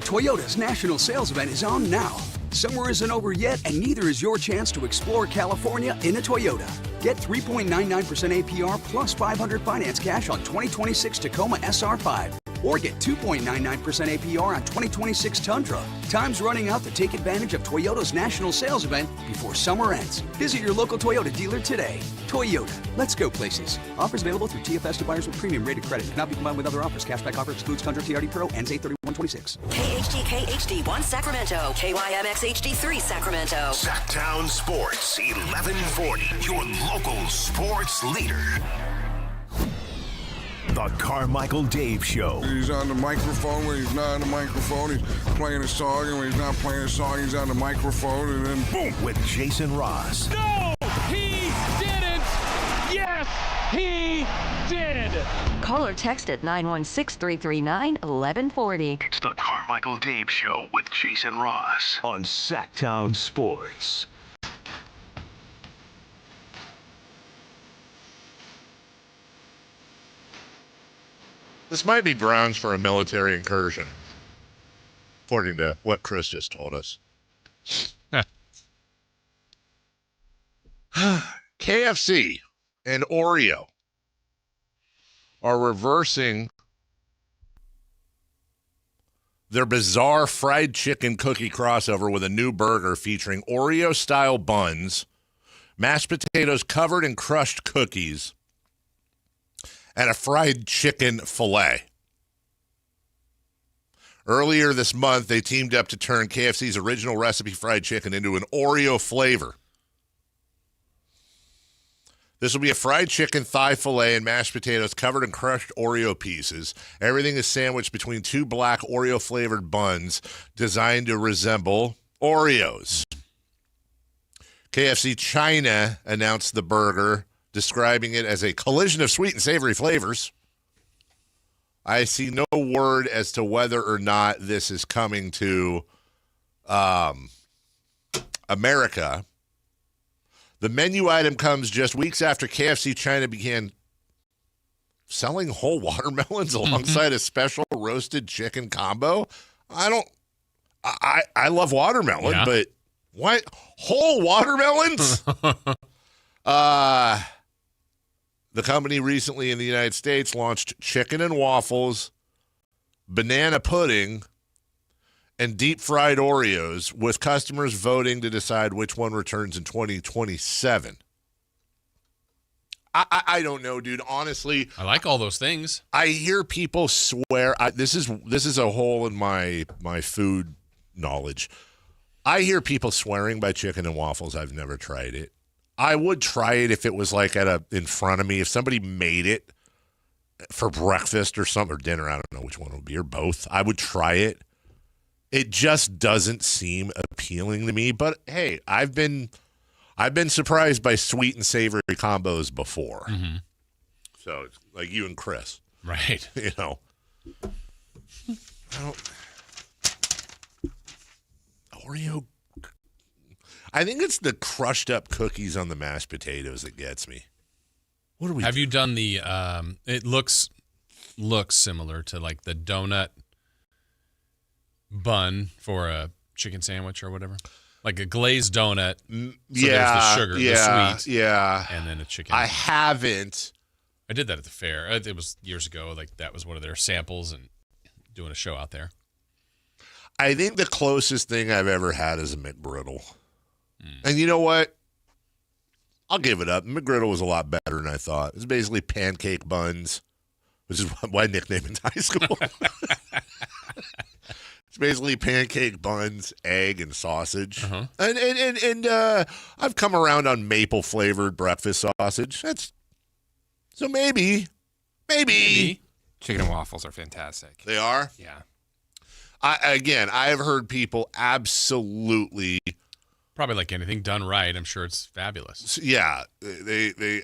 Toyota's national sales event is on now. Summer isn't over yet, and neither is your chance to explore California in a Toyota. Get 3.99% APR plus $500 finance cash on 2026 Tacoma SR5. Or get 2.99% APR on 2026 Tundra. Time's running out to take advantage of Toyota's national sales event before summer ends. Visit your local Toyota dealer today. Toyota, let's go places. Offers available through TFS to buyers with premium rated credit. Cannot be combined with other offers. Cashback offer excludes Tundra TRD Pro. Ends 8/31/26. KHD1 Sacramento. KYMX HD3 Sacramento. Sactown Sports 1140. Your local sports leader. The Carmichael Dave Show. He's on the microphone when he's not on the microphone. He's playing a song, and when he's not playing a song, he's on the microphone, and then boom. With Jason Ross. No, he didn't. Yes, he did. Call or text at 916-339-1140. It's the Carmichael Dave Show with Jason Ross on Sactown Sports. This might be grounds for a military incursion, according to what Chris just told us. KFC and Oreo are reversing their bizarre fried chicken cookie crossover with a new burger featuring Oreo-style buns, mashed potatoes covered in crushed cookies, and a fried chicken fillet. Earlier this month, they teamed up to turn KFC's original recipe fried chicken into an Oreo flavor. This will be a fried chicken thigh fillet and mashed potatoes covered in crushed Oreo pieces. Everything is sandwiched between two black Oreo-flavored buns designed to resemble Oreos. KFC China announced the burger, describing it as a collision of sweet and savory flavors. I see no word as to whether or not this is coming to America. The menu item comes just weeks after KFC China began selling whole watermelons alongside a special roasted chicken combo. I love watermelon, but what? Whole watermelons? The company recently in the United States launched chicken and waffles, banana pudding, and deep-fried Oreos, with customers voting to decide which one returns in 2027. I don't know, dude. Honestly, I like all those things. I hear people swear. This is a hole in my food knowledge. I hear people swearing by chicken and waffles. I've never tried it. I would try it if it was like in front of me. If somebody made it for breakfast or something, or dinner, I don't know which one it would be, or both. I would try it. It just doesn't seem appealing to me. But hey, I've been surprised by sweet and savory combos before. Mm-hmm. So it's like you and Chris, right? You know, Oreo. I think it's the crushed up cookies on the mashed potatoes that gets me. What do we? Have you done the? It looks similar to like the donut bun for a chicken sandwich or whatever, like a glazed donut. So there's the sugar, the sweet, and then a chicken. I haven't. I did that at the fair. It was years ago. Like that was one of their samples and doing a show out there. I think the closest thing I've ever had is a McGriddle. And you know what? I'll give it up. McGriddle was a lot better than I thought. It's basically pancake buns, which is my nickname in high school. It's basically pancake buns, egg, and sausage. Uh-huh. And I've come around on maple flavored breakfast sausage. So maybe. Chicken and waffles are fantastic. They are? Yeah. I have heard people absolutely. Probably like anything done right, I'm sure it's fabulous. Yeah, they.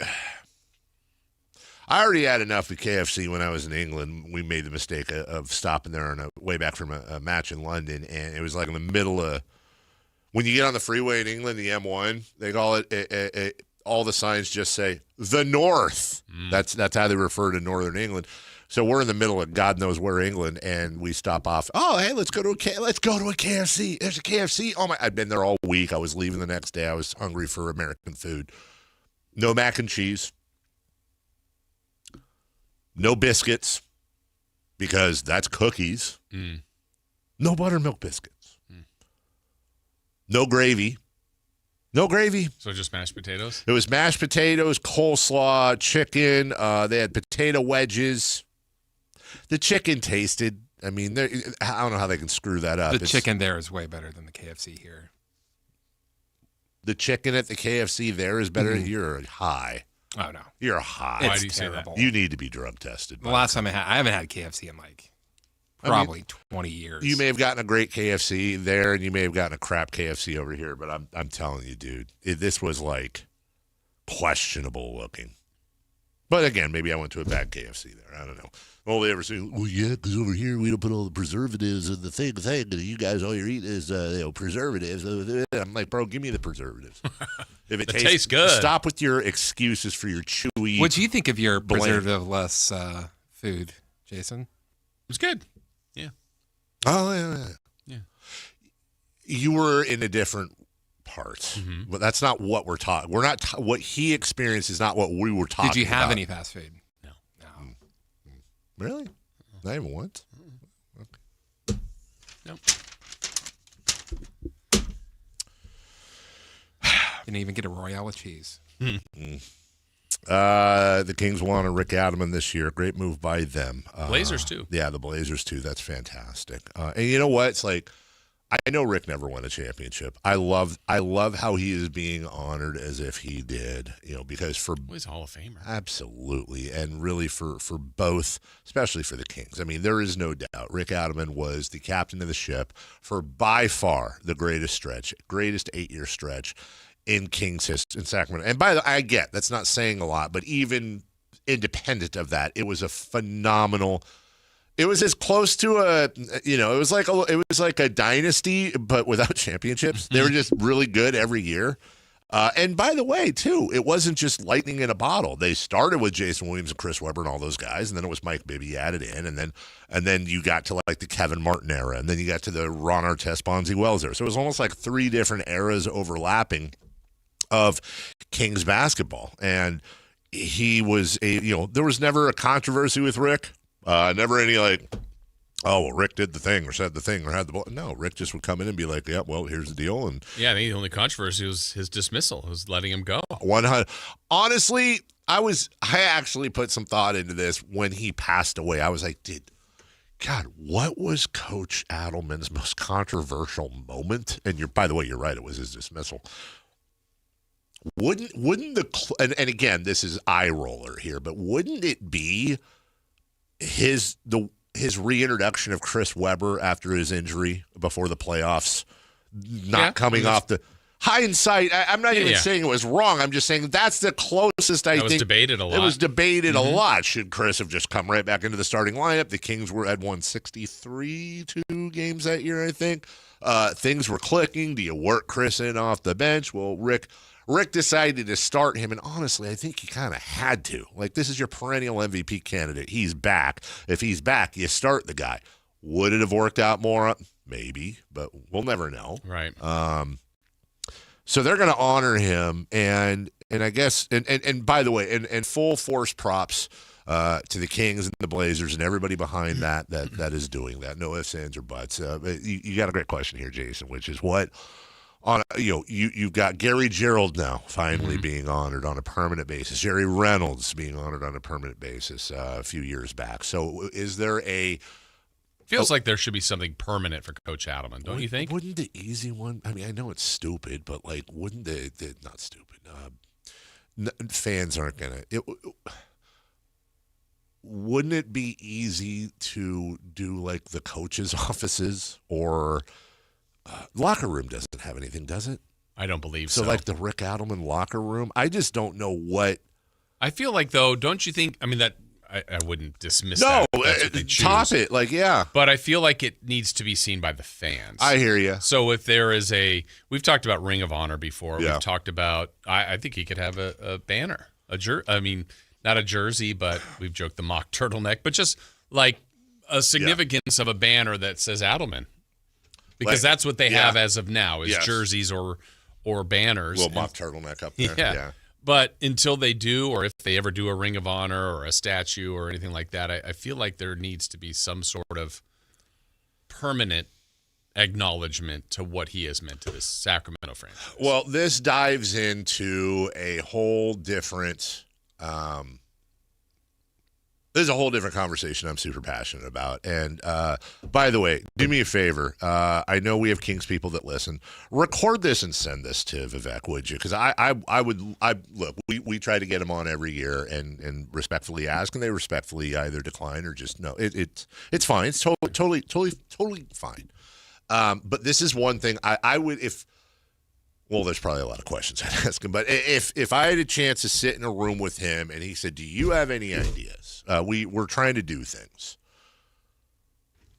I already had enough at KFC when I was in England. We made the mistake of stopping there on a way back from a match in London, and it was like in the middle of when you get on the freeway in England, the M1. They call it. All the signs just say the North. That's how they refer to Northern England. So we're in the middle of God knows where, England, and we stop off. Oh, hey, let's go to a KFC. There's a KFC. Oh my! I'd been there all week. I was leaving the next day. I was hungry for American food. No mac and cheese. No biscuits, because that's cookies. No buttermilk biscuits. No gravy. No gravy. So just mashed potatoes? It was mashed potatoes, coleslaw, chicken. They had potato wedges. The chicken tasted, I mean, I don't know how they can screw that up. The chicken there is way better than the KFC here. The chicken at the KFC there is better. You're high. Oh, no. You're high. Why do you say that? You need to be drug tested. The last time I haven't had KFC in probably 20 years. You may have gotten a great KFC there, and you may have gotten a crap KFC over here, but I'm telling you, dude, this was like questionable looking. But again, maybe I went to a bad KFC there. I don't know. All they ever say, well, yeah, because over here we don't put all the preservatives in the thing. You guys, all you eat is preservatives. I'm like, bro, give me the preservatives. If it tastes good. Stop with your excuses for your chewy. What do you think of your preservative-less food, Jason? It's good. Yeah. Oh, yeah. You were in a different part, but that's not what we're talking. We're not what he experienced is not what we were talking about. Did you have any fast food? No. Really? Not even once? Okay. Nope. Didn't even get a Royale with cheese. The Kings won a Rick Adelman this year. Great move by them. Blazers too. Yeah, the Blazers too. That's fantastic. And you know what? It's like I know Rick never won a championship. I love how he is being honored as if he did. Because he's a Hall of Famer. Absolutely, and really for both, especially for the Kings. I mean, there is no doubt. Rick Adelman was the captain of the ship for by far the greatest 8-year stretch in Kings history in Sacramento. And by the way, I get that's not saying a lot, but even independent of that, it was a phenomenal. It was as close to it was like a dynasty, but without championships. They were just really good every year. And by the way, too, it wasn't just lightning in a bottle. They started with Jason Williams and Chris Webber and all those guys, and then it was Mike Bibby added in, and then you got to like the Kevin Martin era, and then you got to the Ron Artest, Bonzi Wells era. So it was almost like 3 different eras overlapping of Kings basketball, and he was there was never a controversy with Rick. Never any like, oh, well, Rick did the thing or said the thing or had the ball. No, Rick just would come in and be like, yeah, well, here's the deal. And yeah, I think the only controversy was his dismissal. It was letting him go. 100. Honestly, I actually put some thought into this when he passed away. I was like, God, what was Coach Adelman's most controversial moment? And by the way, you're right. It was his dismissal. Wouldn't and again, this is eye roller here, but wouldn't it be his reintroduction of Chris Webber after his injury before the playoffs, not coming off the hindsight? I'm not even saying it was wrong. I'm just saying that's the closest I think. It was debated a lot. It was debated a lot. Should Chris have just come right back into the starting lineup? The Kings had won 63 2 games that year, I think. Things were clicking. Do you work Chris in off the bench? Well, Rick decided to start him, and honestly, I think he kind of had to. Like, this is your perennial MVP candidate. He's back. If he's back, you start the guy. Would it have worked out more? Maybe, but we'll never know. Right. So they're going to honor him, and I guess, and by the way, and full force props to the Kings and the Blazers and everybody behind that is doing that. No ifs, ands, or buts. You got a great question here, Jason, which is what on you've got Gary Gerald now finally being honored on a permanent basis. Jerry Reynolds being honored on a permanent basis a few years back. So is there a feels like there should be something permanent for Coach Adelman, don't you think? Wouldn't the easy one? I mean, I know it's stupid, but like, wouldn't not stupid? Fans aren't gonna. Wouldn't it be easy to do like the coaches' offices or locker room? Doesn't have anything, does it? I don't believe so. So like the Rick Adelman locker room, I just don't know what. I feel like though, don't you think? I mean that. I wouldn't dismiss that. No, top it. Like, yeah. But I feel like it needs to be seen by the fans. I hear you. So if there is we've talked about Ring of Honor before. Yeah. We've talked about, I think he could have a banner, I mean, not a jersey, but we've joked the mock turtleneck, but just like a significance of a banner that says Adelman. Because that's what they have as of now is jerseys or banners. Little mock turtleneck up there. Yeah. But until they do, or if they ever do a Ring of Honor or a statue or anything like that, I feel like there needs to be some sort of permanent acknowledgement to what he has meant to this Sacramento franchise. Well, this dives into a whole different this is a whole different conversation I'm super passionate about. And by the way, do me a favor. I know we have Kings people that listen. Record this and send this to Vivek, would you? Because I would look. We try to get him on every year and respectfully ask, and they respectfully either decline or just no. It's fine. It's totally fine. But this is one thing I would if. Well, there's probably a lot of questions I'd ask him, but if I had a chance to sit in a room with him and he said, "Do you have any ideas? We're trying to do things."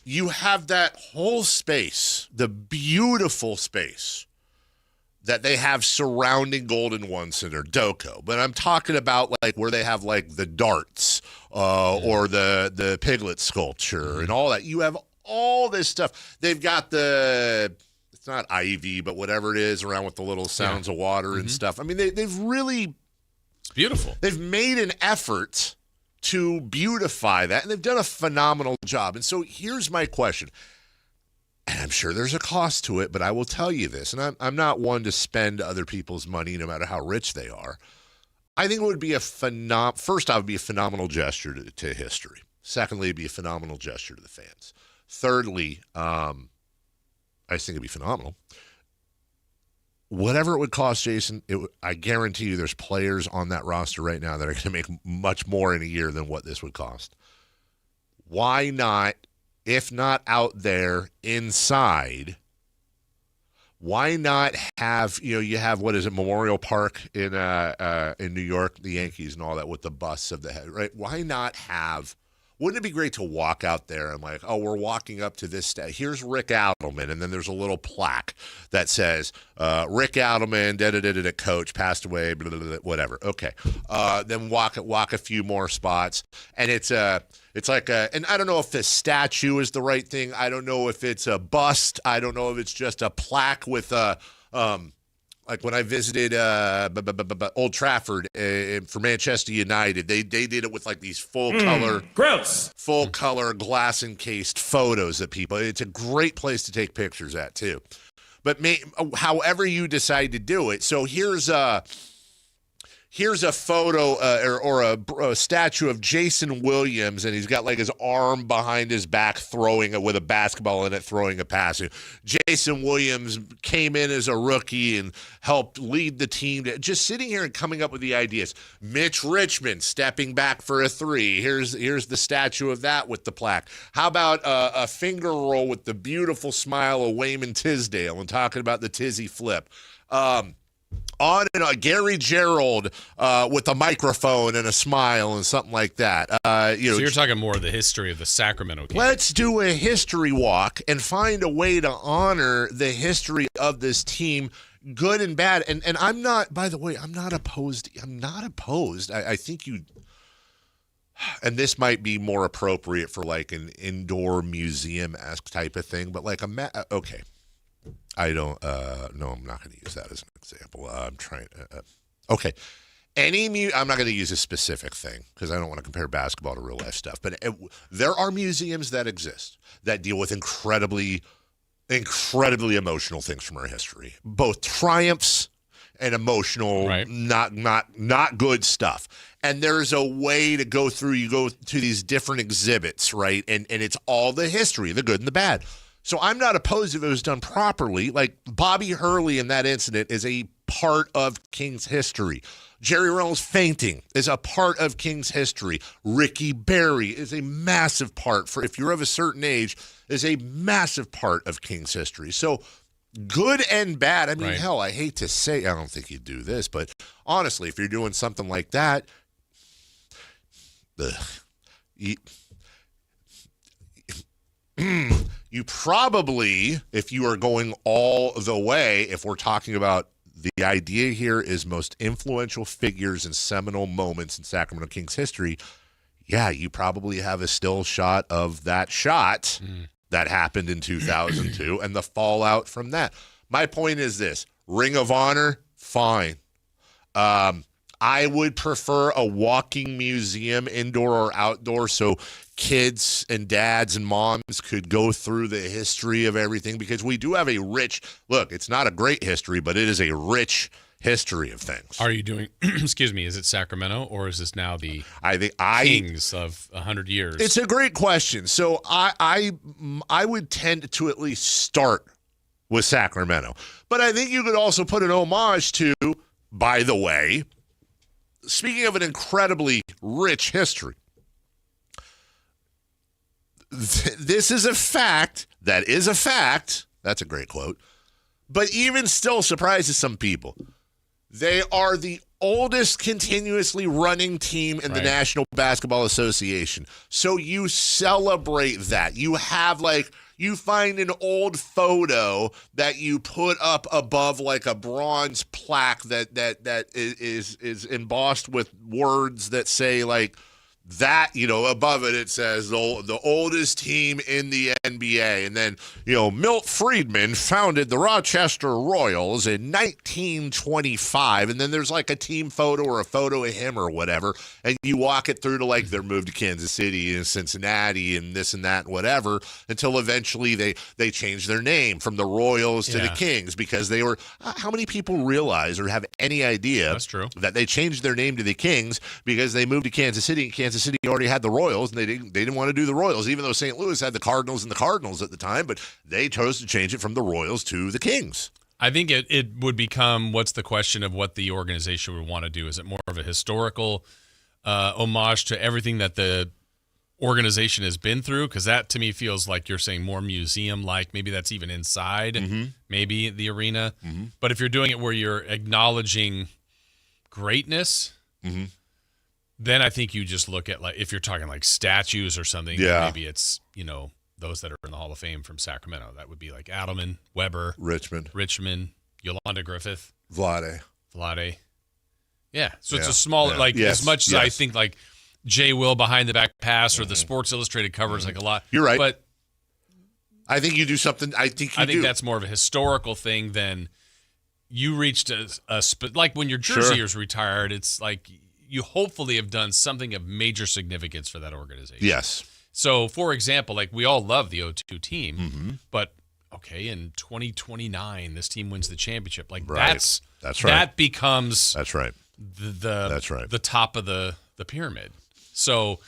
You have that whole space, the beautiful space that they have surrounding Golden One Center, Doco. But I'm talking about like where they have like the darts or the piglet sculpture and all that. You have all this stuff. They've got it's not ivy, but whatever it is around with the little sounds of water and stuff. I mean, they've really... It's beautiful. They've made an effort to beautify that, and they've done a phenomenal job. And so here's my question. And I'm sure there's a cost to it, but I will tell you this, and I'm not one to spend other people's money no matter how rich they are. I think it would be first off, it would be a phenomenal gesture to history. Secondly, it'd be a phenomenal gesture to the fans. Thirdly, I just think it'd be phenomenal. Whatever it would cost, Jason, I guarantee you there's players on that roster right now that are going to make much more in a year than what this would cost. Why not, if not out there, inside, why not have, you have, what is it, Memorial Park in New York, the Yankees and all that with the busts of the head, right? Why not have... Wouldn't it be great to walk out there and like, oh, we're walking up to this. Here's Rick Adelman, and then there's a little plaque that says Rick Adelman, coach, passed away, blah, blah, blah, whatever. Okay, then walk a few more spots, and it's like and I don't know if the statue is the right thing. I don't know if it's a bust. I don't know if it's just a plaque with a like when I visited Old Trafford for Manchester United, they did it with like these full color glass encased photos of people. It's a great place to take pictures at too. But however you decide to do it. So here's here's a photo or a statue of Jason Williams, and he's got like his arm behind his back throwing it with a basketball in it, throwing a pass. Jason Williams came in as a rookie and helped lead the team. Just sitting here and coming up with the ideas. Mitch Richmond stepping back for a three. Here's the statue of that with the plaque. How about a finger roll with the beautiful smile of Wayman Tisdale and talking about the Tizzy flip. On and on, Gary Gerald with a microphone and a smile and something like that. So you're talking more of the history of the Sacramento Kings. Let's do a history walk and find a way to honor the history of this team, good and bad. And I'm not, by the way, I'm not opposed. I think you, and this might be more appropriate for like an indoor museum-esque type of thing, but like okay. I don't, no, I'm not going to use that as an example. I'm trying, okay. I'm not going to use a specific thing because I don't want to compare basketball to real life stuff, but there are museums that exist that deal with incredibly emotional things from our history, both triumphs and emotional, right. not good stuff. And there's a way to go through, you go to these different exhibits, right? And it's all the history, the good and the bad. So I'm not opposed if it was done properly. Like Bobby Hurley in that incident is a part of Kings history. Jerry Reynolds fainting is a part of Kings history. Ricky Berry is a massive part, for if you're of a certain age, is a massive part of Kings history. So good and bad. I mean, right. Hell, I hate to say, I don't think you'd do this, but honestly, if you're doing something like that, you probably, if you are going all the way, if we're talking about the idea here is most influential figures and seminal moments in Sacramento Kings history, yeah, you probably have a still shot of that shot that happened in 2002 and the fallout from that. My point is this, Ring of Honor, fine. I would prefer a walking museum, indoor or outdoor, so kids and dads and moms could go through the history of everything, because we do have a rich, look, it's not a great history, but it is a rich history of things. Are you doing, excuse me, is it Sacramento or is this now the Kings of 100 years? It's a great question. So I would tend to at least start with Sacramento. But I think you could also put an homage to, by the way, speaking of an incredibly rich history, this is a fact. That is a fact. That's a great quote. But even still surprises some people. They are the oldest continuously running team in the National Basketball Association. So you celebrate that. You have you find an old photo that you put up above like a bronze plaque that is embossed with words that say like that, above it says the oldest team in the NBA. And then, Milt Friedman founded the Rochester Royals in 1925. And then there's like a team photo or a photo of him or whatever. And you walk it through to like their move to Kansas City and Cincinnati and this and that and whatever, until eventually they changed their name from the Royals to the Kings, because they were, how many people realize or have any idea That's true. that they changed their name to the Kings because they moved to Kansas City, and Kansas City already had the Royals, and they didn't want to do the Royals, even though St. Louis had the Cardinals and the Cardinals at the time, but they chose to change it from the Royals to the Kings. I think it would become, what's the question of what the organization would want to do? Is it more of a historical homage to everything that the organization has been through? Because that to me feels like you're saying more museum-like. Maybe that's even inside, maybe the arena. But if you're doing it where you're acknowledging greatness, then I think you just look at, like, if you're talking like statues or something, maybe it's, those that are in the Hall of Fame from Sacramento. That would be like Adelman, Weber, Richmond, Yolanda Griffith, Vlade. Yeah. So it's a small, as much as I think like Jay Will behind the back pass or the Sports Illustrated covers like a lot. You're right. But I think you do something. I think that's more of a historical thing than you reached like when your jersey is retired. It's like you hopefully have done something of major significance for that organization. Yes. So, for example, like we all love the 0-2 team, but okay, in 2029, this team wins the championship. Like that's right. That becomes That's right. the top of the pyramid. So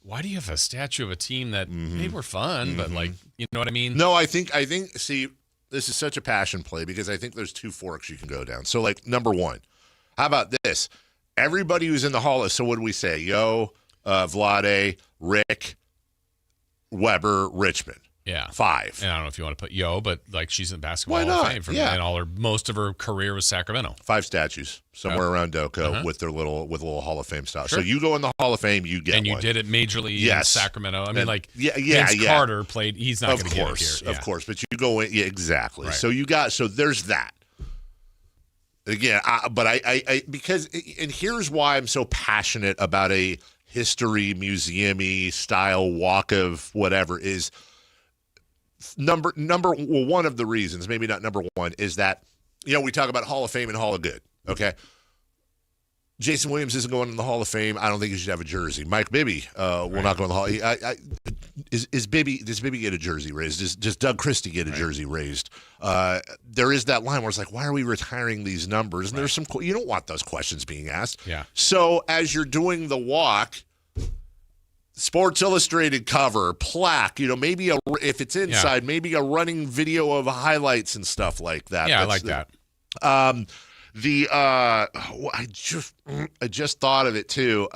why do you have a statue of a team that they were fun, but like, you know what I mean? No, I think see, this is such a passion play because I think there's two forks you can go down. So like number one, how about this? Everybody who's in the Hall, so what do we say? Yo, Vlade, Rick, Weber, Richmond. Yeah. 5. And I don't know if you want to put Yo, but like she's in the Basketball Why Hall not? of Fame Yeah. most of her career was Sacramento. 5 statues somewhere around Doco with their little Hall of Fame stuff. Sure. So you go in the Hall of Fame, you get and one. you did it majorly in Sacramento. I mean, Vince Carter played. He's not going to get it here. Of course, but you go in. Yeah, exactly. Right. So there's that. Again, I because and here's why I'm so passionate about a history museum-y style walk of whatever is one of the reasons, maybe not number one, is that we talk about Hall of Fame and Hall of Good. Okay. Jason Williams isn't going in the Hall of Fame. I don't think he should have a jersey. Mike Bibby will not go in the Hall. Does Bibby get a jersey raised? Does Doug Christie get a jersey raised? There is that line where it's like, why are we retiring these numbers? And there's some you don't want those questions being asked. Yeah. So as you're doing the walk, Sports Illustrated cover, plaque, maybe if it's inside, maybe a running video of highlights and stuff like that. Yeah, I like that. I just thought of it too.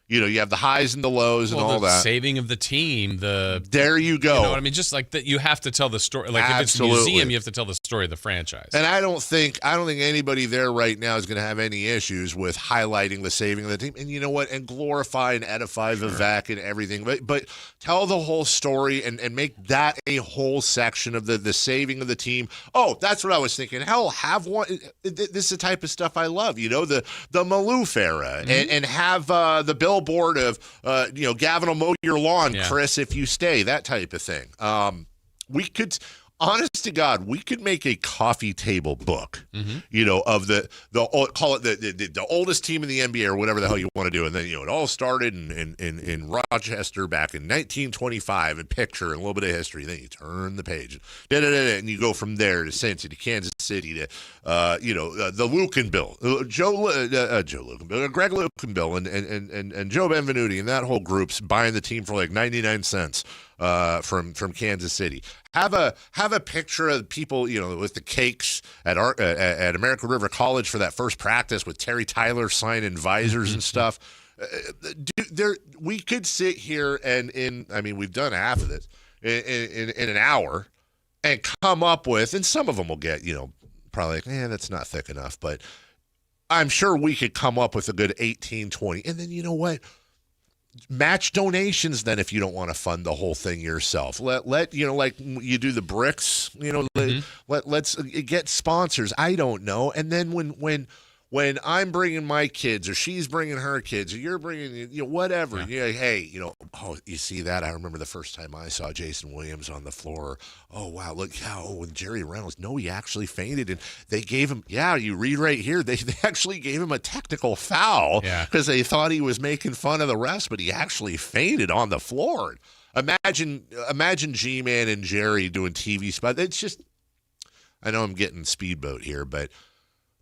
You have the highs and the lows and all the that. Saving of the team. There you go. You know what I mean? Just like that, you have to tell the story. Like if it's a museum, you have to tell the story of the franchise. And I don't think anybody there right now is going to have any issues with highlighting the saving of the team. And you know what? And glorify and edify Vivek and everything. But tell the whole story and make that a whole section of the saving of the team. Oh, that's what I was thinking. Hell, have one. This is the type of stuff I love. The Maloof era and have the billboard of Gavin will mow your lawn, Chris, if you stay, that type of thing. We could, honest to God, we could make a coffee table book, of call it the oldest team in the NBA or whatever the hell you want to do. And then, it all started in Rochester back in 1925 and picture and a little bit of history. Then you turn the page and you go from there to Cincy, to Kansas City, to, the Lukenbill, Greg Lukenbill and Joe Benvenuti and that whole group's buying the team for like 99 cents. From Kansas City, have a picture of people, with the cakes at American River College for that first practice with Terry Tyler signing visors and stuff. We could sit here and we've done half of this in an hour and come up with, and some of them will get, probably like, that's not thick enough, but I'm sure we could come up with a good 18, 20, and then you know what? Match donations then if you don't want to fund the whole thing yourself. Let like you do the bricks, let's get sponsors. I don't know. And then when I'm bringing my kids or she's bringing her kids or you're bringing whatever, hey, you see that? I remember the first time I saw Jason Williams on the floor. Oh, wow, look how when Jerry Reynolds, no, he actually fainted and they gave him, you read right here, they actually gave him a technical foul because they thought he was making fun of the refs, but he actually fainted on the floor. Imagine G-Man and Jerry doing TV spots. It's just, I know I'm getting speedboat here, but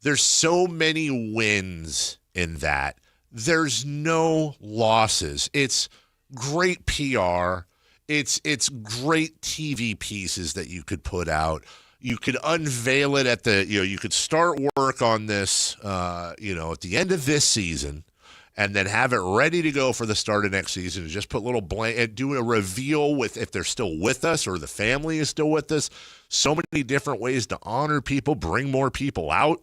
there's so many wins in that. There's no losses. It's great PR. It's great TV pieces that you could put out. You could unveil it at you could start work on this, at the end of this season and then have it ready to go for the start of next season and just put little blank and do a reveal with if they're still with us or the family is still with us. So many different ways to honor people, bring more people out.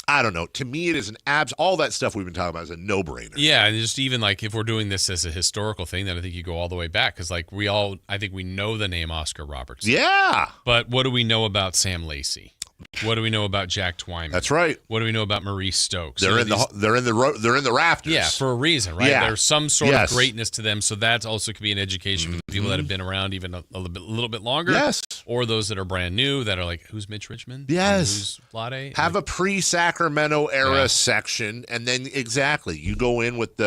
I don't know. To me, it is all that stuff we've been talking about is a no-brainer. Yeah, and just even like if we're doing this as a historical thing, then I think you go all the way back because like I think we know the name Oscar Robertson. Yeah. But what do we know about Sam Lacey? What do we know about Jack Twyman? That's right. What do we know about Maurice Stokes? They're in the rafters. Yeah, for a reason, right? Yeah. There's some sort of greatness to them, so that also could be an education for the people that have been around even a little bit longer. Yes. Or those that are brand new that are like, who's Mitch Richmond? Yes. Who's Vlade? Have a pre-Sacramento era section, and then you go in with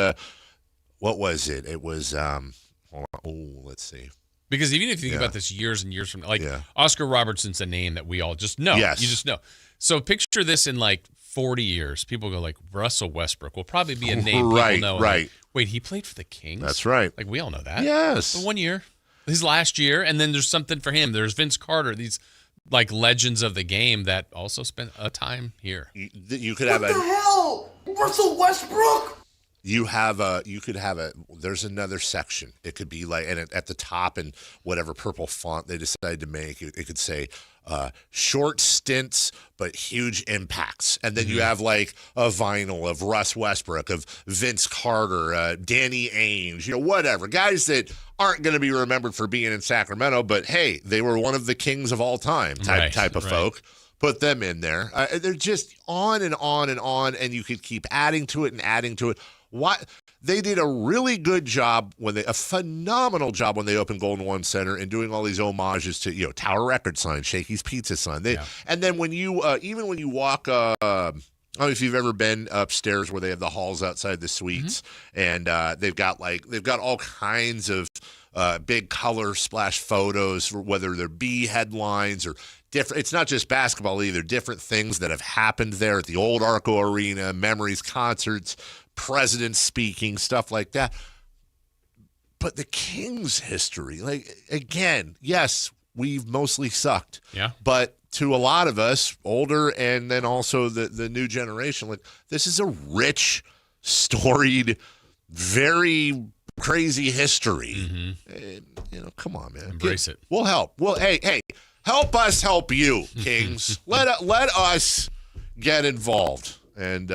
what was it? It was let's see. Because even if you think about this years and years from now, Oscar Robertson's a name that we all just know. Yes. You just know. So picture this in like 40 years, people go like, Russell Westbrook will probably be a name Right, people know. right. Wait, he played for the Kings? That's right. Like, we all know that. Yes. But 1 year. His last year, and then there's something for him. There's Vince Carter, these like legends of the game that also spent a time here. You could have What the hell? Russell Westbrook? There's another section. It could be like, and at the top in whatever purple font they decide to make, it could say short stints but huge impacts. And then you have like a vinyl of Russ Westbrook, of Vince Carter, Danny Ainge, whatever. Guys that aren't going to be remembered for being in Sacramento, but hey, they were one of the kings of all time type of folk. Put them in there. They're just on and on and on, and you could keep adding to it and adding to it. They did a really good job a phenomenal job when they opened Golden One Center and doing all these homages to Tower Record sign, Shakey's Pizza sign. And then when you even when you walk, I don't know if you've ever been upstairs where they have the halls outside the suites, and they've got all kinds of big color splash photos, whether they're B headlines or different. It's not just basketball either. Different things that have happened there at the old Arco Arena, memories, concerts, presidents speaking, stuff like that. But the Kings history, like, again, yes, we've mostly sucked. Yeah. But to a lot of us, older and then also the new generation, like, this is a rich, storied, very crazy history. Come on, man. Embrace it. We'll help. Hey, help us help you, Kings. let us get involved. And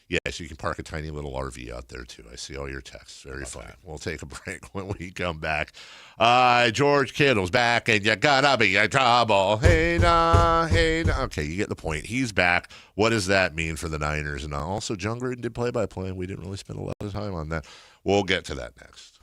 yes, you can park a tiny little RV out there too. I see all your texts. Very funny. We'll take a break when we come back. George Kittle's back, and you're gonna be in trouble. Hey nah. Okay, you get the point. He's back. What does that mean for the Niners? And also, John Gruden did play-by-play, and we didn't really spend a lot of time on that. We'll get to that next.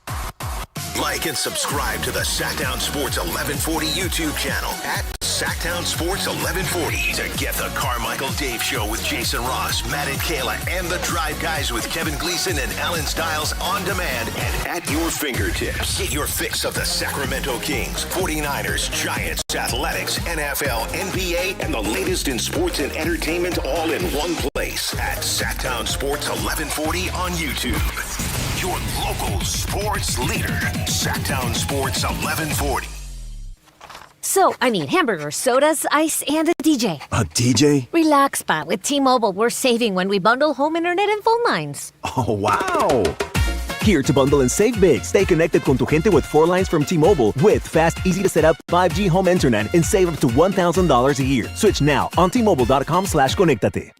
Like and subscribe to the Sactown Sports 1140 YouTube channel at Sactown Sports 1140 to get the Carmichael Dave Show with Jason Ross, Matt and Kayla, and the Drive Guys with Kevin Gleason and Alan Stiles on demand and at your fingertips. Get your fix of the Sacramento Kings, 49ers, Giants, Athletics, NFL, NBA, and the latest in sports and entertainment all in one place at Sactown Sports 1140 on YouTube. Your local sports leader, Sactown Sports 1140. So, I need hamburgers, sodas, ice, and a DJ. A DJ? Relax, Spot. With T-Mobile, we're saving when we bundle home internet and phone lines. Oh, wow. Here to bundle and save big. Stay connected con tu gente with 4 lines from T-Mobile with fast, easy-to-set-up 5G home internet and save up to $1,000 a year. Switch now on T-Mobile.com/conectate.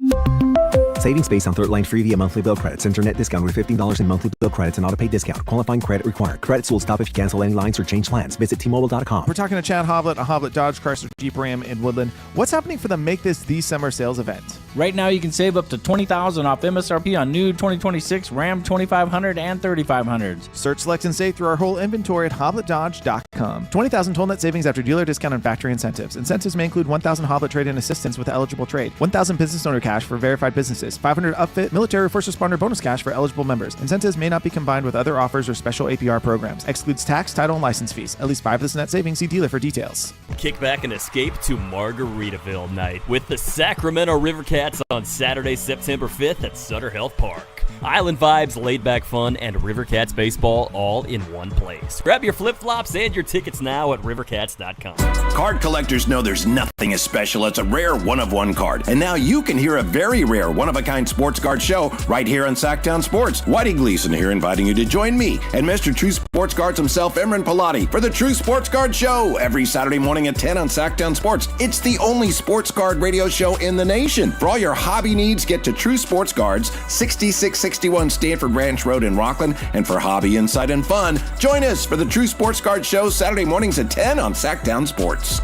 Savings based on third line free via monthly bill credits. Internet discount with $15 in monthly bill credits and auto-pay discount. Qualifying credit required. Credits will stop if you cancel any lines or change plans. Visit T-Mobile.com. We're talking to Chad Hoblet, a Hoblet Dodge Chrysler Jeep Ram in Woodland. What's happening for the Make This the Summer sales event? Right now, you can save up to $20,000 off MSRP on new 2026 Ram 2500 and 3500s. Search, select, and save through our whole inventory at HobletDodge.com. 20,000 total net savings after dealer discount and factory incentives. Incentives may include 1,000 Hoblet trade-in assistance with eligible trade, 1,000 business owner cash for verified businesses, 500 upfit, military, first responder bonus cash for eligible members. Incentives may not be combined with other offers or special APR programs. Excludes tax, title, and license fees. At least 5 of this net savings. See dealer for details. Kick back and escape to Margaritaville night with the Sacramento Rivercats on Saturday, September 5th at Sutter Health Park. Island vibes, laid-back fun, and Rivercats baseball all in one place. Grab your flip-flops and your tickets now at rivercats.com. Card collectors know there's nothing as special as a rare one-of-one card. And now you can hear a very rare one-of-a-kind sports card show right here on Sactown Sports. Whitey Gleason here inviting you to join me and Mr. True Sports Cards himself, Imran Pilati, for the True Sports Card Show every Saturday morning at 10 on Sactown Sports. It's the only sports card radio show in the nation. For all your hobby needs, get to True Sports Cards, 6661 Stanford Ranch Road in Rockland. And for hobby, insight, and fun, join us for the True Sports Card Show Saturday mornings at 10 on Sactown Sports.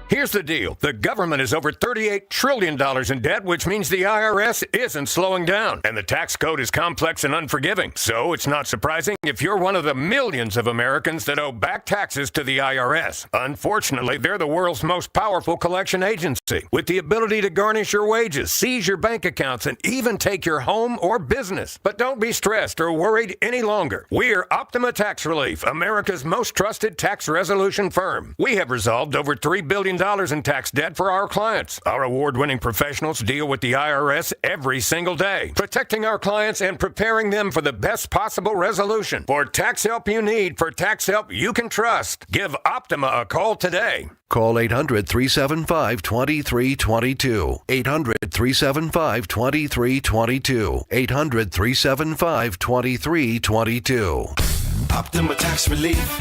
Here's the deal. The government is over $38 trillion in debt, which means the IRS isn't slowing down. And the tax code is complex and unforgiving. So it's not surprising if you're one of the millions of Americans that owe back taxes to the IRS. Unfortunately, they're the world's most powerful collection agency, with the ability to garnish your wages, seize your bank accounts, and even take your home or business. But don't be stressed or worried any longer. We're Optima Tax Relief, America's most trusted tax resolution firm. We have resolved over $3 billion $1 in tax debt for our clients. Our award-winning professionals deal with the IRS every single day, protecting our clients and preparing them for the best possible resolution. For tax help you need, for tax help you can trust, give Optima a call today. Call 800-375-2322. 800-375-2322. 800-375-2322. Optima Tax Relief.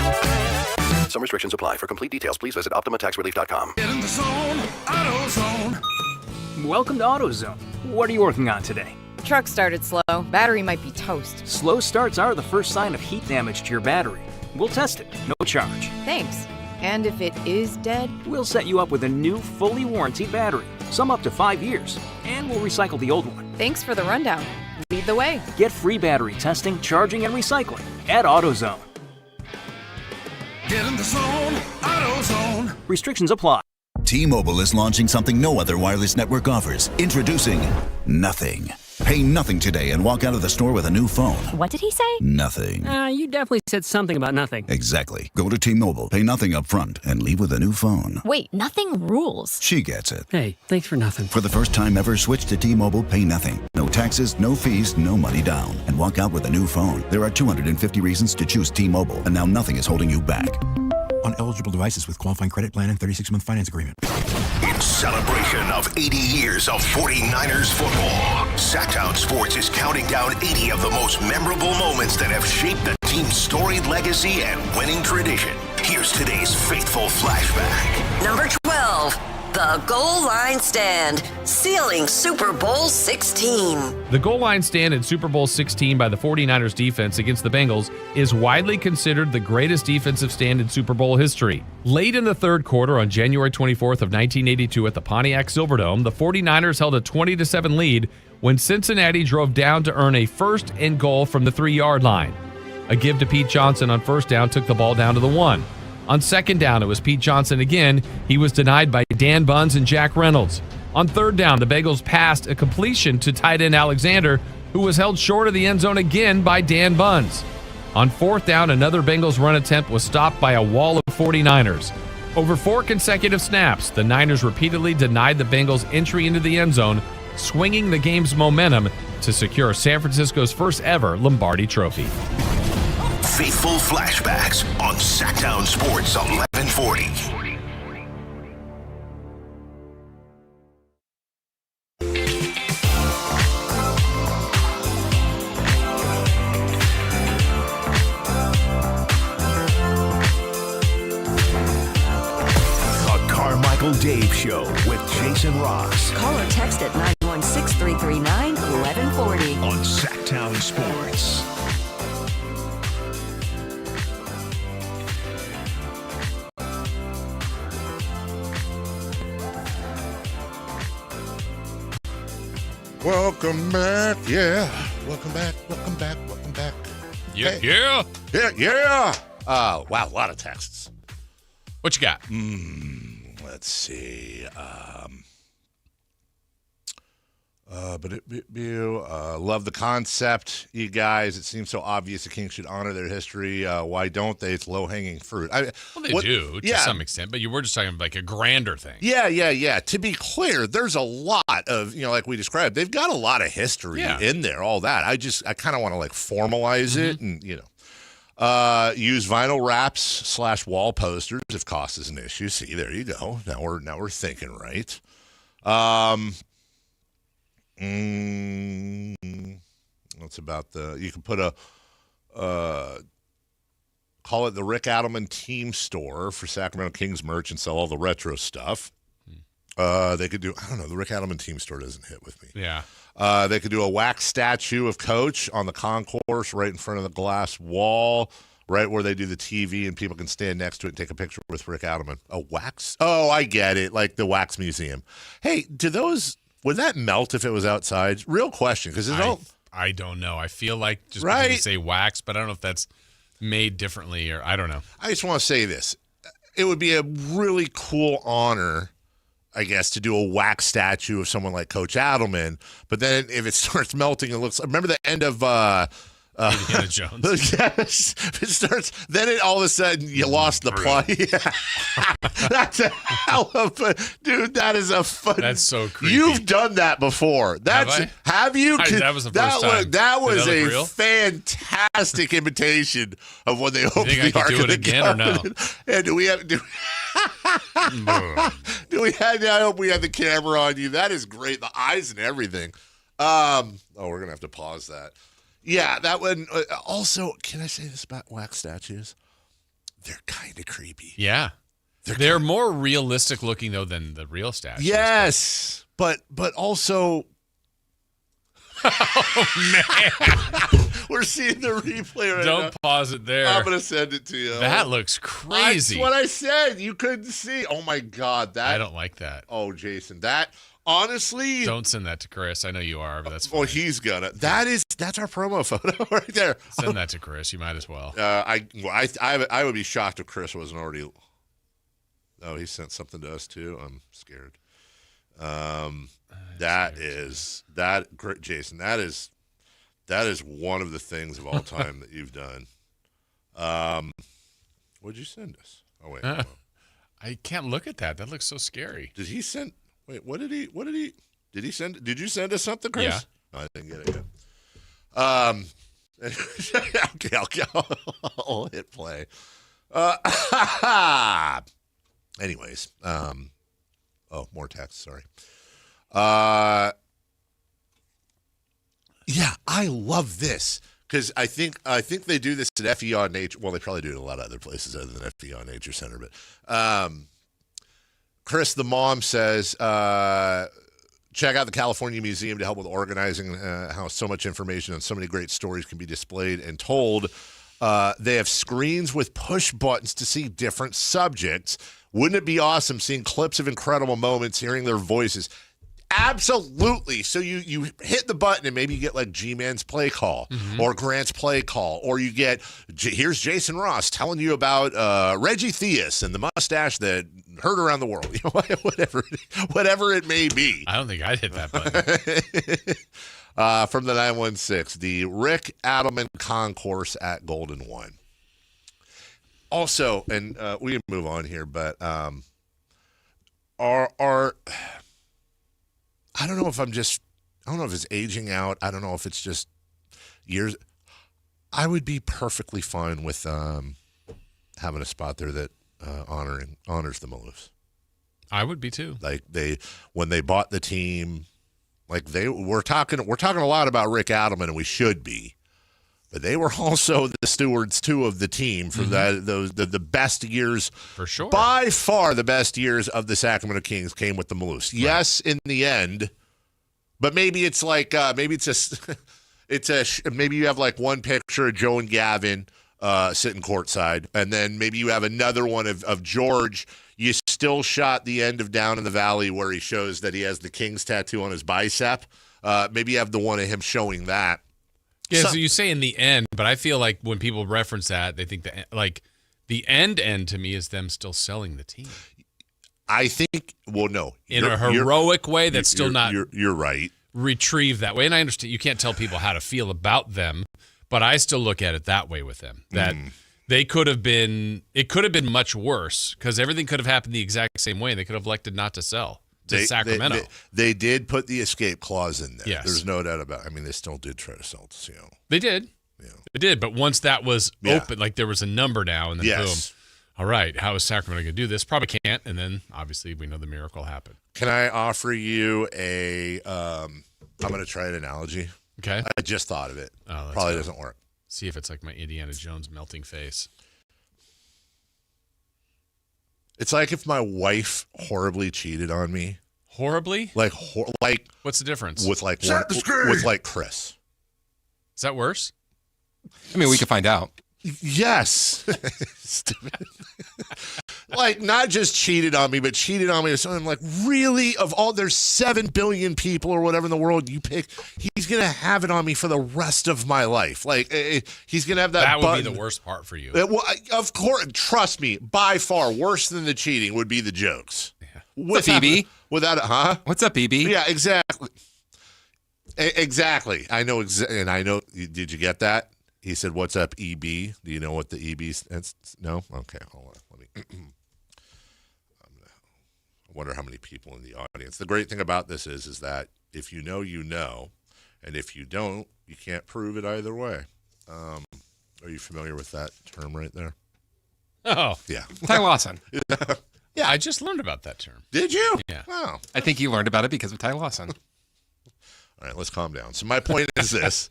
Some restrictions apply. For complete details, please visit OptimaTaxRelief.com. Get in the zone, AutoZone. Welcome to AutoZone. What are you working on today? Truck started slow. Battery might be toast. Slow starts are the first sign of heat damage to your battery. We'll test it, no charge. Thanks. And if it is dead? We'll set you up with a new, fully warranted battery, some up to 5 years, and we'll recycle the old one. Thanks for the rundown. Lead the way. Get free battery testing, charging, and recycling at AutoZone. Get in the zone, AutoZone. Restrictions apply. T-Mobile is launching something no other wireless network offers. Introducing Nothing. Pay nothing today and walk out of the store with a new phone. What did he say? Nothing. You definitely said something about nothing. Exactly. Go to T-Mobile, pay nothing up front, and leave with a new phone. Wait, nothing rules. She gets it. Hey, thanks for nothing. For the first time ever, switch to T-Mobile, pay nothing. No taxes, no fees, no money down. And walk out with a new phone. There are 250 reasons to choose T-Mobile, and now nothing is holding you back. On eligible devices with qualifying credit plan and 36-month finance agreement. In celebration of 80 years of 49ers football, Sactown Sports is counting down 80 of the most memorable moments that have shaped the team's storied legacy and winning tradition. Here's today's faithful flashback. Number 12, the goal line stand, sealing Super Bowl 16. The goal line stand in Super Bowl 16 by the 49ers defense against the Bengals is widely considered the greatest defensive stand in Super Bowl history. Late in the third quarter on January 24th of 1982 at the Pontiac Silverdome, the 49ers held a 20-7 lead when Cincinnati drove down to earn a first and goal from the 3-yard line. A give to Pete Johnson on first down took the ball down to the 1. On second down, it was Pete Johnson again. He was denied by Dan Bunz and Jack Reynolds. On third down, the Bengals passed a completion to tight end Alexander, who was held short of the end zone again by Dan Bunz. On fourth down, another Bengals run attempt was stopped by a wall of 49ers. Over 4 consecutive snaps, the Niners repeatedly denied the Bengals entry into the end zone, swinging the game's momentum to secure San Francisco's first ever Lombardi Trophy. Faithful flashbacks on Sactown Sports 1140. The Carmichael Dave Show with Jason Ross. Call or text at 916-339-1140. On Sactown Sports. Welcome back, yeah. Welcome back. Yeah, Hey. yeah. Yeah. Wow, a lot of texts. What you got? Let's see. Love the concept, you guys. It seems so obvious the Kings should honor their history. Why don't they? It's low-hanging fruit. Well, they do to some extent, but you were just talking like a grander thing. Yeah. To be clear, there's a lot of, like we described, they've got a lot of history in there, all that. I kind of want to formalize it and, use vinyl wraps / wall posters if cost is an issue. See, there you go. Now we're thinking right. What's about you can put call it the Rick Adelman Team Store for Sacramento Kings merch and sell all the retro stuff. They could do, I don't know, the Rick Adelman Team Store doesn't hit with me. Yeah. They could do a wax statue of Coach on the concourse right in front of the glass wall, right where they do the TV, and people can stand next to it and take a picture with Rick Adelman. A wax? Oh, I get it, like the Wax Museum. Hey, would that melt if it was outside? Real question, because I don't know. I feel like just because you say wax, but I don't know if that's made differently or I don't know. I just want to say this. It would be a really cool honor, I guess, to do a wax statue of someone like Coach Adelman. But then if it starts melting, it looks. Remember the end of Indiana Jones. Yes. It starts. Then all of a sudden you lost the plot. Yeah. That's a hell of a dude. That is a fun. That's so creepy. You've done that before. Have you? That was the first time. That was Did that a look real? fantastic imitation of when they opened think I the could Ark do of it the again or no? Covenant. And do we have? I hope we had the camera on you. That is great. The eyes and everything. We're gonna have to pause that. Yeah, that one. Also, can I say this about wax statues? They're kind of creepy. Yeah. They're more realistic looking, though, than the real statues. Yes, but also... Oh, man. We're seeing the replay right now. Don't pause it there. I'm going to send it to you. That looks crazy. That's what I said. You couldn't see. Oh, my God. I don't like that. Oh, Jason, that... Honestly, don't send that to Chris. I know you are, but that's fine. Well, he's gonna. That's our promo photo right there. Send that to Chris. You might as well. I would be shocked if Chris wasn't already. Oh, he sent something to us too. I'm scared. Jason. That is one of the things of all time that you've done. What'd you send us? Oh wait, I can't look at that. That looks so scary. Did he send? Wait, did he send? Did you send us something, Chris? Yeah. No, I didn't get it yet. Okay, I'll hit play. Anyways, more text. Sorry. Yeah, I love this because I think they do this at FEO Nature. Well, they probably do it at a lot of other places other than FEO Nature Center, but. Chris, the mom, says, check out the California Museum to help with organizing how so much information and so many great stories can be displayed and told. They have screens with push buttons to see different subjects. Wouldn't it be awesome seeing clips of incredible moments, hearing their voices? Absolutely. So you hit the button and maybe you get like G-Man's play call or Grant's play call, or you get, here's Jason Ross telling you about Reggie Theus and the mustache that heard around the world. Whatever it may be. I don't think I'd hit that button. From the 916, the Rick Adelman Concourse at Golden One. Also, and we can move on here, but I don't know if I don't know if it's aging out. I don't know if it's just years. I would be perfectly fine with having a spot there that honors the Maloofs. I would be too. Like when they bought the team, we're talking a lot about Rick Adelman, and we should be, but they were also the stewards too of the team for the best years, for sure. By far, the best years of the Sacramento Kings came with the Maloofs. Right. Yes, in the end, but maybe it's like maybe you have like one picture of Joe and Gavin sitting courtside, and then maybe you have another one of George. You still shot the end of Down in the Valley where he shows that he has the Kings tattoo on his bicep. Maybe you have the one of him showing that. Yeah, so you say in the end, but I feel like when people reference that, they think that like the end to me is them still selling the team. I think, well, no. In a heroic way that's still not you're right. Retrieved that way. And I understand you can't tell people how to feel about them, but I still look at it that way with them. That it could have been much worse because everything could have happened the exact same way. They could have elected not to sell to Sacramento. They did put the escape clause in there. Yes. There's no doubt about it. I mean, they still did try to sell to Seattle. They did. Yeah. They did. But once that was open, like there was a number now, and then boom. All right, how is Sacramento going to do this? Probably can't. And then obviously we know the miracle happened. Can I offer you I'm going to try an analogy. Okay. I just thought of it. Oh, probably doesn't work. See if it's like my Indiana Jones melting face. It's like if my wife horribly cheated on me. Horribly? Like what's the difference? With like Chris. Is that worse? I mean, we can find out. Yes. Stupid. Like not just cheated on me, but cheated on me with something like, really, of all, there's 7 billion people or whatever in the world you pick, he's going to have it on me for the rest of my life. Like he's going to have that. That would button. be the worst part for you. Well, of course, trust me, by far worse than the cheating would be the jokes. Yeah. What's up, BB? Without it, huh? What's up, BB? Yeah, exactly. Exactly. I know. And I know. Did you get that? He said, "What's up, EB? Do you know what the EB stands?" No? Okay, hold on. Let me. I wonder how many people in the audience. The great thing about this is that if you know, you know, and if you don't, you can't prove it either way. Are you familiar with that term right there? Oh, yeah, Ty Lawson. Yeah, I just learned about that term. Did you? Yeah. Wow. I think you learned about it because of Ty Lawson. All right, let's calm down. So my point is this.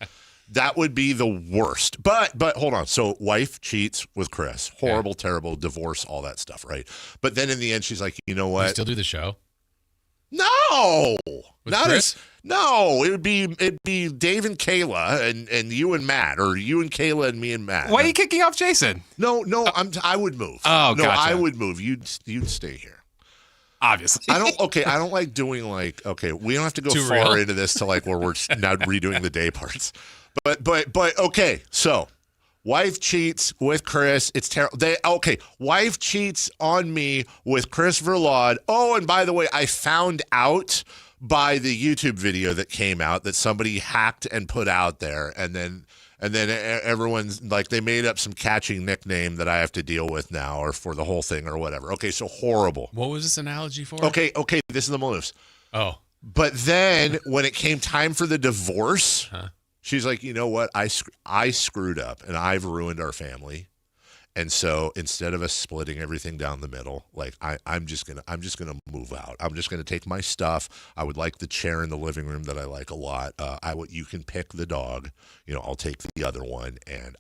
That would be the worst. But hold on. So wife cheats with Chris. Horrible, terrible, divorce, all that stuff, right? But then in the end, she's like, you know what? You still do the show? No. With Chris? No, it'd be Dave and Kayla and you and Matt, or you and Kayla and me and Matt. Why are you kicking off Jason? No, I would move. Oh, no, gotcha. I would move. You'd stay here. Obviously. I don't like doing we don't have to go Too far real? into this to where we're now redoing the day parts. But okay, so wife cheats with Chris. It's terrible. Wife cheats on me with Chris Verlaud. Oh, and by the way, I found out by the YouTube video that came out that somebody hacked and put out there, and then everyone's like, they made up some catchy nickname that I have to deal with now, or for the whole thing, or whatever. Okay, so horrible. What was this analogy for? Okay, this is the motives. Oh. But then when it came time for the divorce, she's like, you know what? I screwed up, and I've ruined our family. And so instead of us splitting everything down the middle, I'm just gonna move out. I'm just gonna take my stuff. I would like the chair in the living room that I like a lot. You can pick the dog. I'll take the other one, and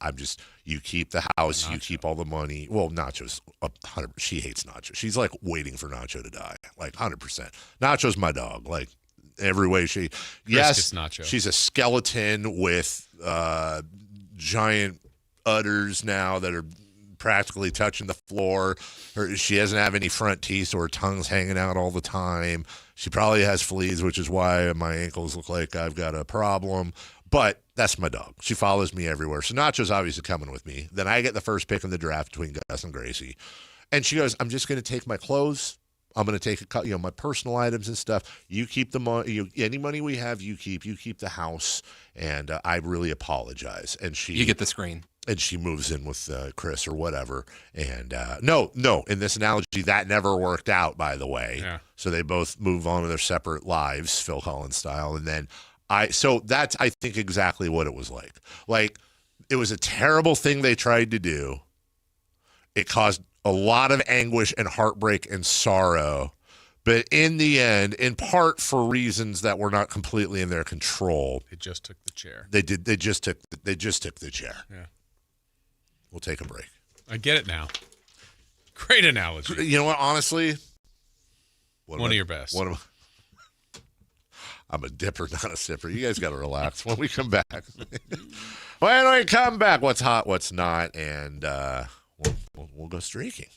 you keep the house. Nacho. You keep all the money. Well, Nacho's 100%. She hates Nacho. She's waiting for Nacho to die, 100%. Nacho's my dog, every way she. Yes, Nacho. She's a skeleton with giant udders now that are practically touching the floor. She doesn't have any front teeth, so her tongue's hanging out all the time. She probably has fleas, which is why my ankles look like I've got a problem. But that's my dog. She follows me everywhere. So Nacho's obviously coming with me. Then I get the first pick in the draft between Gus and Gracie. And she goes, I'm just going to take my clothes. I'm going to take my personal items and stuff. You keep the money. Any money we have, you keep. You keep the house. And I really apologize. And you get the screen. And she moves in with Chris or whatever. And no, in this analogy, that never worked out, by the way. Yeah. So they both move on to their separate lives, Phil Collins style. And then that's, I think, exactly what it was like. It was a terrible thing they tried to do. It caused a lot of anguish and heartbreak and sorrow. But in the end, in part for reasons that were not completely in their control, They just took the chair. They just took the chair. Yeah. We'll take a break. I get it now. Great analogy. You know what? Honestly, One of your best. I'm a dipper, not a sipper. You guys got to relax when we come back. When we come back, what's hot, what's not, and we'll go streaking.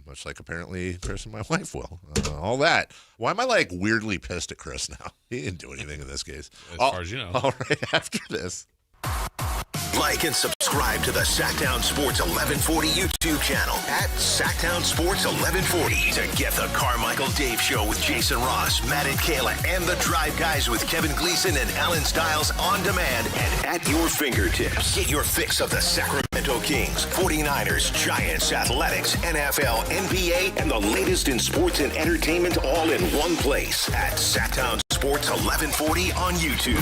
Much like apparently Chris and my wife will. All that. Why am I weirdly pissed at Chris now? He didn't do anything in this case. As far as you know. All right, after this. Like and subscribe to the Sactown Sports 1140 YouTube channel at Sactown Sports 1140 to get the Carmichael Dave Show with Jason Ross, Matt and Kayla, and the Drive Guys with Kevin Gleason and Alan Stiles on demand and at your fingertips. Get your fix of the Sacramento Kings, 49ers, Giants, Athletics, NFL, NBA, and the latest in sports and entertainment all in one place at Sactown Sports 1140 on YouTube.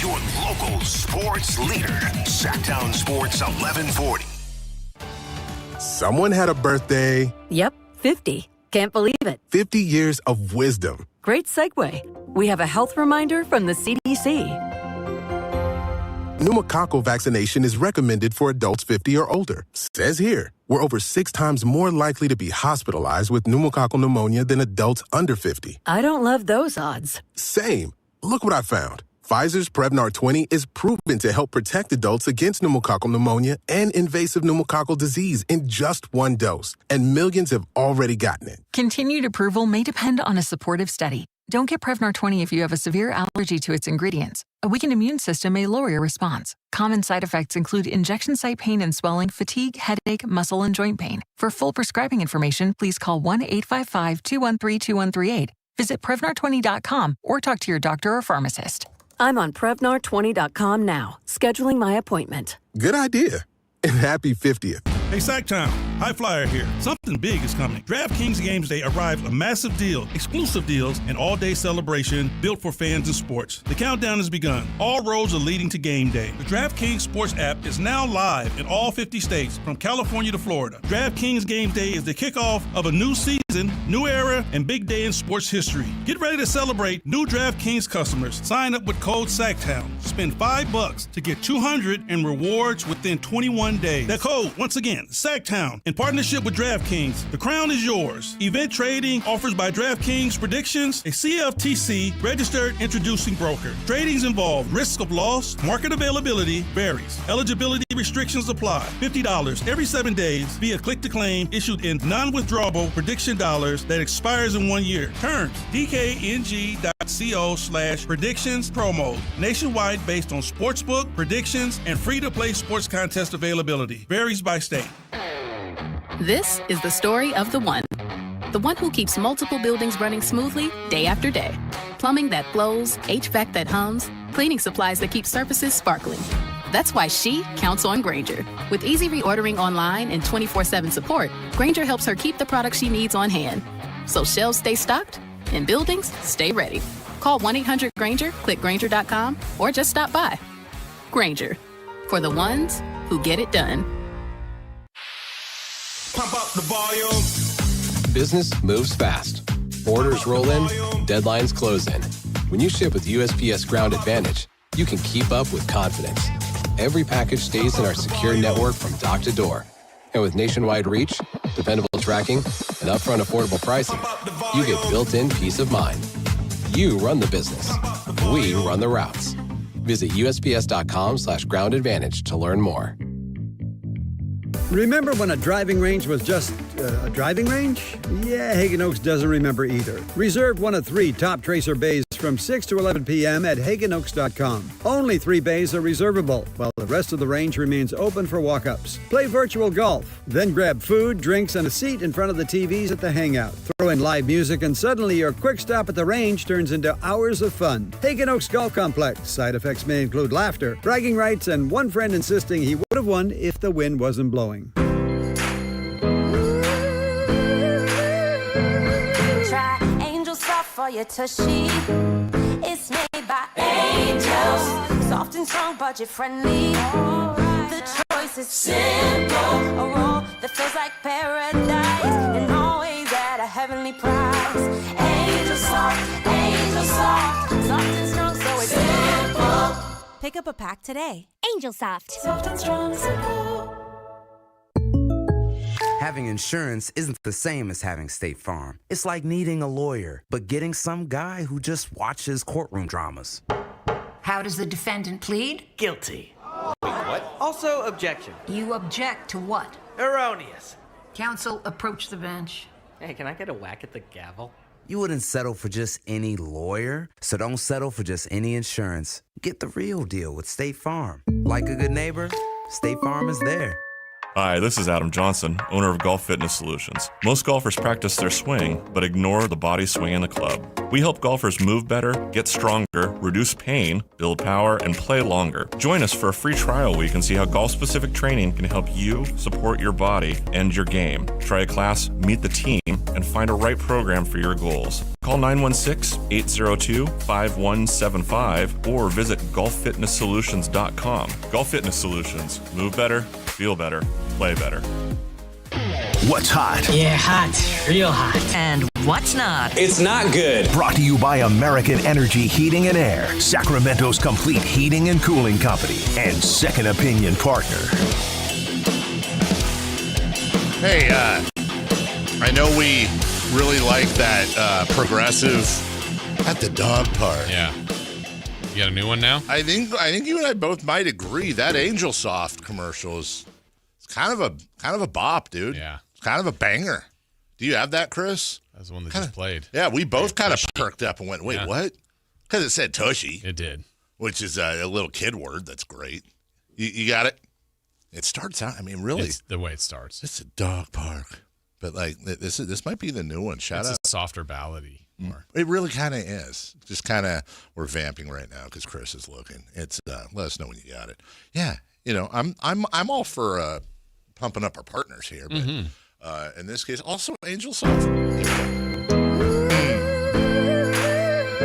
Your local sports leader, Sactown Sports 1140. Someone had a birthday. Yep, 50. Can't believe it. 50 years of wisdom. Great segue. We have a health reminder from the CDC. Pneumococcal vaccination is recommended for adults 50 or older. Says here, we're over 6 times more likely to be hospitalized with pneumococcal pneumonia than adults under 50. I don't love those odds. Same. Look what I found. Pfizer's Prevnar 20 is proven to help protect adults against pneumococcal pneumonia and invasive pneumococcal disease in just 1 dose, and millions have already gotten it. Continued approval may depend on a supportive study. Don't get Prevnar 20 if you have a severe allergy to its ingredients. A weakened immune system may lower your response. Common side effects include injection site pain and swelling, fatigue, headache, muscle, and joint pain. For full prescribing information, please call 1-855-213-2138. Visit Prevnar20.com or talk to your doctor or pharmacist. I'm on Prevnar20.com now, scheduling my appointment. Good idea. And happy 50th. Hey, Sactown, High Flyer here. Something big is coming. DraftKings Games Day arrives a massive deal, exclusive deals, and all-day celebration built for fans and sports. The countdown has begun. All roads are leading to game day. The DraftKings Sports app is now live in all 50 states, from California to Florida. DraftKings Games Day is the kickoff of a new season, new era, and big day in sports history. Get ready to celebrate new DraftKings customers. Sign up with code Sactown. Spend $5 to get $200 in rewards within 21 days. That code, once again, Sactown, in partnership with DraftKings. The crown is yours. Event trading offers by DraftKings Predictions, a CFTC registered introducing broker. Tradings involve risk of loss, market availability varies. Eligibility restrictions apply. $50 every 7 days via click to claim issued in non-withdrawable prediction dollars that expires in 1 year. Terms, dkng.co/predictions promo. Nationwide based on sportsbook, predictions, and free-to-play sports contest availability. Varies by state. This is the story of the one who keeps multiple buildings running smoothly day after day. Plumbing that flows, HVAC that hums, cleaning supplies that keep surfaces sparkling. That's why she counts on Grainger. With easy reordering online and 24/7 support, Grainger helps her keep the products she needs on hand. So shelves stay stocked and buildings stay ready. Call 1-800-GRAINGER, click Grainger.com, or just stop by. Grainger, for the ones who get it done. Pump up the volume. Business moves fast. Orders roll in, deadlines close in. When you ship with USPS Ground Advantage, you can keep up with confidence. Every package stays in our secure network from dock to door. And with nationwide reach, dependable tracking, and upfront affordable pricing, you get built-in peace of mind. You run the business. We run the routes. Visit USPS.com/Ground Advantage to learn more. Remember when a driving range was just a driving range? Yeah, Hagen Oaks doesn't remember either. Reserve one of 3 top Tracer bays from 6 to 11 p.m. at HagenOaks.com. Only 3 bays are reservable, while the rest of the range remains open for walk-ups. Play virtual golf, then grab food, drinks, and a seat in front of the TVs at the hangout. Throw in live music, and suddenly your quick stop at the range turns into hours of fun. Hagen Oaks Golf Complex. Side effects may include laughter, bragging rights, and one friend insisting he would have won if the wind wasn't blowing. Try Angel Soft for your tushy. It's made by angels. Soft and strong, budget friendly. The choice is simple. A roll that feels like paradise, and always at a heavenly price. Angel Soft, soft and strong, so it's simple. Pick up a pack today. Angel Soft. Soft and strong, simple. Having insurance isn't the same as having State Farm. It's like needing a lawyer, but getting some guy who just watches courtroom dramas. How does the defendant plead? Guilty. Wait, what? Also, objection. You object to what? Erroneous. Counsel, approach the bench. Hey, can I get a whack at the gavel? You wouldn't settle for just any lawyer, so don't settle for just any insurance. Get the real deal with State Farm. Like a good neighbor, State Farm is there. Hi, this is Adam Johnson, owner of Golf Fitness Solutions. Most golfers practice their swing, but ignore the body swing in the club. We help golfers move better, get stronger, reduce pain, build power, and play longer. Join us for a free trial week and see how golf-specific training can help you support your body and your game. Try a class, meet the team, and find a right program for your goals. Call 916-802-5175 or visit golffitnesssolutions.com. Golf Fitness Solutions. Move better, feel better, play better. What's hot? Yeah, hot. Real hot. And what's not? It's not good. Brought to you by American Energy Heating and Air, Sacramento's complete heating and cooling company, and second opinion partner. Hey, I know we really like that progressive at the dog park. Yeah. You got a new one now? I think you and I both might agree that Angel Soft commercial is kind of a bop, dude. Yeah. It's kind of a banger. Do you have that, Chris? That's the one that just played. Yeah, we both kind of perked up and went, wait, what? Because it said Tushy. It did. Which is a little kid word. That's great. You got it? It starts out, I mean, really. It's the way it starts. It's a dog park. But, like, this might be the new one. Shout out. It's a softer ballady. more. It really kind of is. Just kind of, we're vamping right now because Chris is looking. It's let us know when you got it. Yeah, I'm all for pumping up our partners here, but in this case, also Angel Soft.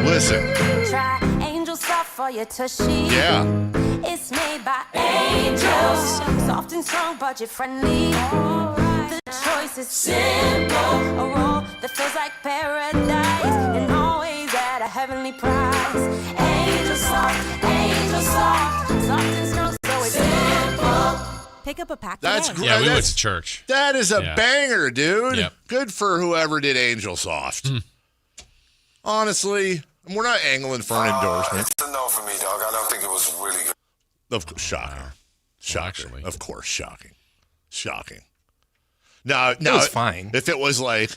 Listen. Try Angel Soft for your tushy. Yeah. It's made by angels. Soft and strong, budget friendly. The choice is simple. A roll that feels like paradise and always at a heavenly price. Angel Soft, Angel Soft. Soft and strong, so it's simple. Pick up a pack That's today. great. Yeah, we went to church. That is a banger, dude. Yep. Good for whoever did Angel Soft. Honestly, we're not angling for an endorsement. It's a no for me, dog. I don't think it was really good. Of course, shocking. Shocking. Actually. Of course, shocking. Shocking. No, It was fine. If it was like,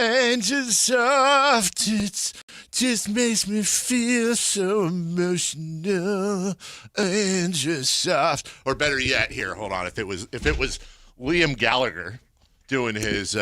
Angel Soft, it just makes me feel so emotional. Angel Soft. Or better yet, here, hold on. If it was Liam Gallagher doing his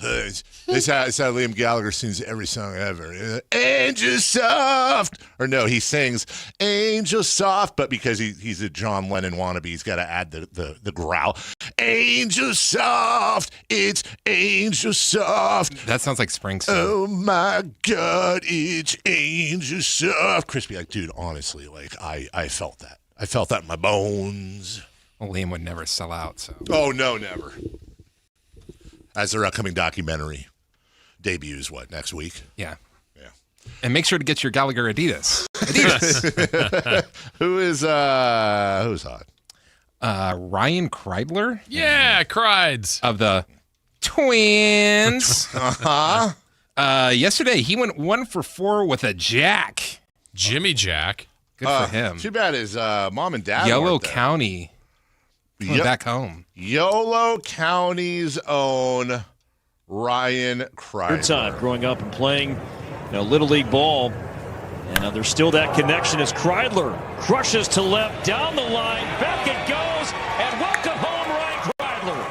it's how Liam Gallagher sings every song ever. Angel Soft. Or no, he sings Angel Soft, but because he's a John Lennon wannabe, he's got to add the growl. Angel Soft. It's Angel Soft. That sounds like Springsteen. Oh my God, it's Angel Soft. Chris be like, dude, honestly, like I felt that. I felt that in my bones. Well, Liam would never sell out, so. Oh, no, never. As their upcoming documentary debuts, next week? Yeah. Yeah. And make sure to get your Gallagher Adidas. Who's hot? Ryan Kreidler. Yeah, Crides. Of the Twins. Yesterday, he went 1 for 4 with a jack. Jimmy Jack. Good for him. Too bad his mom and dad Yolo weren't there. County. Back home. Yolo County's own Ryan Kreidler. Third time growing up and playing Little League ball. And there's still that connection as Kreidler crushes to left, down the line, back it goes, and welcome home Ryan Kreidler.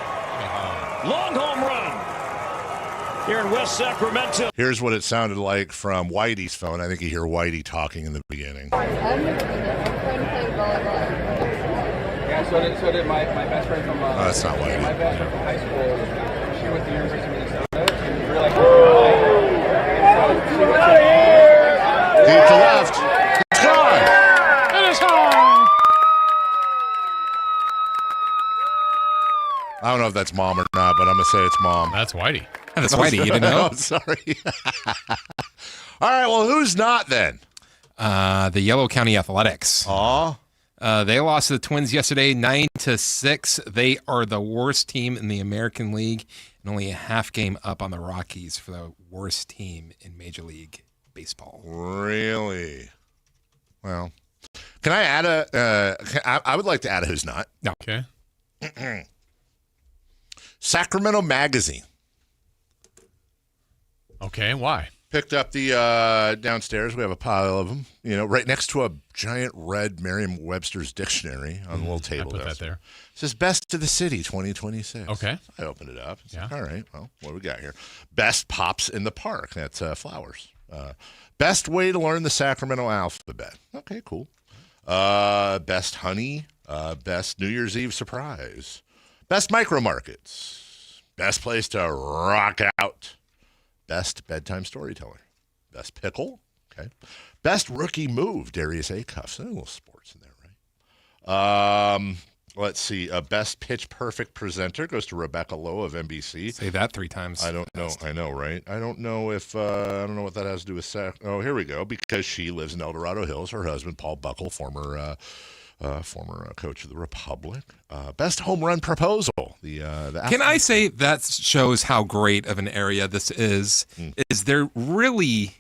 Long home run here in West Sacramento. Here's what it sounded like from Whitey's phone. I think you hear Whitey talking in the beginning. So did my best friend from that's not Whitey. My best friend from high school. She went to the University of Minnesota. And we were like, deep to left. It's gone. It is home. I don't know if that's mom or not, but I'm gonna say it's mom. That's Whitey. That's Whitey. You didn't know? Oh, sorry. All right. Well, who's not then? The Yolo County Athletics. Aw. They lost to the Twins yesterday, 9-6. They are the worst team in the American League and only a half game up on the Rockies for the worst team in Major League Baseball. Really? Well, can I add I would like to add a who's not. No. Okay. Sacramento Magazine. Okay, why? Picked up the downstairs. We have a pile of them, right next to a giant red Merriam-Webster's dictionary on the little table. I put that there. It says Best of the City 2026. Okay. I opened it up. It's Yeah. like, all right, well, what do we got here? Best Pops in the Park. That's flowers. Best way to learn the Sacramento alphabet. Okay, cool. Best honey. Best New Year's Eve surprise. Best micro markets. Best place to rock out. Best bedtime storyteller. Best pickle. Okay. Best rookie move. Darius Acuff. A little sports in there, right? Let's see. Best pitch perfect presenter goes to Rebecca Lowe of NBC. Say that 3 times. I don't know. I know, right? I don't know if I don't know what that has to do with Oh, here we go. Because she lives in El Dorado Hills. Her husband, Paul Buckle, former coach of the Republic. Best home run proposal. Can I say that shows how great of an area this is? Is there really,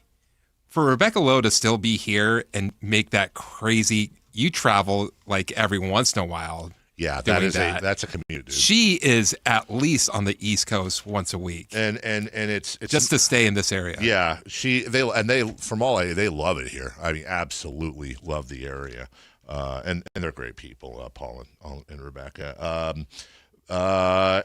for Rebecca Lowe to still be here and make that crazy, you travel like every once in a while. Yeah, that's a commute, dude. She is at least on the East Coast once a week. And it's just to stay in this area. Yeah, they from all they love it here. I mean, absolutely love the area. And they're great people, Paul and Rebecca.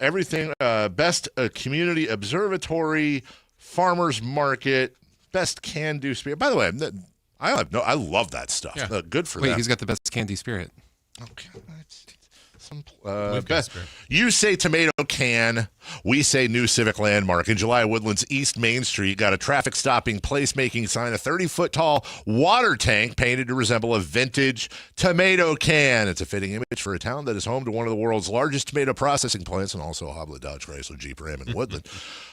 Everything best community observatory farmers market, best can-do spirit. By the way, I love that stuff. Yeah. Good for Wait, them. who's got the best candy spirit? Okay. Best. You say tomato can. We say new civic landmark. In July, Woodland's East Main Street got a traffic-stopping, place-making sign, a 30-foot-tall water tank painted to resemble a vintage tomato can. It's a fitting image for a town that is home to one of the world's largest tomato processing plants and also Hoblet Dodge Chrysler Jeep Ram in Woodland.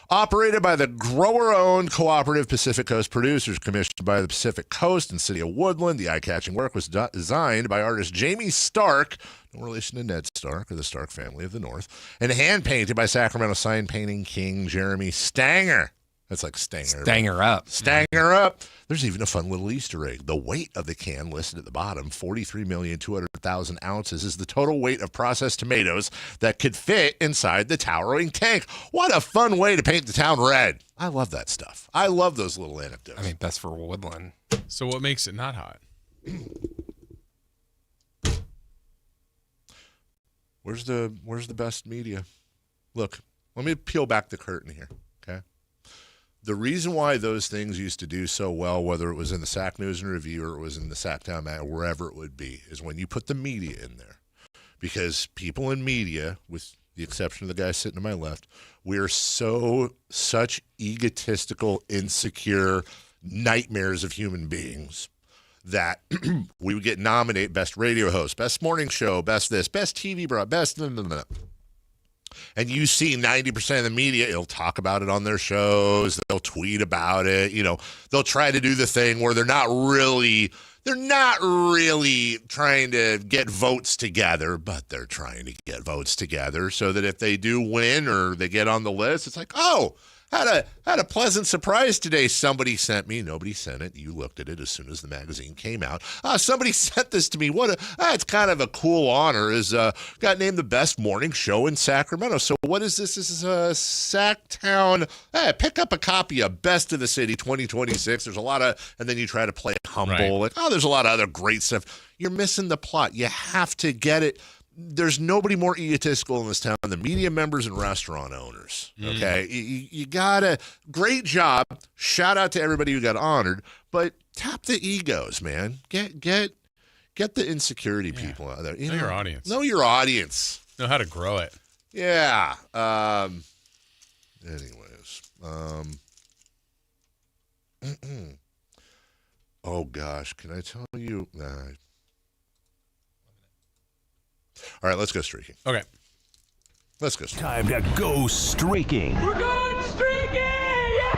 Operated by the grower-owned cooperative Pacific Coast Producers, commissioned by the Pacific Coast and City of Woodland. The eye-catching work was designed by artist Jamie Stark, no relation to Ned Stark or the Stark family of the North, and hand-painted by Sacramento sign painting king Jeremy Stanger. That's like Stanger. Stanger up. Stanger up. There's even a fun little Easter egg. The weight of the can listed at the bottom, 43,200,000 ounces, is the total weight of processed tomatoes that could fit inside the towering tank. What a fun way to paint the town red. I love that stuff. I love those little anecdotes. I mean, best for Woodland. So what makes it not hot? Where's the best media? Look, let me peel back the curtain here, okay? The reason why those things used to do so well, whether it was in the Sac News and Review or it was in the Sactown Mag, or wherever it would be, is when you put the media in there. Because people in media, with the exception of the guy sitting to my left, we're such egotistical, insecure nightmares of human beings that we would get nominated best radio host, best morning show, best this, best TV broad, best and you see 90% of the media, they'll talk about it on their shows, they'll tweet about it, they'll try to do the thing where they're not really trying to get votes together, but they're trying to get votes together so that if they do win or they get on the list, it's like, oh, had a pleasant surprise today. Somebody sent me. Nobody sent it. You looked at it as soon as the magazine came out. Somebody sent this to me. It's kind of a cool honor. Got named the best morning show in Sacramento. So what is this? This is a Sactown. Pick up a copy of Best of the City 2026. There's a lot of, and then you try to play it humble. Right. There's a lot of other great stuff. You're missing the plot. You have to get it. There's nobody more egotistical in this town than media members and restaurant owners. Okay, you gotta. Great job. Shout out to everybody who got honored, but tap the egos, man. Get the insecurity people out there. Know your audience. Know your audience. Know how to grow it. Yeah. Anyways. Oh gosh, can I tell you? All right, let's go streaking. Okay. Let's go streaking. Time to go streaking. We're going streaking!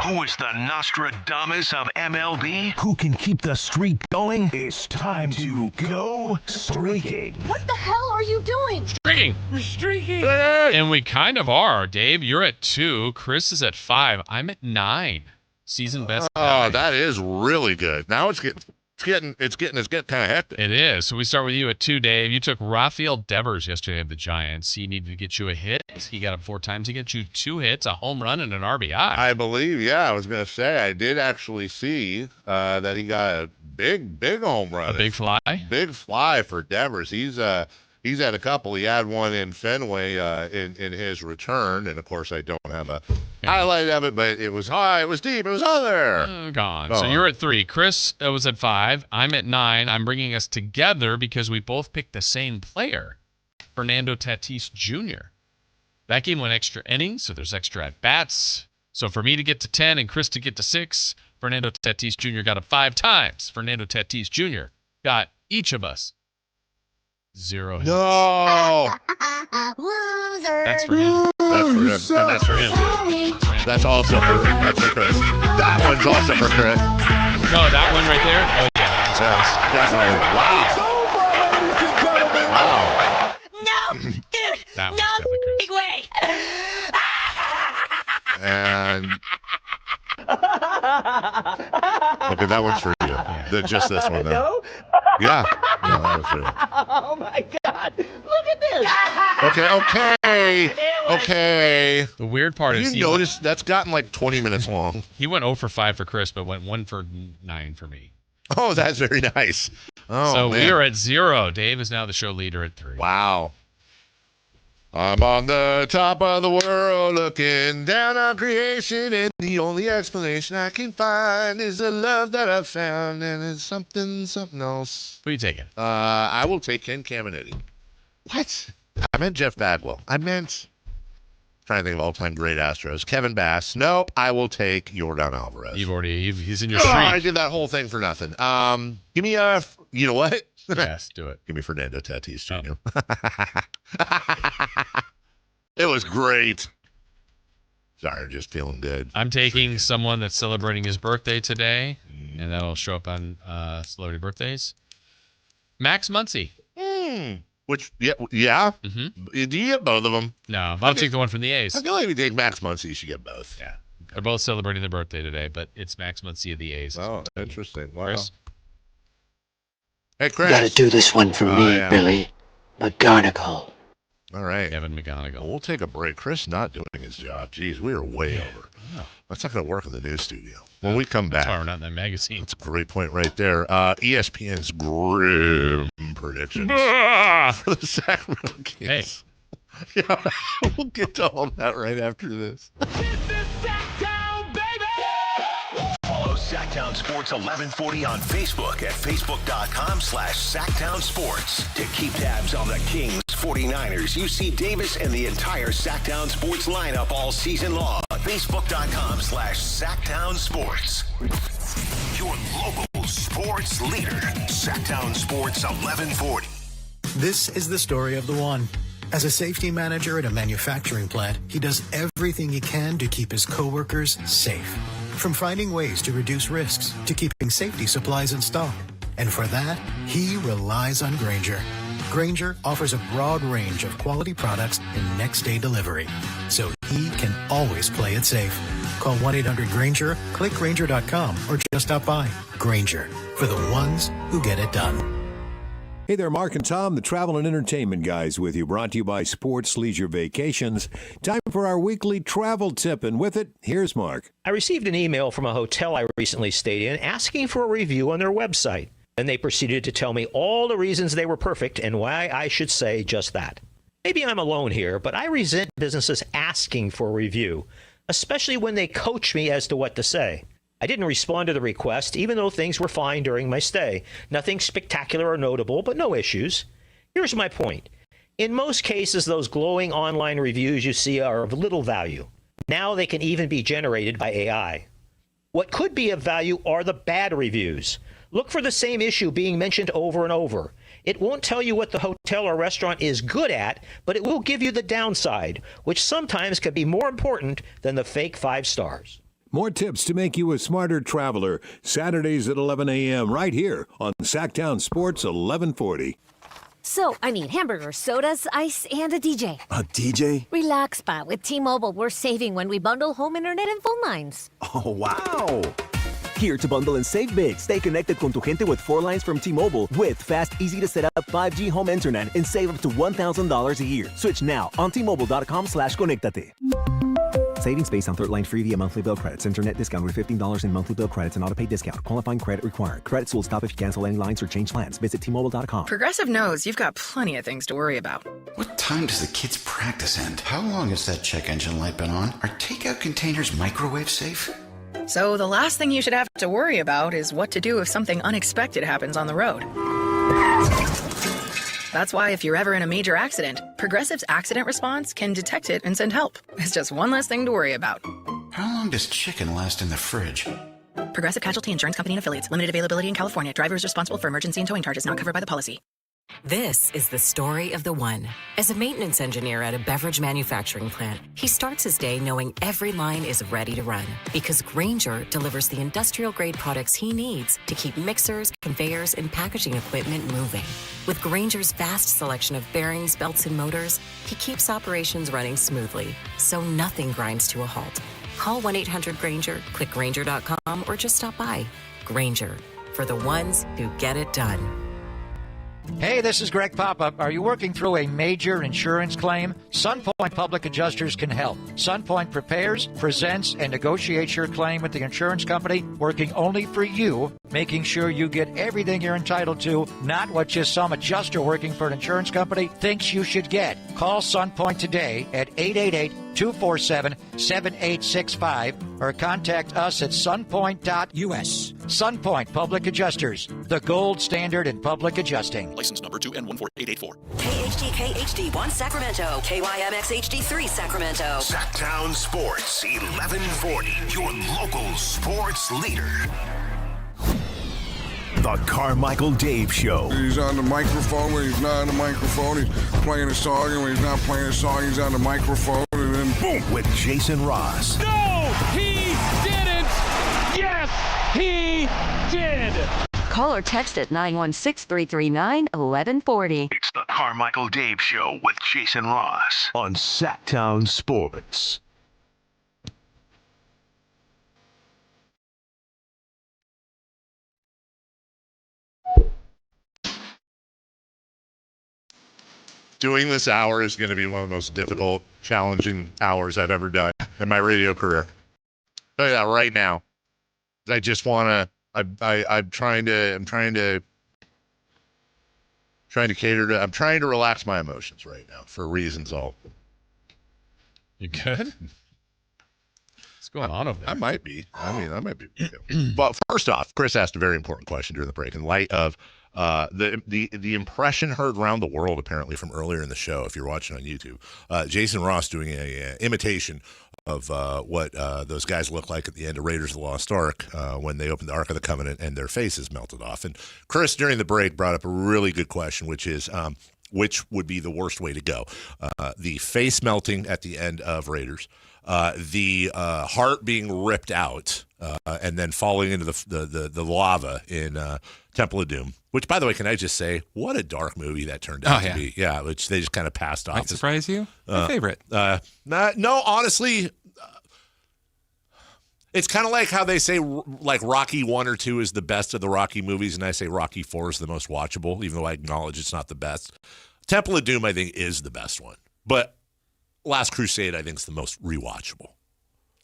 Who is the Nostradamus of MLB? Who can keep the streak going? It's time to go streaking. What the hell are you doing? Streaking. We're streaking. And we kind of are, Dave. You're at 2. Chris is at 5. I'm at 9. Season best. Oh, that is really good. Now it's getting kind of hectic. It is. So we start with you at 2, Dave. You took Rafael Devers yesterday of the Giants. He needed to get you a hit. He got him 4 times. He got you 2 hits, a home run, and an RBI. I believe, yeah. I was going to say, I did actually see that he got a big home run. A big fly? Big fly for Devers. He's had a couple. He had one in Fenway in his return, and of course I don't have a highlight of it, but it was high, it was deep, it was on there. Gone. So you're at 3. Chris was at 5. I'm at 9. I'm bringing us together because we both picked the same player, Fernando Tatis Jr. That game went extra innings, so there's extra at-bats. So for me to get to 10 and Chris to get to 6, Fernando Tatis Jr. got it 5 times. Fernando Tatis Jr. got each of us 0 hits. No. Loser. That's for him. That's for him. And that's for him. That's also for Chris. That one's also for Chris. No, that one right there? Oh, yeah. Wow. No, dude. That one's no definitely Chris. big way. And okay, that one's for you. Just this one, though. No? Yeah. No, that was for you. Oh my God! Look at this. Okay. The weird part is you notice that's gotten like 20 minutes long. He went 0 for 5 for Chris, but went 1 for 9 for me. Oh, that's very nice. Oh, so man. we are at 0. Dave is now the show leader at 3. Wow. I'm on the top of the world looking down on creation, and the only explanation I can find is the love that I found, and it's something else. Who are you taking? I will take Ken Caminiti. What? I meant Jeff Bagwell. I'm trying to think of all-time great Astros. Kevin Bass. Nope, I will take Yordan Alvarez. He's in your street. I did that whole thing for nothing. Give me you know what? Yes, do it. Give me Fernando Tatis Jr. It was great. Sorry, just feeling good. I'm taking someone that's celebrating his birthday today, and that'll show up on Celebrity Birthdays. Max Muncy. Which, yeah. Mm-hmm. Do you get both of them? No, I'll take the one from the A's. I feel like if you take Max Muncy, you should get both. Yeah. They're both celebrating their birthday today, but it's Max Muncy of the A's. Oh, interesting. Wow. Chris? Hey, Chris. You gotta do this one for me, yeah. Billy McGarnagle. All right. Kevin McGonigal. We'll take a break. Chris not doing his job. Jeez, we are way over. Oh. That's not going to work in the news studio. When we come back. That's why we're not in that magazine. That's a great point right there. ESPN's grim predictions for the Sacramento Kings. Hey. Yeah, we'll get to all that right after this. Follow Sactown Sports 1140 on Facebook at facebook.com/Sactown Sports. To keep tabs on the Kings, 49ers, UC Davis, and the entire Sactown Sports lineup all season long. Facebook.com/Sactown Sports. Your local sports leader. Sactown Sports 1140. This is the story of the one. As a safety manager at a manufacturing plant, he does everything he can to keep his coworkers safe. From finding ways to reduce risks to keeping safety supplies in stock. And for that, he relies on Grainger. Grainger offers a broad range of quality products and next-day delivery, so he can always play it safe. Call 1-800-GRAINGER, click Grainger.com, or just stop by. Grainger, for the ones who get it done. Hey there, Mark and Tom, the travel and entertainment guys with you, brought to you by Sports Leisure Vacations. Time for our weekly travel tip, and with it, here's Mark. I received an email from a hotel I recently stayed in asking for a review on their website. And they proceeded to tell me all the reasons they were perfect and why I should say just that. Maybe I'm alone here, but I resent businesses asking for a review, especially when they coach me as to what to say. I didn't respond to the request, even though things were fine during my stay. Nothing spectacular or notable, but no issues. Here's my point. In most cases, those glowing online reviews you see are of little value. Now they can even be generated by AI. What could be of value are the bad reviews. Look for the same issue being mentioned over and over. It won't tell you what the hotel or restaurant is good at, but it will give you the downside, which sometimes can be more important than the fake 5 stars. More tips to make you a smarter traveler. Saturdays at 11 a.m. right here on Sactown Sports 1140. So, I need hamburgers, sodas, ice, and a DJ. A DJ? Relax, Pa. With T-Mobile, we're saving when we bundle home internet and phone lines. Oh, wow. Here to bundle and save big. Stay connected con tu gente with 4 lines from T-Mobile with fast, easy to set up 5G home internet and save up to $1,000 a year. Switch now on T-Mobile.com/conectate. Savings based on 3rd line free via monthly bill credits. Internet discount with $15 in monthly bill credits and auto pay discount. Qualifying credit required. Credits will stop if you cancel any lines or change plans. Visit T-Mobile.com. Progressive knows you've got plenty of things to worry about. What time does the kids' practice end? How long has that check engine light been on? Are takeout containers microwave safe? So the last thing you should have to worry about is what to do if something unexpected happens on the road. That's why if you're ever in a major accident, Progressive's accident response can detect it and send help. It's just one less thing to worry about. How long does chicken last in the fridge? Progressive Casualty Insurance Company and Affiliates. Limited availability in California. Driver is responsible for emergency and towing charges not covered by the policy. This is the story of the one. As a maintenance engineer at a beverage manufacturing plant, he starts his day knowing every line is ready to run because Grainger delivers the industrial-grade products he needs to keep mixers, conveyors, and packaging equipment moving. With Grainger's vast selection of bearings, belts, and motors, he keeps operations running smoothly, so nothing grinds to a halt. Call 1-800-GRAINGER, click Grainger.com, or just stop by. Grainger, for the ones who get it done. Hey, this is Greg Papa. Are you working through a major insurance claim? Sunpoint Public Adjusters can help. Sunpoint prepares, presents, and negotiates your claim with the insurance company, working only for you, making sure you get everything you're entitled to, not what just some adjuster working for an insurance company thinks you should get. Call Sunpoint today at 888-247-7865 or contact us at sunpoint.us. Sunpoint Public Adjusters, the gold standard in public adjusting. License number 2N14884. KHTK HD1 Sacramento, KYMX HD3 Sacramento. Sactown Sports 1140, your local sports leader. The Carmichael Dave Show. He's on the microphone when he's not on the microphone. He's playing a song, and when he's not playing a song, he's on the microphone, and then boom. With Jason Ross. No, he didn't. Yes, he did. Call or text at 916-339-1140. It's the Carmichael Dave Show with Jason Ross on Sactown Sports. Doing this hour is going to be one of the most difficult, challenging hours I've ever done in my radio career. I'll tell you that right now. I just want to. I'm trying to cater to. I'm trying to relax my emotions right now for reasons all. You good? What's going on over there? I might be. I might be. But first off, Chris asked a very important question during the break in light of the impression heard around the world apparently from earlier in the show. If you're watching on YouTube, Jason Ross doing a imitation of what those guys look like at the end of Raiders of the Lost Ark when they opened the Ark of the Covenant and their faces melted off. And Chris, during the break, brought up a really good question, which is which would be the worst way to go? The face melting at the end of Raiders, the heart being ripped out, and then falling into the lava in Temple of Doom. Which, by the way, can I just say, what a dark movie that turned out to be. Yeah, which they just kind of passed off. Might surprise you? My favorite. No, honestly, it's kind of like how they say like Rocky 1 or 2 is the best of the Rocky movies, and I say Rocky 4 is the most watchable, even though I acknowledge it's not the best. Temple of Doom, I think, is the best one. But Last Crusade, I think, is the most rewatchable.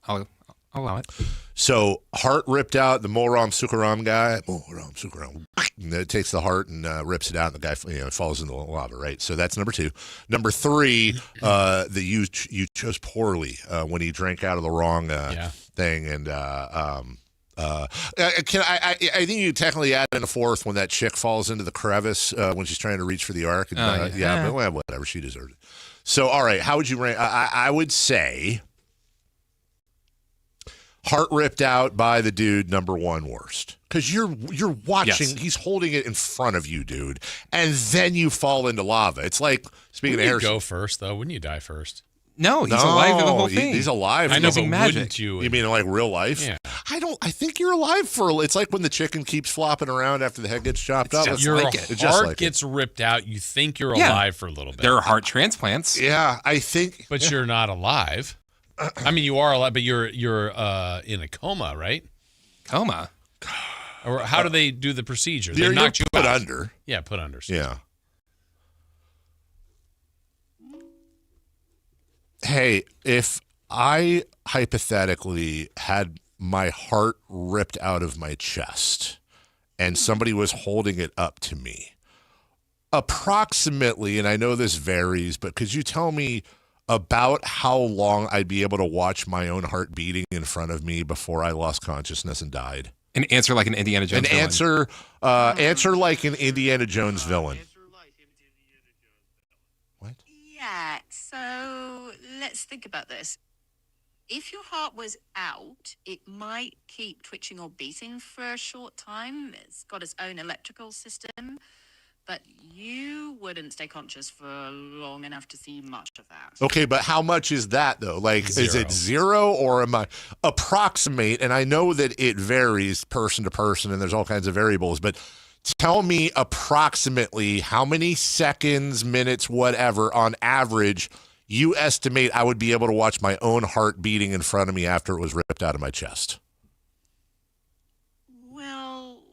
I'll allow it. So, heart ripped out, the Moram Sukaram guy, takes the heart and rips it out, and the guy falls into the lava, right? So that's number 2. Number 3, you chose poorly when he drank out of the wrong thing, and I think you technically add in a 4th when that chick falls into the crevice when she's trying to reach for the ark. And, but whatever, she deserved it. So, all right, how would you rank? I would say heart ripped out by the dude, number 1 worst. Because you're watching, he's holding it in front of you, dude, and then you fall into lava. It's like, speaking of Harrison. Wouldn't you go first, though? Wouldn't you die first? No, he's alive in the whole thing. He's alive. I know, but magic. wouldn't you? You mean like real life? Yeah. I think you're alive it's like when the chicken keeps flopping around after the head gets chopped up. Your heart gets ripped out. You think you're alive for a little bit. There are heart transplants. Yeah, I think. But you're not alive. I mean, you are alive, but you're in a coma, right? Coma? Or how do they do the procedure? They You're knock you put out. under. Yeah, put under. Yeah. Hey, if I hypothetically had my heart ripped out of my chest and somebody was holding it up to me, approximately, and I know this varies, but could you tell me about how long I'd be able to watch my own heart beating in front of me before I lost consciousness and died? An answer like an Indiana Jones villain. Answer like an Indiana Jones villain. What? Yeah, so let's think about this. If your heart was out, it might keep twitching or beating for a short time. It's got its own electrical system, but you wouldn't stay conscious for long enough to see much of that. Okay, but how much is that, though? Like, 0. Is it 0 or am I approximate? And I know that it varies person to person and there's all kinds of variables, but tell me approximately how many seconds, minutes, whatever, on average, you estimate I would be able to watch my own heart beating in front of me after it was ripped out of my chest. Well,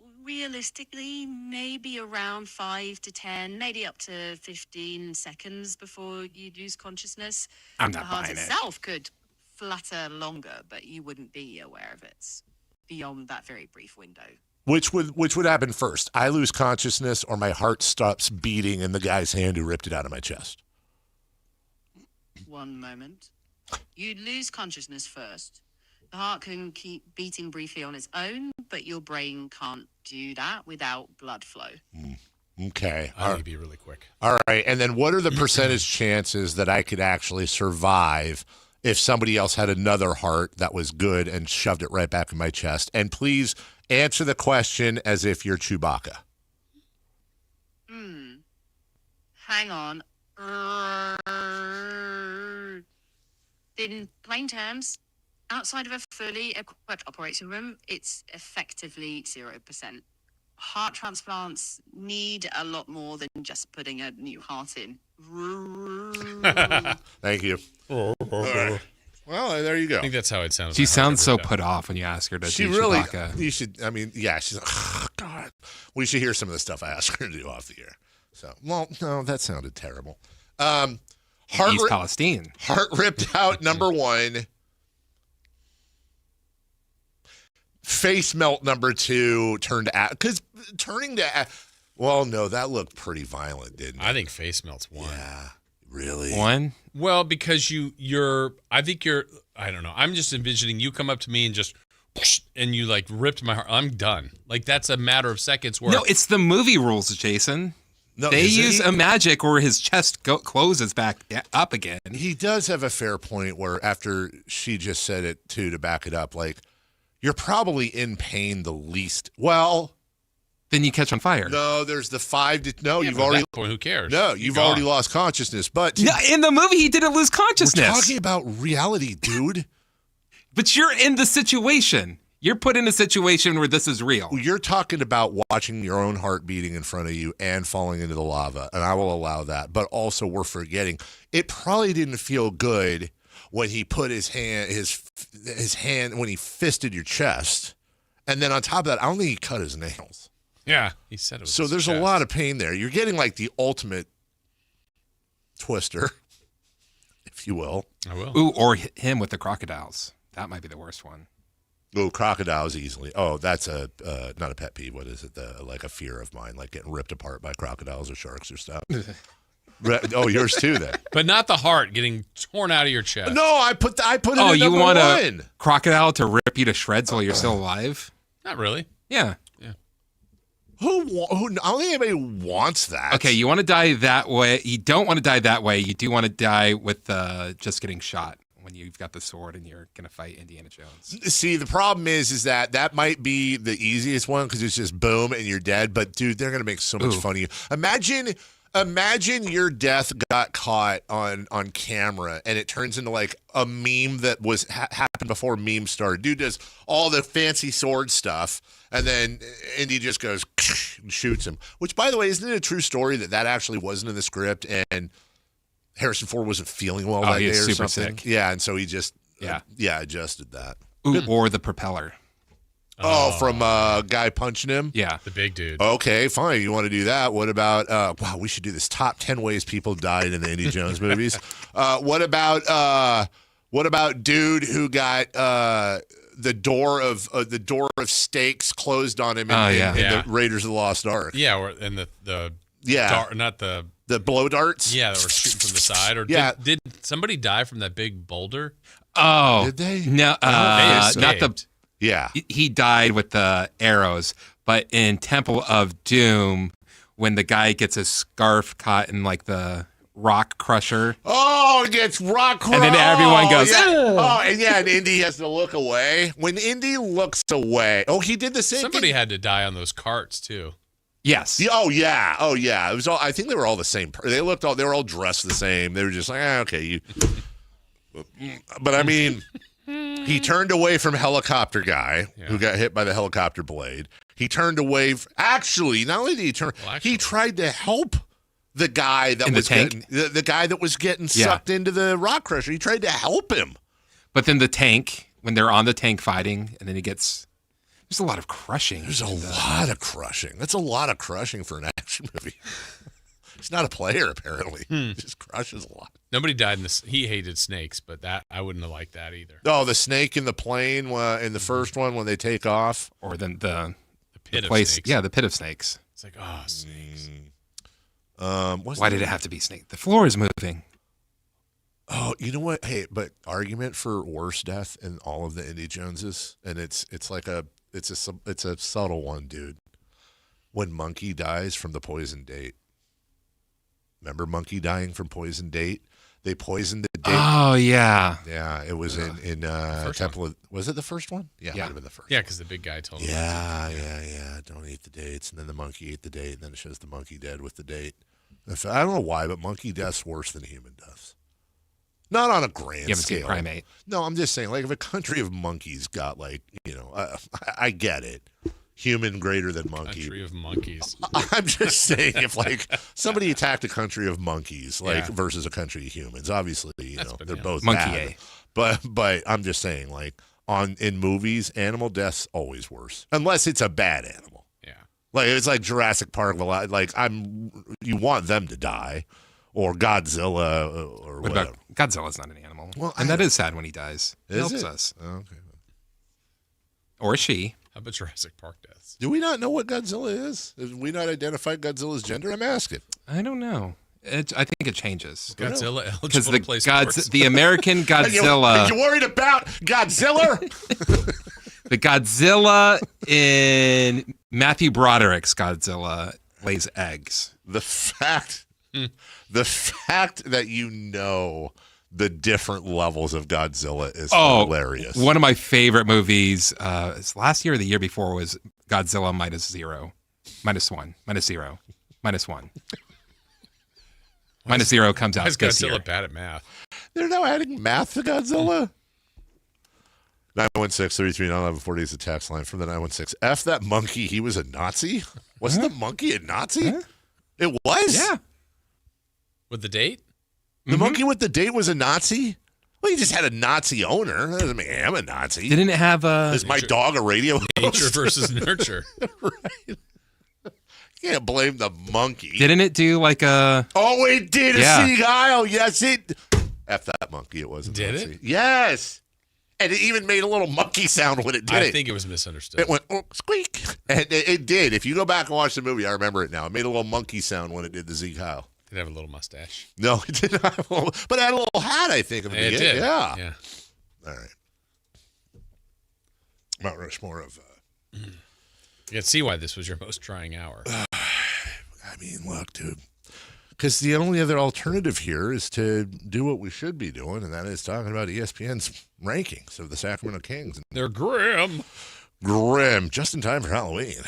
realistically, maybe around 5 to 10, maybe up to 15 seconds before you lose consciousness. I'm not The heart buying it. itself could flutter longer, but you wouldn't be aware of it beyond that very brief window. Which would happen first? I lose consciousness or my heart stops beating in the guy's hand who ripped it out of my chest? One moment. You'd lose consciousness first. The heart can keep beating briefly on its own, but your brain can't do that without blood flow. Okay. I need to be really quick. All right. And then what are the percentage chances that I could actually survive if somebody else had another heart that was good and shoved it right back in my chest? And please answer the question as if you're Chewbacca. Hang on. In plain terms, outside of a fully equipped operating room, it's effectively 0%. Heart transplants need a lot more than just putting a new heart in. Thank you. All right. Well, there you go. I think that's how it sounds. She sounds so put off when you ask her to She do really, Chewbacca. you should, I mean, yeah, she's like, oh, God. We should hear some of the stuff I asked her to do off the air. So, well, no, that sounded terrible. East Palestine. Heart ripped out, number 1. Face melt, number 2. Turning to, well, no, that looked pretty violent, didn't it? I think face melt's 1. Yeah, really? 1? Well, because I don't know. I'm just envisioning you come up to me and just, and you like ripped my heart. I'm done. Like that's a matter of seconds. Where No, it's the movie rules, Jason. No, they use a magic where his chest closes back up again. He does have a fair point where after she just said it too, to back it up, like, you're probably in pain the least. Well, then you catch on fire. No, there's the 5 to no. Yeah, You've but at already. that point, who cares? No, You're you've gone. already lost consciousness. But No, in the movie, he didn't lose consciousness. We're talking about reality, dude. But you're in the situation. You're put in a situation where this is real. You're talking about watching your own heart beating in front of you and falling into the lava, and I will allow that. But also, we're forgetting it probably didn't feel good when he put his hand when he fisted your chest, and then on top of that, I don't think he cut his nails. Yeah, he said it was So there's a lot of pain there. You're getting like the ultimate twister, if you will. I will. Ooh, or him with the crocodiles. That might be the worst one. Oh, crocodiles easily. Oh, that's not a pet peeve. What is it? Like a fear of mine, like getting ripped apart by crocodiles or sharks or stuff. Oh, yours too, then. But not the heart getting torn out of your chest. No, I put it Oh, in you number want 1. a crocodile to rip you to shreds while you're still alive? Not really. Yeah. Who? I don't think anybody wants that. Okay, you want to die that way. You don't want to die that way. You do want to die with just getting shot when you've got the sword and you're going to fight Indiana Jones. See, the problem is that might be the easiest one because it's just boom and you're dead. But dude, they're going to make so much fun of you. Imagine your death got caught on camera and it turns into like a meme that was happened before memes started. Dude does all the fancy sword stuff and then Indy just goes and shoots him. Which, by the way, isn't it a true story that actually wasn't in the script and Harrison Ford wasn't feeling well that day or super something? sick. Yeah, and so he just adjusted that. Ooh, or the propeller. Oh, from a guy punching him? Yeah. The big dude. Okay, fine. You want to do that. What about, wow, we should do this top 10 ways people died in the Indy Jones movies. What about dude who got the door of stakes closed on him in the Raiders of the Lost Ark? Yeah, and not the blow darts? Yeah, that were shooting from the side. Or did somebody die from that big boulder? Oh. Did they? No, not the... Yeah. He died with the arrows, but in Temple of Doom, when the guy gets his scarf caught in like the rock crusher. Oh, it gets rock crushed. And then everyone goes, yeah. And Indy has to look away. When Indy looks away, he did the same Somebody thing. had to die on those carts too. Yes. Oh yeah. It was all. I think they were all the same. They were all dressed the same. They were just like, okay, you. But I mean. He turned away from helicopter guy who got hit by the helicopter blade. He turned away. Actually, not only did he turn, he tried to help the guy that was getting the guy that was getting sucked into the rock crusher. He tried to help him. But then the tank, when they're on the tank fighting, and then he gets There's a lot of crushing. There's a lot of crushing. That's a lot of crushing for an action movie. He's not a player, apparently. He just crushes a lot. Nobody died in this. He hated snakes, but that I wouldn't have liked that either. Oh, the snake in the plane in the first one when they take off? Or then the pit of place. snakes. Yeah, the pit of snakes. It's like, oh, snakes. Why did it have to be snake? The floor is moving. Oh, you know what? Hey, but argument for worst death in all of the Indy Joneses, and it's a subtle one, dude. When Monkey dies from the poison date. Remember Monkey dying from poison date? They poisoned the date. Oh yeah. Yeah, it was in Temple of, was it the first one? Yeah, it might have been the first. Yeah, because the big guy told him. Yeah. Don't eat the dates, and then the monkey ate the date, and then it shows the monkey dead with the date. I don't know why, but monkey death's worse than human deaths. Not on a grand scale. Primate. No, I'm just saying, like, if a country of monkeys got, like, I get it. Human greater than monkey. Country of monkeys. I'm just saying, if, like, somebody attacked a country of monkeys, like, versus a country of humans, obviously, they're both monkey bad. But I'm just saying, like, in movies, animal death's always worse. Unless it's a bad animal. Yeah. Like, it's like Jurassic Park. Like, you want them to die. Or Godzilla, or what whatever. about Godzilla's not an animal. Well, and that is sad when he dies. He helps us. Oh, okay. Or she. How about Jurassic Park deaths? Do we not know what Godzilla is? Have we not identified Godzilla's gender? I'm asking. I don't know. I think it changes. Godzilla eligible because to play sports. the American Godzilla. Are you worried about Godzilla? The Godzilla in Matthew Broderick's Godzilla lays eggs. The fact that the different levels of Godzilla is hilarious. One of my favorite movies last year or the year before was Godzilla -0, -1, -0, -1. -0 comes out Why is this year. Godzilla bad at math? They're now adding math to Godzilla? 916-339-1140 is the text line from the 916. F that monkey, he was a Nazi? Wasn't the monkey a Nazi? It was? Yeah. With the date? The monkey with the date was a Nazi? Well, he just had a Nazi owner. That doesn't mean I'm a Nazi. Didn't it have a... Is my dog a radio host? Nature versus nurture. Right. You can't blame the monkey. Didn't it do like a... Oh, it did. Yeah. A seagull. Yes, it... F that monkey. It wasn't. Did Nazi. it? Yes. And it even made a little monkey sound when it did it. I think it was misunderstood. It went, oh, squeak. And it did. If you go back and watch the movie, I remember it now. It made a little monkey sound when it did the Zeke Heil. Did it have a little mustache? No, it did not have a little, but it had a little hat, I think. In the It beginning. did. Yeah. All right. Mount Rushmore of... You can see why this was your most trying hour. I mean, look, dude. Because the only other alternative here is to do what we should be doing, and that is talking about ESPN's rankings of the Sacramento Kings. They're grim. Just in time for Halloween.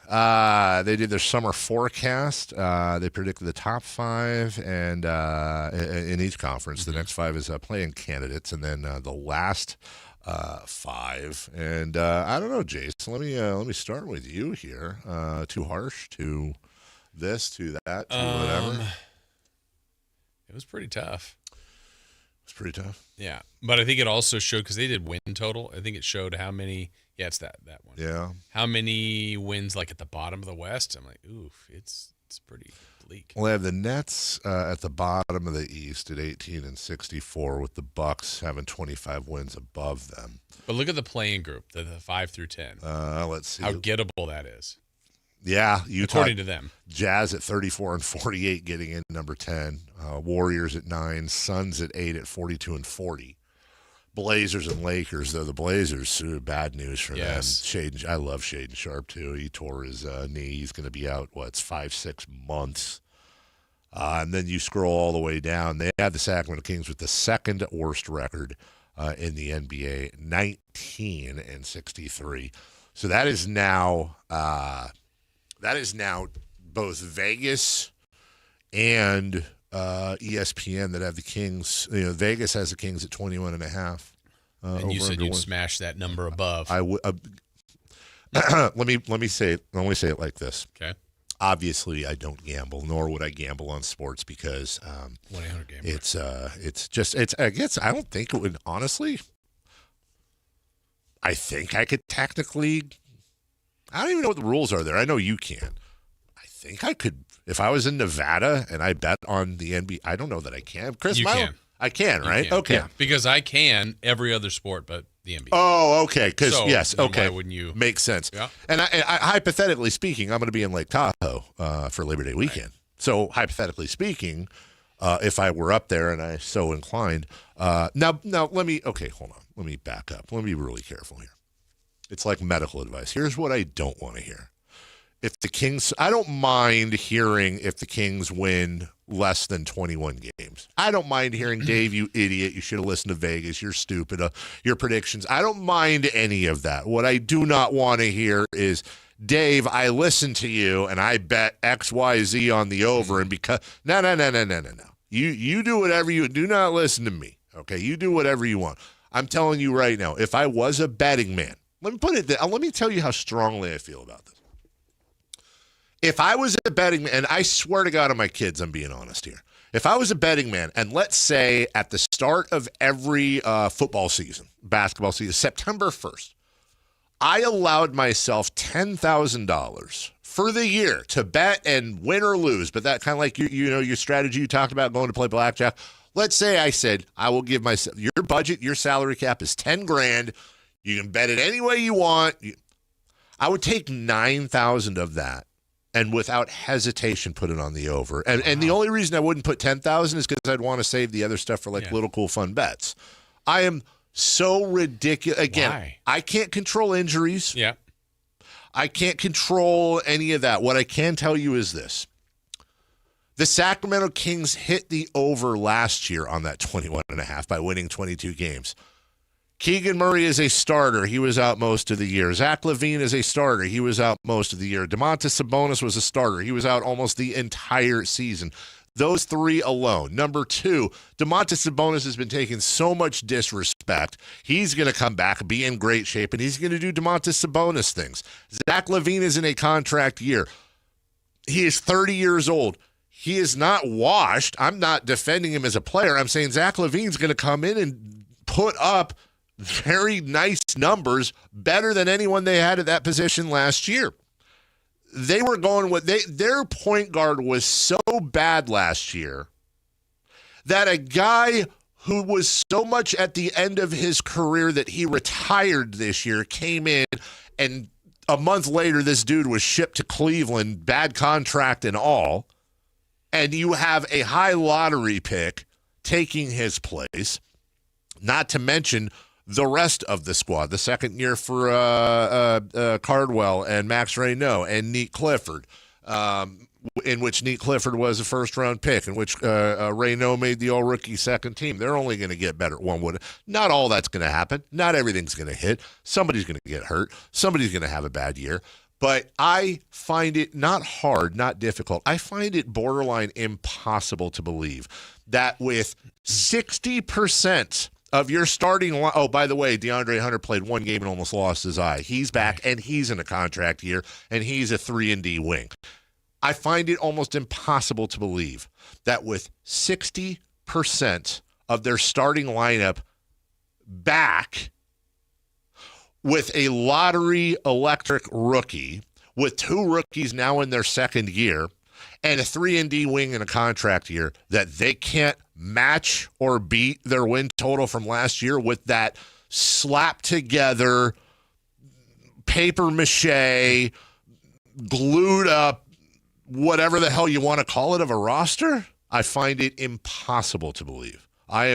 They did their summer forecast. They predicted the top 5 and in each conference. The next 5 is playing candidates, and then the last 5. And I don't know, Jason. Let me start with you here. Too harsh? Too this? To that? To whatever? It was pretty tough. It's pretty tough. Yeah, but I think it also showed because they did win total. I think it showed how many. Yeah, it's that one. Yeah. How many wins like at the bottom of the West? I'm like, oof, it's pretty bleak. Well, they have the Nets at the bottom of the East at 18-64, with the Bucks having 25 wins above them. But look at the playing group, the 5 through 10. Let's see how gettable that is. Yeah, Utah, according to them. Jazz at 34-48, getting in number 10. Warriors at 9. Suns at 8 at 42-40. Blazers and Lakers, though the Blazers, bad news for them. I love Shaedon Sharpe too. He tore his knee. He's going to be out. 5-6 months. And then you scroll all the way down. They had the Sacramento Kings with the second worst record in the NBA, 19-63. So that is now both Vegas and ESPN that have the Kings. Vegas has the Kings at 21.5. And you said you'd smash that number above. I would. let me say it. Let me say it like this. Okay. Obviously, I don't gamble, nor would I gamble on sports because 1-800-GAMBLER. I don't think it would honestly. I think I could technically I don't even know what the rules are there. I know you can. I think I could, if I was in Nevada and I bet on the NBA. I don't know that I can. Chris, You can. I can, right? can. Okay. Yeah, because I can every other sport but the NBA. Oh, okay. Because So, yes, then okay, why wouldn't you? Makes sense. Yeah. And I hypothetically speaking, I'm going to be in Lake Tahoe for Labor Day weekend. Right. So hypothetically speaking, if I were up there and I so inclined, now let me. Okay, hold on. Let me back up. Let me be really careful here. It's like medical advice. Here's what I don't want to hear. If the Kings, I don't mind hearing if the Kings win less than 21 games. I don't mind hearing, Dave, you idiot, you should have listened to Vegas, you're stupid, your predictions. I don't mind any of that. What I do not want to hear is, Dave, I listened to you and I bet XYZ on the over, and because no. You do whatever you do, not listen to me. Okay, you do whatever you want. I'm telling you right now, if I was a betting man, let me tell you how strongly I feel about this. If I was a betting man, and I swear to God on my kids, I'm being honest here. If I was a betting man, and let's say at the start of every football season, basketball season, September 1st, I allowed myself $10,000 for the year to bet and win or lose, but that kind of like your strategy you talked about going to play blackjack. Let's say I said, I will give myself, your budget, your salary cap is $10,000. You can bet it any way you want. I would take 9,000 of that and without hesitation put it on the over. And the only reason I wouldn't put 10,000 is because I'd want to save the other stuff for little cool fun bets. I am so ridiculous. Again, Why? I can't control injuries. Yeah. I can't control any of that. What I can tell you is this. The Sacramento Kings hit the over last year on that 21.5 by winning 22 games. Keegan Murray is a starter. He was out most of the year. Zach LaVine is a starter. He was out most of the year. Domantas Sabonis was a starter. He was out almost the entire season. Those three alone. Number two, Domantas Sabonis has been taking so much disrespect. He's going to come back, be in great shape, and he's going to do Domantas Sabonis things. Zach LaVine is in a contract year. He is 30 years old. He is not washed. I'm not defending him as a player. I'm saying Zach LaVine's going to come in and put up very nice numbers, better than anyone they had at that position last year. They were going with their point guard was so bad last year that a guy who was so much at the end of his career that he retired this year came in, and a month later this dude was shipped to Cleveland, bad contract and all, and you have a high lottery pick taking his place, not to mention the rest of the squad, the second year for Cardwell and Max Reynaud and Neat Clifford, in which Neat Clifford was a first-round pick, in which Reynaud made the all-rookie second team. They're only going to get better. One would. Not all that's going to happen. Not everything's going to hit. Somebody's going to get hurt. Somebody's going to have a bad year. But I find it not hard, not difficult. I find it borderline impossible to believe that with 60% of your starting line. Oh, by the way, DeAndre Hunter played one game and almost lost his eye. He's back, and he's in a contract year, and he's a 3-and-D wing. I find it almost impossible to believe that with 60% of their starting lineup back, with a lottery electric rookie, with two rookies now in their second year, and a 3-and-D wing in a contract year, that they can't match or beat their win total from last year with that slapped together, paper mache, glued up, whatever the hell you want to call it, of a roster. I find it impossible to believe. I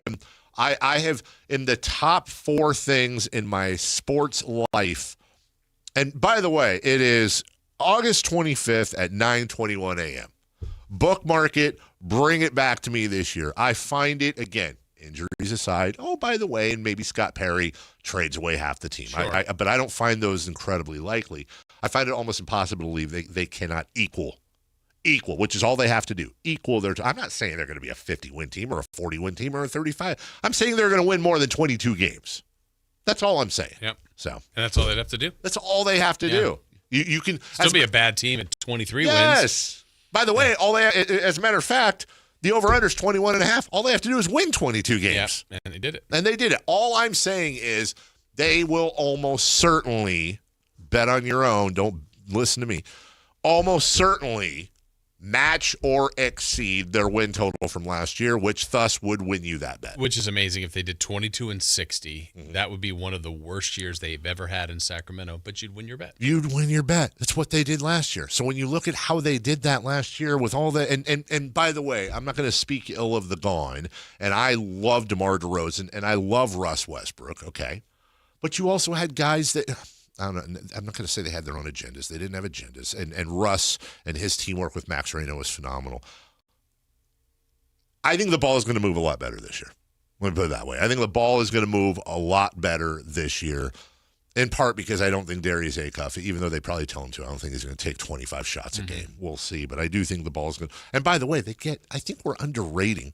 have in the top 4 things in my sports life. And by the way, it is August 25th at 9:21 a.m. Bookmark it. Bring it back to me this year. I find it, again, injuries aside. Oh, by the way, and maybe Scott Perry trades away half the team. Sure. But I don't find those incredibly likely. I find it almost impossible to believe they cannot equal, which is all they have to do. Equal their. I'm not saying they're going to be a 50-win team or a 40-win team or a 35. I'm saying they're going to win more than 22 games. That's all I'm saying. Yep. So. And that's all they'd have to do. That's all they have to do. You can still be a bad team at 23 wins. Yes. By the way, as a matter of fact, the over-under is 21.5. All they have to do is win 22 games. Yeah, and they did it. And they did it. All I'm saying is they will almost certainly bet on your own. Don't listen to me, almost certainly match or exceed their win total from last year, which thus would win you that bet. Which is amazing. If they did 22-60, that would be one of the worst years they've ever had in Sacramento, but you'd win your bet. You'd win your bet. That's what they did last year. So when you look at how they did that last year with all the and by the way, I'm not going to speak ill of the gone, and I love DeMar DeRozan and I love Russ Westbrook, okay? But you also had guys that I don't know. I'm not going to say they had their own agendas. They didn't have agendas. And Russ and his teamwork with Max Reno was phenomenal. I think the ball is going to move a lot better this year. Let me put it that way. I think the ball is going to move a lot better this year, in part because I don't think Darius Acuff, even though they probably tell him to, I don't think he's going to take 25 shots a game. We'll see. But I do think the ball is going to. And by the way, I think we're underrating.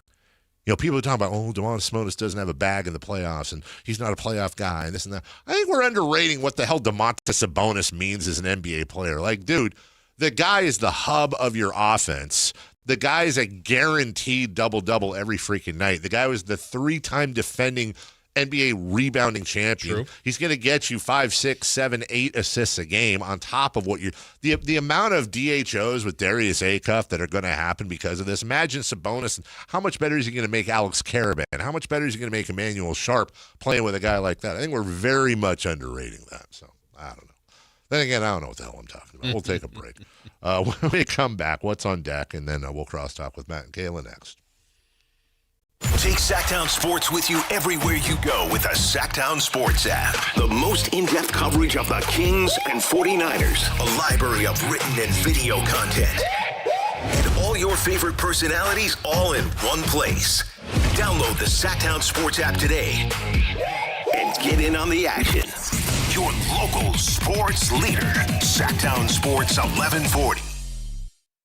You know, people are talking about, Domantas Sabonis doesn't have a bag in the playoffs, and he's not a playoff guy, and this and that. I think we're underrating what the hell Domantas Sabonis means as an NBA player. Like, dude, the guy is the hub of your offense. The guy is a guaranteed double-double every freaking night. The guy was the 3-time defending NBA rebounding champion. True. He's going to get you 5, 6, 7, 8 assists a game on top of what you're the amount of DHOs with Darius Acuff that are going to happen because of this. Imagine Sabonis. How much better is he going to make Alex Caravan? How much better is he going to make Emmanuel Sharp playing with a guy like that? I think we're very much underrating that. So I don't know. Then again, I don't know what the hell I'm talking about. We'll take a break. When we come back, what's on deck? And then we'll crosstalk with Matt and Kayla next. Take Sactown Sports with you everywhere you go with the Sactown Sports app. The most in-depth coverage of the Kings and 49ers. A library of written and video content. And all your favorite personalities all in one place. Download the Sactown Sports app today and get in on the action. Your local sports leader. Sactown Sports 1140.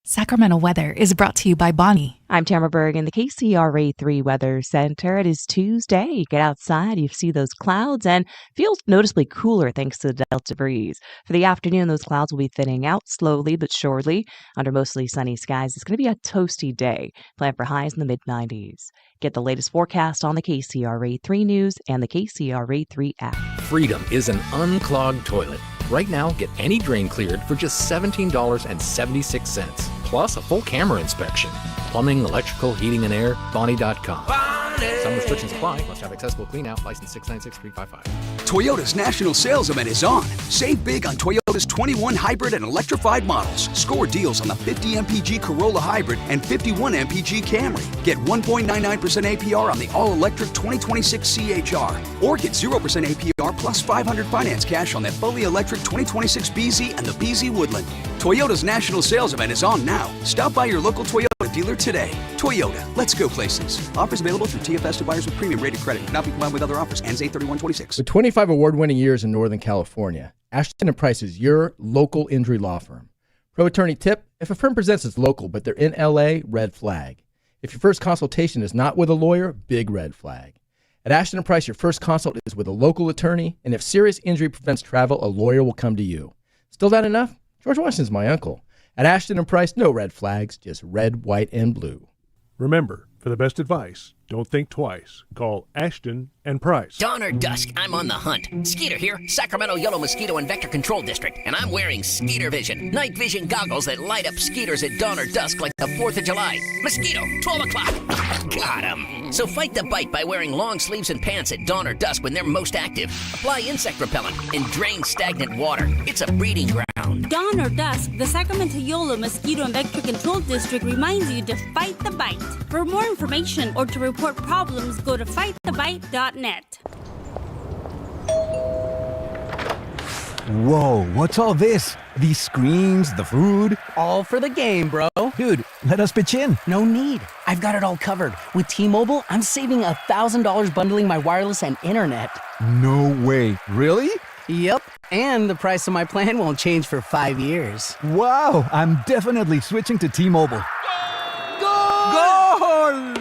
Sacramento weather is brought to you by Bonnie. I'm Tamara Berg in the KCRA 3 Weather Center. It is Tuesday. You get outside, you see those clouds, and feels noticeably cooler thanks to the Delta breeze. For the afternoon, those clouds will be thinning out slowly but surely. Under mostly sunny skies, it's going to be a toasty day. Plan for highs in the mid-90s. Get the latest forecast on the KCRA 3 News and the KCRA 3 app. Freedom is an unclogged toilet. Right now, get any drain cleared for just $17.76, plus a full camera inspection. Plumbing, electrical, heating, and air, Bonnie.com. Some restrictions apply. Must have accessible cleanout. License 696355. Toyota's national sales event is on. Save big on Toyota's 21 hybrid and electrified models. Score deals on the 50 MPG Corolla Hybrid and 51 MPG Camry. Get 1.99% APR on the all-electric 2026 CHR. Or get 0% APR plus $500 finance cash on that fully electric 2026 BZ and the BZ Woodland. Toyota's national sales event is on now. Stop by your local Toyota dealer today. Toyota, let's go places. Offers available through TFS to buyers with premium rated credit. Cannot be combined with other offers. Ends 8/31/26. With 25 award-winning years in Northern California, Ashton & Price is your local injury law firm. Pro attorney tip: if a firm presents as local but they're in LA, red flag. If your first consultation is not with a lawyer, big red flag. At Ashton & Price, your first consult is with a local attorney, and if serious injury prevents travel, a lawyer will come to you. Still not enough? George Washington's my uncle. At Ashton & Price, no red flags, just red, white, and blue. Remember, for the best advice, don't think twice. Call Ashton & Price. Dawn or dusk, I'm on the hunt. Skeeter here, Sacramento Yellow Mosquito and Vector Control District, and I'm wearing Skeeter Vision, night vision goggles that light up skeeters at dawn or dusk like the 4th of July. Mosquito, 12 o'clock. Got 'em. So fight the bite by wearing long sleeves and pants at dawn or dusk when they're most active. Apply insect repellent and drain stagnant water. It's a breeding ground. Dawn or dusk, the Sacramento Yolo Mosquito and Vector Control District reminds you to fight the bite. For more information or to report problems, go to fightthebite.net. Whoa, what's all this? These screens, the food? All for the game, bro. Dude, let us pitch in. No need. I've got it all covered. With T-Mobile, I'm saving $1,000 bundling my wireless and internet. No way. Really? Yep. And the price of my plan won't change for 5 years. Wow, I'm definitely switching to T-Mobile. Goal!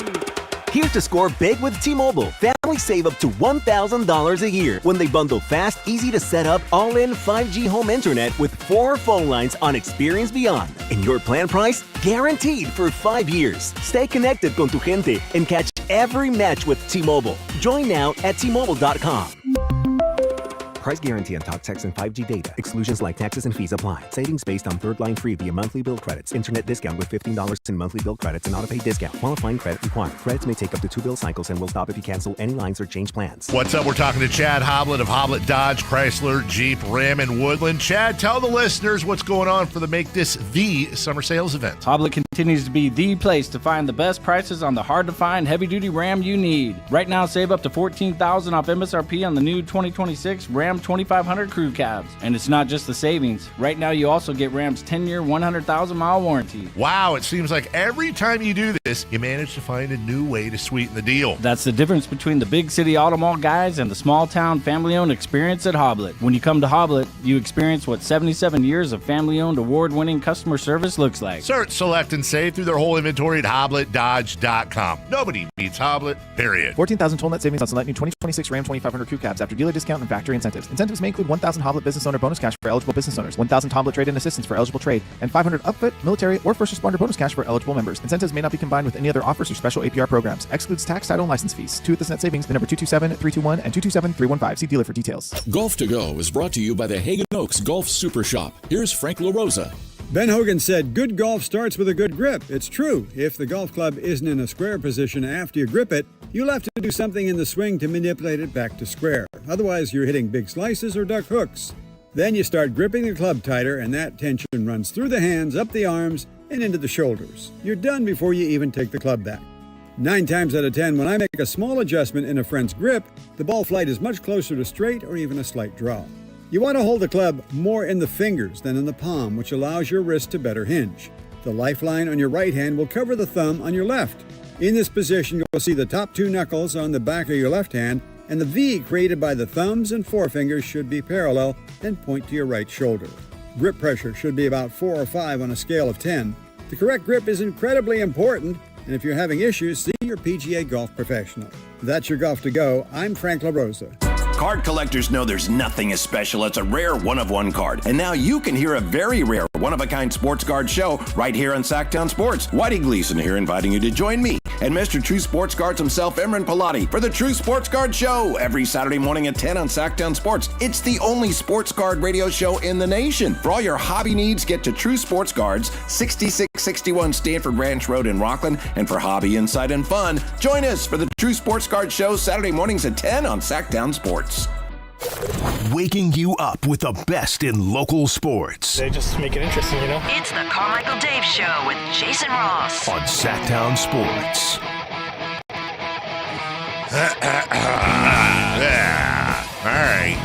Here to score big with T-Mobile. Families save up to $1,000 a year when they bundle fast, easy to set up, all-in 5G home internet with 4 phone lines on Experience Beyond. And your plan price? Guaranteed for 5 years. Stay connected con tu gente and catch every match with T-Mobile. Join now at T-Mobile.com. Price guarantee on talk, text, and 5G data. Exclusions like taxes and fees apply. Savings based on third line free via monthly bill credits. Internet discount with $15 in monthly bill credits and auto-pay discount. Qualifying credit required. Credits may take up to 2 bill cycles and will stop if you cancel any lines or change plans. What's up? We're talking to Chad Hoblet of Hoblet Dodge, Chrysler, Jeep, Ram, and Woodland. Chad, tell the listeners what's going on for the Make This the Summer Sales event. Hoblet continues to be the place to find the best prices on the hard-to-find heavy-duty Ram you need. Right now, save up to $14,000 off MSRP on the new 2026 Ram 2500 Crew Cabs. And it's not just the savings. Right now, you also get Ram's 10-year, 100,000-mile warranty. Wow, it seems like every time you do this, you manage to find a new way to sweeten the deal. That's the difference between the big city auto mall guys and the small-town family-owned experience at Hoblet. When you come to Hoblet, you experience what 77 years of family-owned, award-winning customer service looks like. Search, select, and save through their whole inventory at HobletDodge.com. Nobody beats Hoblet, period. 14,000 total net savings on select new 2026 Ram 2500 Crew Cabs after dealer discount and factory incentives. Incentives may include 1,000 Hoblet business owner bonus cash for eligible business owners, 1,000 Hoblet trade-in assistance for eligible trade, and 500 upfit, military, or first responder bonus cash for eligible members. Incentives may not be combined with any other offers or special APR programs. Excludes tax, title, and license fees. To with this net savings, the number 227-321 and 227-315. See dealer for details. Golf to Go is brought to you by the Hagen Oaks Golf Super Shop. Here's Frank LaRosa. Ben Hogan said, good golf starts with a good grip. It's true. If the golf club isn't in a square position after you grip it, you'll have to do something in the swing to manipulate it back to square. Otherwise, you're hitting big slices or duck hooks. Then you start gripping the club tighter, and that tension runs through the hands, up the arms, and into the shoulders. You're done before you even take the club back. 9 times out of 10, when I make a small adjustment in a friend's grip, the ball flight is much closer to straight or even a slight draw. You want to hold the club more in the fingers than in the palm, which allows your wrist to better hinge. The lifeline on your right hand will cover the thumb on your left. In this position, you'll see the top 2 knuckles on the back of your left hand, and the V created by the thumbs and forefingers should be parallel and point to your right shoulder. Grip pressure should be about 4 or 5 on a scale of 10. The correct grip is incredibly important, and if you're having issues, see your PGA golf professional. That's your Golf to Go. I'm Frank LaRosa. Card collectors know there's nothing as special as a rare one-of-one card. And now you can hear a very rare one-of-a-kind sports card show right here on Sactown Sports. Whitey Gleason here inviting you to join me and Mr. True Sports Cards himself, Imran Pilati, for the True Sports Card Show every Saturday morning at 10 on Sactown Sports. It's the only sports card radio show in the nation. For all your hobby needs, get to True Sports Cards, 6661 Stanford Ranch Road in Rockland. And for hobby, insight, and fun, join us for the True Sports Card Show Saturday mornings at 10 on Sactown Sports. Waking you up with the best in local sports. They just make it interesting, you know? It's the Carmichael Dave Show with Jason Ross on Sactown Sports. Yeah. All right.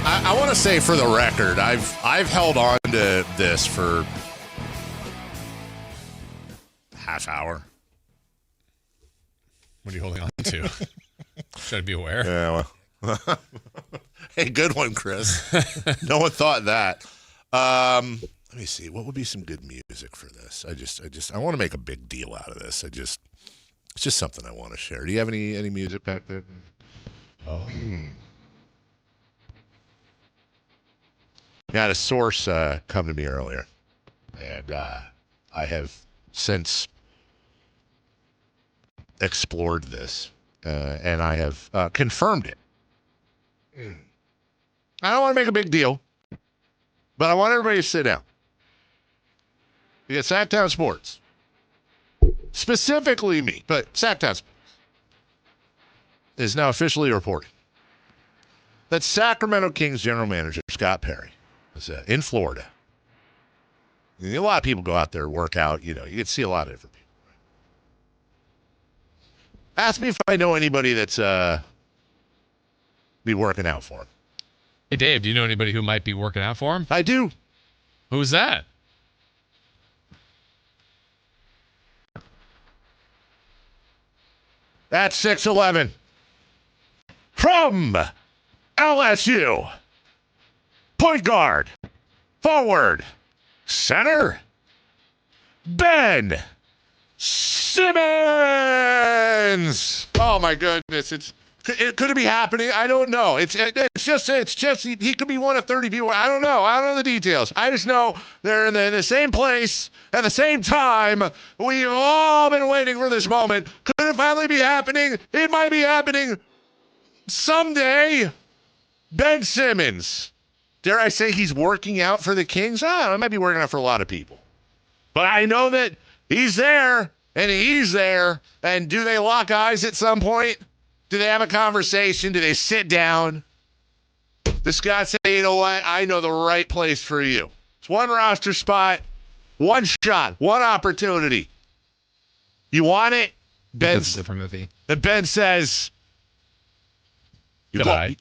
I want to say for the record, I've held on to this for half hour. What are you holding on to? Should I be aware? Yeah. Well. Hey, good one, Chris. No one thought that. Let me see. What would be some good music for this? I want to make a big deal out of this. It's just something I want to share. Do you have any music back there? Oh. I had a source come to me earlier, and I have since explored this, and I have confirmed it. I don't want to make a big deal, but I want everybody to sit down. We got Sactown Sports. Specifically me, but Sactown Sports is now officially reporting that Sacramento Kings general manager Scott Perry is in Florida. A lot of people go out there and work out. You can see a lot of different people. Ask me if I know anybody that's be working out for him. Hey, Dave, do you know anybody who might be working out for him? I do. Who's that? That's 6'11". From LSU. Point guard. Forward. Center. Ben Simmons. Oh my goodness. Could it be happening? I don't know. It's just he could be one of 30 people. I don't know. I don't know the details. I just know they're in the same place at the same time. We've all been waiting for this moment. Could it finally be happening? It might be happening someday. Ben Simmons. Dare I say he's working out for the Kings? I might be working out for a lot of people. But I know that he's there, and he's there. And do they lock eyes at some point? Do they have a conversation? Do they sit down? Does Scott say, you know what? I know the right place for you. It's one roster spot, one shot, one opportunity. You want it? That's a different movie. And Ben says, Good day.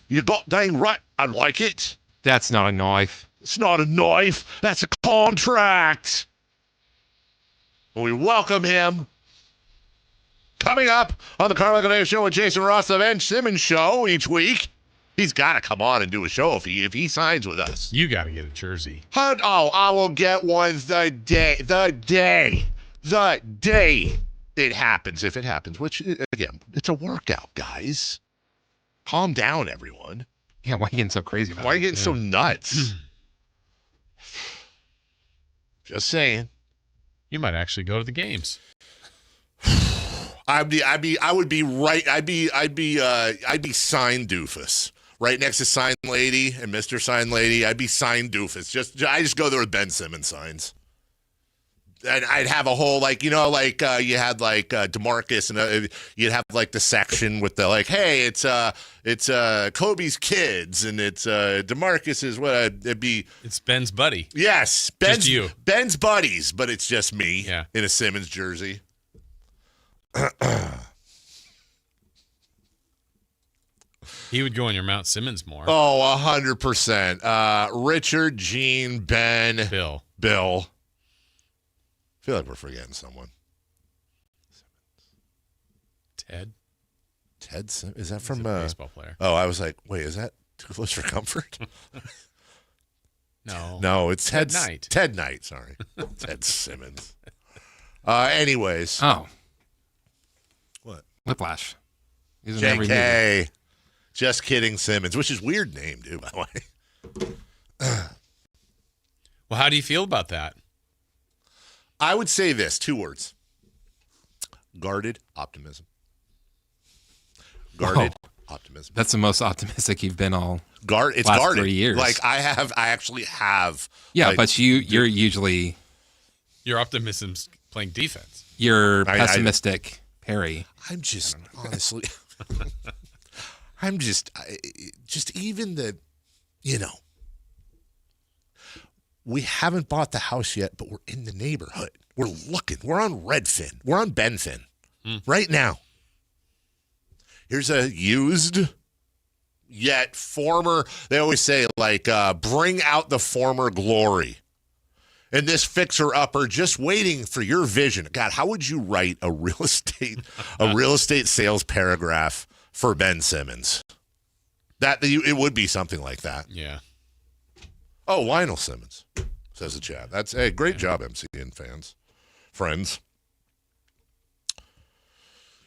You got dang right. I like it. That's not a knife. It's not a knife. That's a contract. We welcome him. Coming up on the Carmichael Dave Show with Jason Ross, the Ben Simmons Show each week. He's got to come on and do a show if he signs with us. You got to get a jersey. I will get one the day it happens, if it happens, which, again, it's a workout, guys. Calm down, everyone. Yeah, why are you getting so crazy about it? Why are you getting so nuts? Just saying. You might actually go to the games. I'd be sign doofus. Right next to sign lady and Mr. Sign Lady, I'd be sign doofus. I just go there with Ben Simmons signs. And I'd have a whole, you had DeMarcus, and you'd have the section with the hey, it's Kobe's kids, and it's DeMarcus is what it'd be. It's Ben's buddy. Yes, just you. Ben's buddies, but it's just me. Yeah. In a Simmons jersey. He would go on your Mount Simmons more. Oh, 100%. Richard, Gene, Ben, Bill. I feel like we're forgetting someone. Ted Simmons? Is that from a baseball player? Oh, I was like, wait, is that Too Close for Comfort? No, it's Ted Knight. Ted Knight, sorry. Ted Simmons. Anyways. Oh. What? Whiplash. He's in every JK. movie. Just kidding, Simmons, which is weird name, dude, by the way. Well, how do you feel about that? I would say this, 2 words. Guarded optimism. Guarded optimism. That's the most optimistic you've been all It's last guarded. 3 years. I actually have. Yeah, but you're usually... Your optimism's playing defense. You're pessimistic, Perry. I'm just, honestly... I'm just even the, we haven't bought the house yet, but we're in the neighborhood. We're looking. We're on Redfin. We're on Benfin right now. Here's a used yet former, they always say, bring out the former glory. And this fixer-upper just waiting for your vision. God, how would you write a real estate sales paragraph for Ben Simmons? It would be something like that. Yeah. Oh, Lionel Simmons, says the chat. That's a great job, MCN fans. Friends.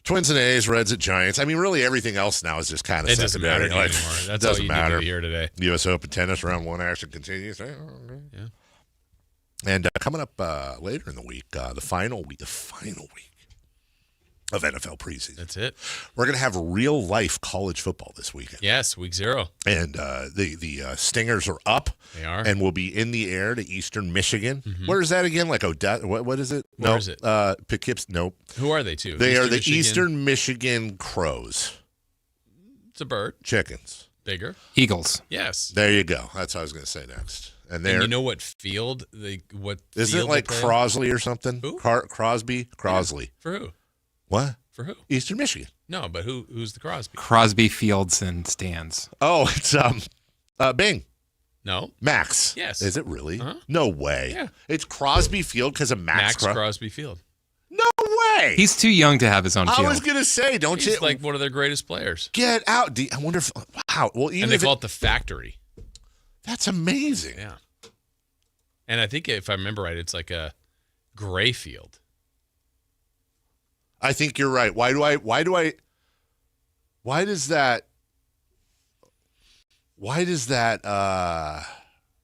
Twins and A's, Reds at Giants. I mean, really everything else now is just kind of It doesn't matter anymore. That's all you need to hear today. U.S. Open tennis round 1 action continues. Yeah. And coming up later in the week, the final week of NFL preseason. That's it. We're going to have real-life college football this weekend. Yes, week 0. And the Stingers are up. They are. And will be in the air to Eastern Michigan. Mm-hmm. Where is that again? Odessa? What is it? Where is it? Poughkeepsie? Nope. Who are they, too? They are the Eastern Michigan Crows. It's a bird. Chickens. Bigger. Eagles. Yes. There you go. That's what I was going to say next. And you know what field? Isn't it like Crosley or something? Who? Crosley. Yeah. For who? What? For who? Eastern Michigan. No, but who's the Crosby? Crosby, Fields, and Stands. Oh, it's Bing. No. Max. Yes. Is it really? Uh-huh. No way. Yeah. It's Crosby Field because of Max Crosby Field. No way. He's too young to have his own field. I was going to say, He's you? like one of their greatest players. Get out. I wonder if, wow. Well, even and they call it the Factory. That's amazing. Yeah. And I think if I remember right, it's like a gray field. I think you're right. Why does that,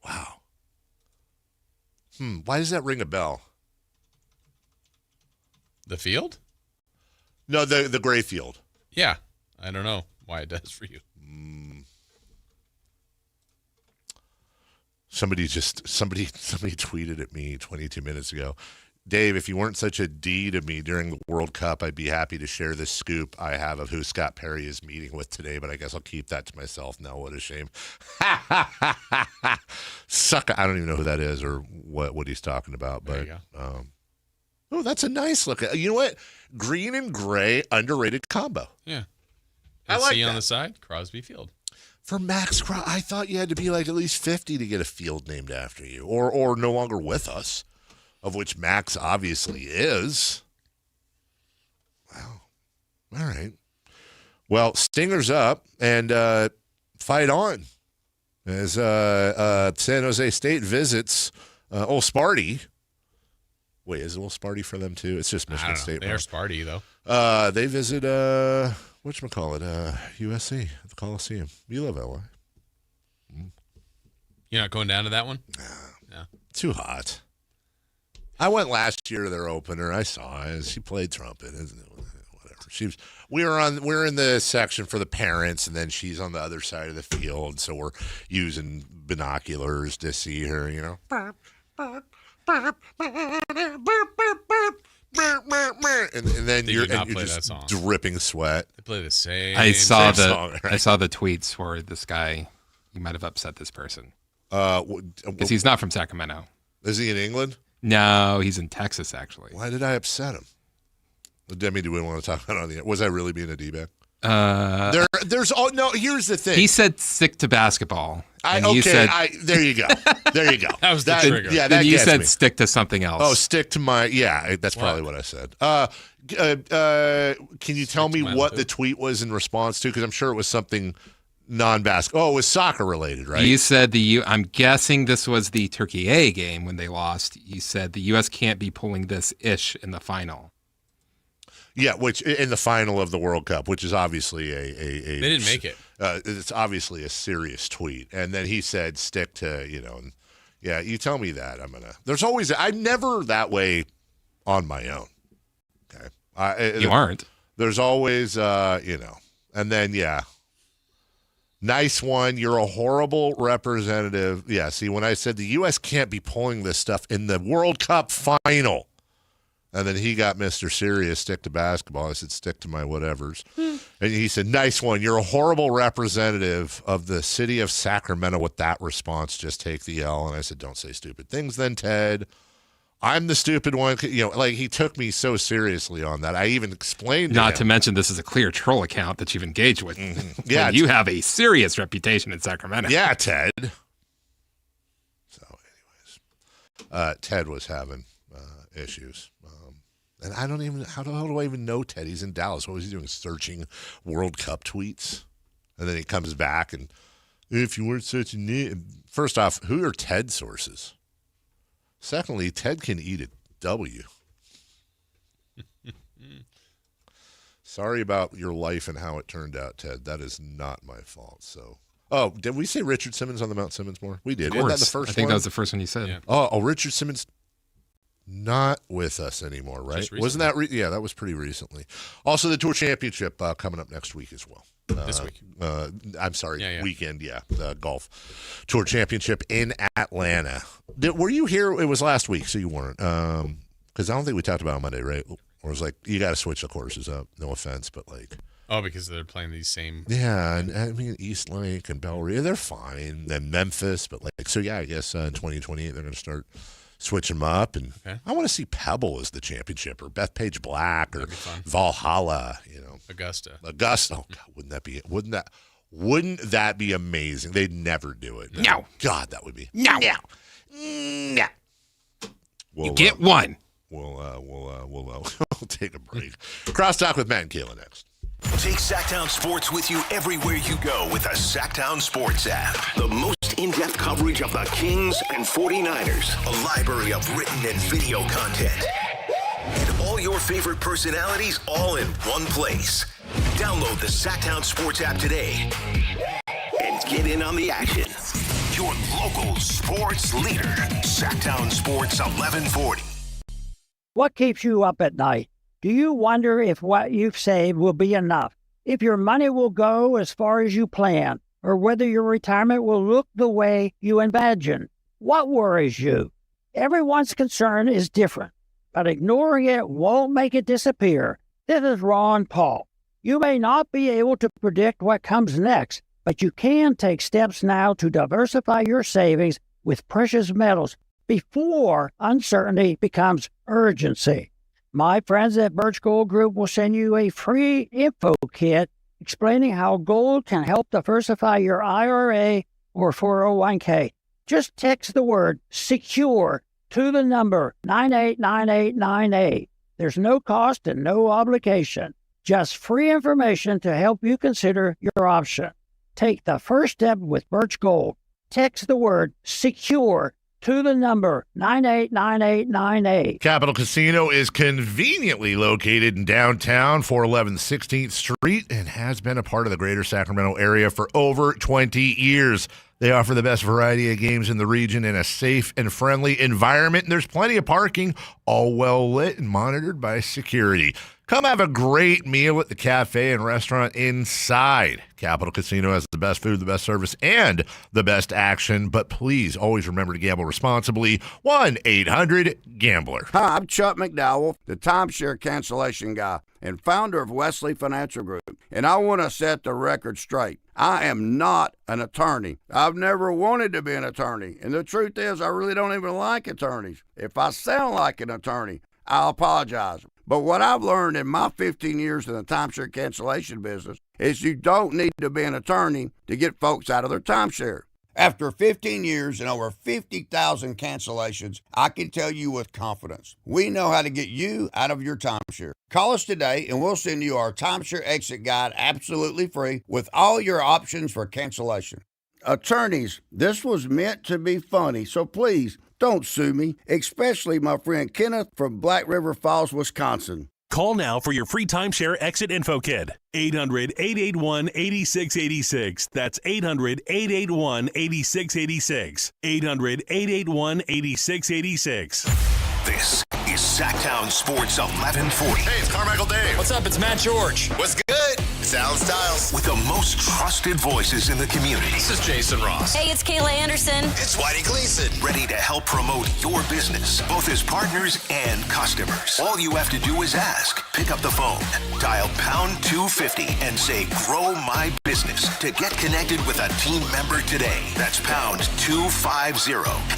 wow. Why does that ring a bell? The field? No, the gray field. Yeah. I don't know why it does for you. Somebody tweeted at me 22 minutes ago. Dave, if you weren't such a D to me during the World Cup, I'd be happy to share this scoop I have of who Scott Perry is meeting with today, but I guess I'll keep that to myself now. What a shame. Suck. I don't even know who that is or what he's talking about. But oh, that's a nice look. You know what? Green and gray, underrated combo. Yeah. I like C that. on the side, Crosby Field. For Max Crosby, I thought you had to be like at least 50 to get a field named after you or no longer with us. Of which Max obviously is. Wow. All right. Well, Stinger's up and fight on as San Jose State visits Old Sparty. Wait, is it Old Sparty for them too? It's just Michigan State. They're Sparty, though. They visit, whatchamacallit, USC at the Coliseum. You love LA. You're not going down to that one? No. Too hot. I went last year to their opener. I saw it. She played trumpet. Whatever. We're in the section for the parents, and then she's on the other side of the field. So we're using binoculars to see her. You know. And then you're just dripping sweat. They play the same. I saw song, right? I saw the tweets where this guy. You might have upset this person because he's not from Sacramento. Is he in England? No, he's in Texas, actually. Why did I upset him? Demi, do we want to talk about it on the air? Was I really being a D-bag? Here's the thing. He said stick to basketball. There you go. There you go. That was the trigger. Yeah, then you said me. stick to something else. Oh, stick to my, that's probably what I said. Can you tell me what the tweet was in response to? Because I'm sure it was something non-basketball. Oh, it was soccer related, right? You said I'm guessing this was the Turkey A game when they lost. You said the U.S. can't be pulling this ish in the final. Yeah, which in the final of the World Cup, which is obviously They didn't make it. It's obviously a serious tweet. And then he said, stick to, you tell me that. I'm never that way on my own. Okay. You aren't. There's always, and then, nice one. You're a horrible representative. Yeah, see, when I said the U.S. can't be pulling this stuff in the World Cup final, and then he got Mr. Serious, stick to basketball. I said, stick to my whatevers. And he said, nice one. You're a horrible representative of the city of Sacramento with that response. Just take the L. And I said, don't say stupid things then, Ted. I'm the stupid one. He took me so seriously on that. I even explained Not to mention, this is a clear troll account that you've engaged with. Mm-hmm. Yeah. You have a serious reputation in Sacramento. Yeah, Ted. So, anyways, Ted was having issues. And I don't even, how do I even know Ted? He's in Dallas. What was he doing? Searching World Cup tweets? And then he comes back and, if you weren't such a... First off, who are Ted's sources? Secondly, Ted can eat a W. Sorry about your life and how it turned out, Ted. That is not my fault. So, did we say Richard Simmons on the Mount Simmons more? We did. Of course. Wasn't that the first one? I think that was the first one you said. Yeah. Oh, Richard Simmons not with us anymore, right? Wasn't that? That was pretty recently. Also, the Tour Championship coming up next week as well. This week. I'm sorry, weekend, the Golf Tour Championship in Atlanta. Were you here? It was last week, so you weren't. Because I don't think we talked about it on Monday, right? Or it was like, you got to switch the courses up. No offense, but like. Oh, because they're playing these same. Yeah, and I mean, East Lake and Bellevue, they're fine. Then Memphis, but like, so yeah, I guess in 2028 they're going to start switching them up. And I want to see Pebble as the championship, or Bethpage Black, or Valhalla, Augusta. Oh, God, wouldn't that be amazing? They'd never do it. No. God, that would be. No. You get one. We'll take a break. Crosstalk with Matt and Kayla next. Take Sactown Sports with you everywhere you go with the Sactown Sports app. The most in-depth coverage of the Kings and 49ers. A library of written and video content. And all your favorite personalities all in one place. Download the Sactown Sports app today and get in on the action. Your local sports leader. Sactown Sports 1140. What keeps you up at night? Do you wonder if what you've saved will be enough? If your money will go as far as you plan? Or whether your retirement will look the way you imagine? What worries you? Everyone's concern is different, but ignoring it won't make it disappear. This is Ron Paul. You may not be able to predict what comes next, but you can take steps now to diversify your savings with precious metals before uncertainty becomes urgency. My friends at Birch Gold Group will send you a free info kit explaining how gold can help diversify your IRA or 401k. Just text the word SECURE to the number 989898. There's no cost and no obligation. Just free information to help you consider your option. Take the first step with Birch Gold. Text the word SECURE to the number 989898. Capital Casino is conveniently located in downtown, 411 16th Street, and has been a part of the greater Sacramento area for over 20 years. They offer the best variety of games in the region in a safe and friendly environment, and there's plenty of parking, all well lit and monitored by security. Come have a great meal at the cafe and restaurant inside. Capital Casino has the best food, the best service, and the best action. But please always remember to gamble responsibly. 1-800-GAMBLER. Hi, I'm Chuck McDowell, the timeshare cancellation guy and founder of Wesley Financial Group. And I want to set the record straight. I am not an attorney. I've never wanted to be an attorney. And the truth is, I really don't even like attorneys. If I sound like an attorney, I'll apologize. But what I've learned in my 15 years in the timeshare cancellation business is you don't need to be an attorney to get folks out of their timeshare. After 15 years and over 50,000 cancellations, I can tell you with confidence, we know how to get you out of your timeshare. Call us today and we'll send you our timeshare exit guide absolutely free with all your options for cancellation. Attorneys, this was meant to be funny, so please don't sue me, especially my friend Kenneth from Black River Falls, Wisconsin. Call now for your free timeshare exit info kit. 800-881-8686. That's 800-881-8686. 800-881-8686. This is Sactown Sports 1140. Hey, it's Carmichael Dave. What's up? It's Matt George. What's good? It's Alan Stiles. With the most trusted voices in the community. This is Jason Ross. Hey, it's Kayla Anderson. It's Whitey Gleason. Ready to help promote your business, both as partners and customers. All you have to do is ask. Pick up the phone, dial pound 250 and say, grow my business to get connected with a team member today. That's pound 250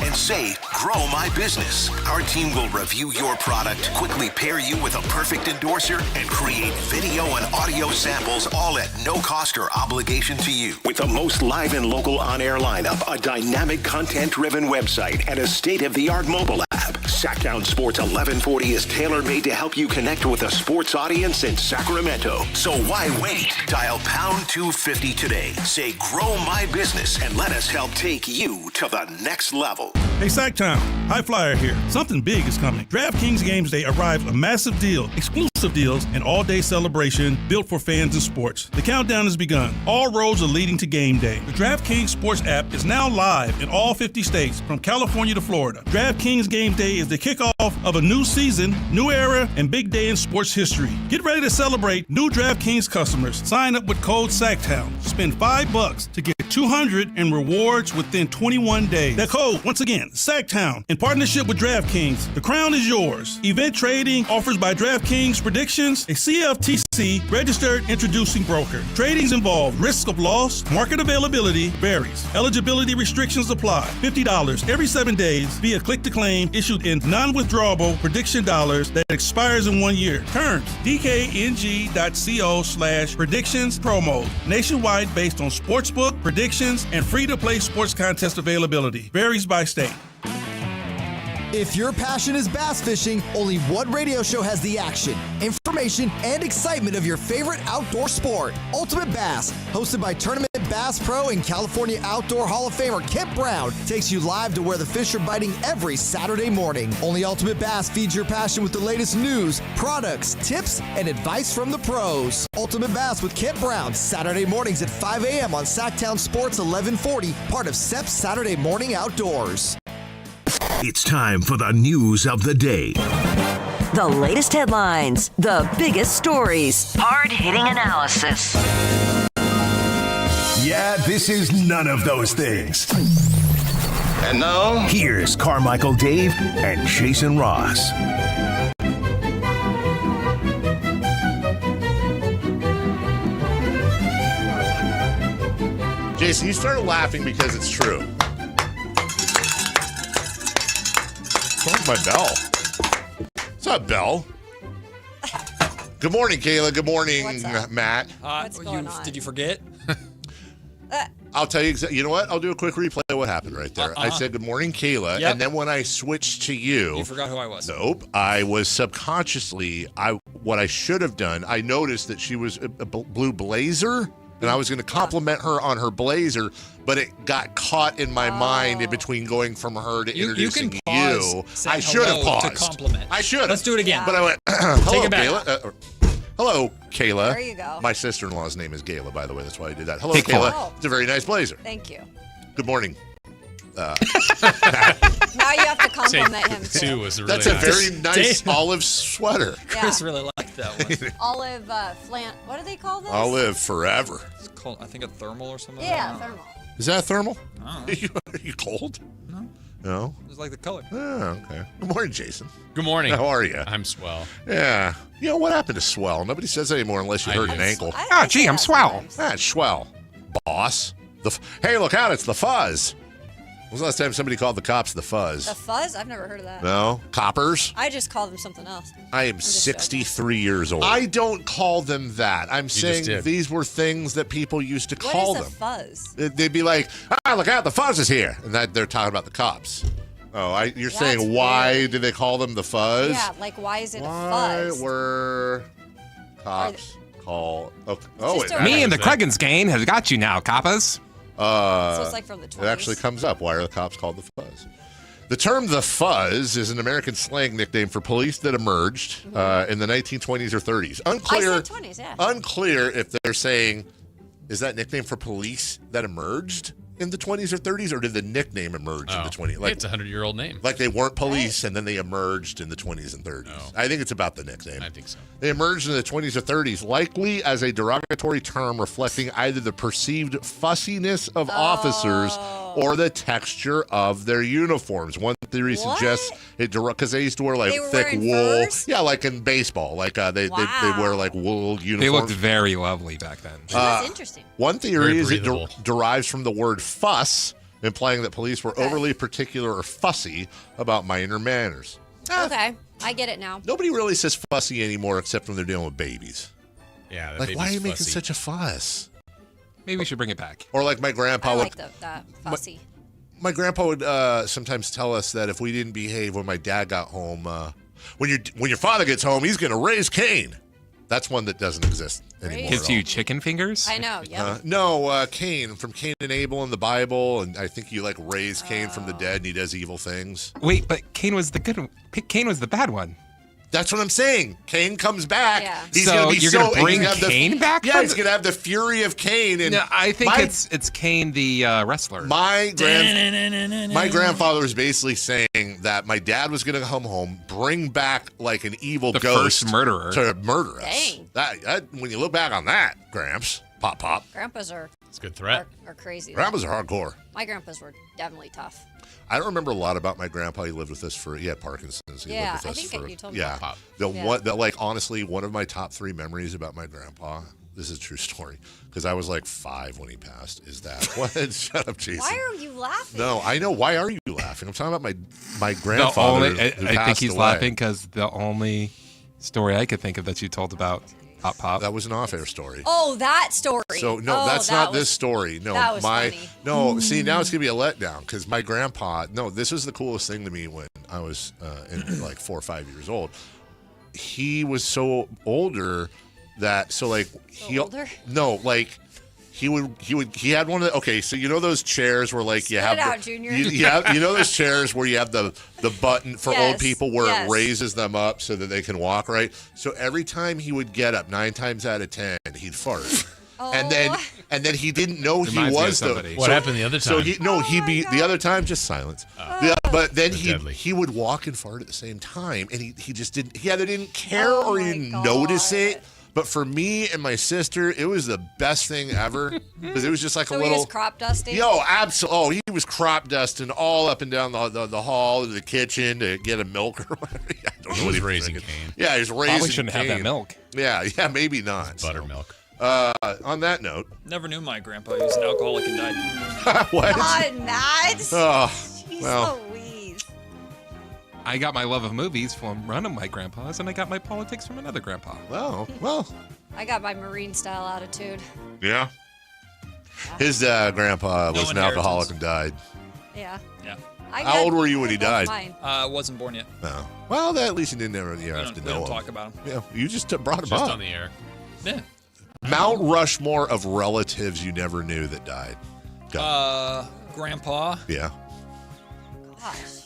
and say, grow my business. Our team will review your product, quickly pair you with a perfect endorser, and create video and audio samples all at no cost or obligation to you. With the most live and local on-air lineup, a dynamic content-driven website, and a state-of-the-art mobile app, Sactown Sports 1140 is tailor-made to help you connect with a sports audience in Sacramento. So why wait? Dial pound 250 today. Say, grow my business, and let us help take you to the next level. Hey, Sactown, High Flyer here. Something big is coming. DraftKings Games Day arrives a massive deal, exclusive deals, and all-day celebration built for fans in sports. The countdown has begun. All roads are leading to game day. The DraftKings Sports app is now live in all 50 states, from California to Florida. DraftKings Game Day is the kickoff of a new season, new era, and big day in sports history. Get ready to celebrate new DraftKings customers. Sign up with code SACTOWN. Spend $5 to get $200 in rewards within 21 days. That code, once again, SACTOWN, in partnership with DraftKings. The crown is yours. Event trading offers by DraftKings Predictions, a CFTC registered introducing broker. Tradings involve risk of loss, market availability varies. Eligibility restrictions apply. $50 every 7 days via click-to-claim issued in non-withdrawable prediction dollars that expires in 1 year. Terms, dkng.co/predictions promo. Nationwide based on sportsbook, predictions, and free-to-play sports contest availability. Varies by state. If your passion is bass fishing, only one radio show has the action, information, and excitement of your favorite outdoor sport. Ultimate Bass, hosted by Tournament Bass Pro and California Outdoor Hall of Famer Kent Brown, takes you live to where the fish are biting every Saturday morning. Only Ultimate Bass feeds your passion with the latest news, products, tips, and advice from the pros. Ultimate Bass with Kent Brown, Saturday mornings at 5 a.m. on Sactown Sports 1140, part of SEP's Saturday Morning Outdoors. It's time for the news of the day. The latest headlines, the biggest stories, hard-hitting analysis. Yeah, this is none of those things. And now, here's Carmichael Dave and Jason Ross. Jason, you started laughing because it's true. What's my bell? It's not bell. Good morning, Kayla. Good morning, Matt. What's going on? Did you forget? I'll tell you exactly. You know what? I'll do a quick replay of what happened right there. I said, good morning, Kayla. Yep. And then when I switched to you. You forgot who I was. Nope. I was subconsciously, what I should have done, I noticed that she was a blue blazer. And I was going to compliment her on her blazer, but it got caught in my mind in between going from her to introducing you. I should have paused. To compliment. I should have. Let's do it again. But I went, hello, Take it back. Kayla. Hello, Kayla. There you go. My sister-in-law's name is Gayla, by the way. That's why I did that. Hello, Hey, Kayla. Oh. It's a very nice blazer. Thank you. Good morning. Now you have to compliment him too. Two was really That's a very nice olive sweater. Chris really liked that one. Olive what do they call this? Olive forever. It's called, I think, a thermal or something. Yeah, thermal. Is that a thermal? Oh. Are you cold? No. It's like the color. Oh, okay. Good morning, Jason. Good morning. How are you? I'm swell. Yeah. You know, what happened to swell? Nobody says that anymore unless you hurt an ankle. Oh, gee, I'm swell. That's swell. Boss. Hey, look out. It's the fuzz. When was the last time somebody called the cops the fuzz? The fuzz? I've never heard of that. No? Coppers? I just call them something else. I am 63 years old. I don't call them that. I'm saying these were things that people used to call them. What is a fuzz? They'd be like, look out, the fuzz is here. And they're talking about the cops. Oh, you're saying That's why weird. did they call them the fuzz? Yeah, like why is it a Why fuzz? were cops called... Me and the Cruggens gang has got you now, coppers. So it's like from the 20s. It actually comes up. Why are the cops called the fuzz? The term the fuzz is an American slang nickname for police that emerged in the 1920s or 30s. Unclear. I said 20s, yeah. Unclear if they're saying, is that nickname for police that emerged in the 20s or 30s, or did the nickname emerge in the 20s? Like, it's a 100-year-old name. Like they weren't police and then they emerged in the 20s and 30s. No. I think it's about the nickname. I think so. They emerged in the 20s or 30s, likely as a derogatory term reflecting either the perceived fussiness of officers or the texture of their uniforms. One theory suggests it because they used to wear like thick wool. Furs? Yeah, like in baseball, like they wear like wool uniforms. They looked very lovely back then. That's interesting. One theory is it derives from the word fuss, implying that police were overly particular or fussy about minor manners. Okay, I get it now. Nobody really says fussy anymore except when they're dealing with babies. Yeah, like why are you making such a fuss? Maybe we should bring it back. Or like my grandpa I would. like that fussy. My grandpa would sometimes tell us that if we didn't behave when my dad got home, when your father gets home, he's going to raise Cain. That's one that doesn't exist anymore. Gives you chicken fingers? I know, yeah. No, Cain, from Cain and Abel in the Bible, and I think you like raise Cain from the dead and he does evil things. Wait, but Cain was the good one. Cain was the bad one. That's what I'm saying. Cain comes back. Yeah. He's So gonna be you're gonna bring Cain back? Yeah, he's gonna have the fury of Cain. And No, I think it's Cain the wrestler. My grandfather was basically saying that my dad was gonna come home, bring back like an evil The ghost first murderer. to murder us. Dang. That when you look back on that, Gramps, pop. Grandpas are It's a good threat. are crazy. Grandpas are hardcore. My grandpas were definitely tough. I don't remember a lot about my grandpa. He lived with us he had Parkinson's. He Yeah, lived with I us think for, you told me yeah. that. Like honestly, one of my top 3 memories about my grandpa, this is a true story, because I was like 5 when he passed, is that, what? Shut up, Jason. Why are you laughing? No, I know. Why are you laughing? I'm talking about my grandfather who I think passed he's away. laughing because the only story I could think of that you told about Pop. That was an off-air story. Oh, that story. So no, that's not this story. No, that was funny. No. See, now it's gonna be a letdown because my grandpa. No, this was the coolest thing to me when I was in like 4 or 5 years old. He was so older that older? No, like he had one of the, okay, so you know those chairs where like you Spit have it out, the, Junior. you know those chairs where you have the button for old Yes, people where yes. it raises them up so that they can walk, right? So every time he would get up, 9 times out of 10, he'd fart. And then he didn't know he Reminds me of was somebody. What happened the other time? So the other time, just silence. But then he would walk and fart at the same time, and he just didn't. He either didn't care or he didn't notice it. But for me and my sister, it was the best thing ever because it was just like So a he little. was crop dusting? Absolutely. Oh, he was crop dusting all up and down the hall to the kitchen to get a milk or whatever. I don't know He what was he raising drinking. Cain. Yeah, he was raising Probably shouldn't have that Cain. milk. Yeah, maybe not. Buttermilk. On that note. Never knew my grandpa. He was an alcoholic and died. What? God, Matt. Oh, Jeez well. Louise. I got my love of movies from one of my grandpas, and I got my politics from another grandpa. Oh, well. I got my Marine style attitude. Yeah. His grandpa was an alcoholic and died. Yeah. Yeah. How old were you when he died? I wasn't born yet. No. Well, at least you didn't ever have to We know don't him. talk about him. Yeah, you just brought him Just up. on the air. Yeah. Mount Rushmore of relatives you never knew that died. Go. Grandpa. Yeah.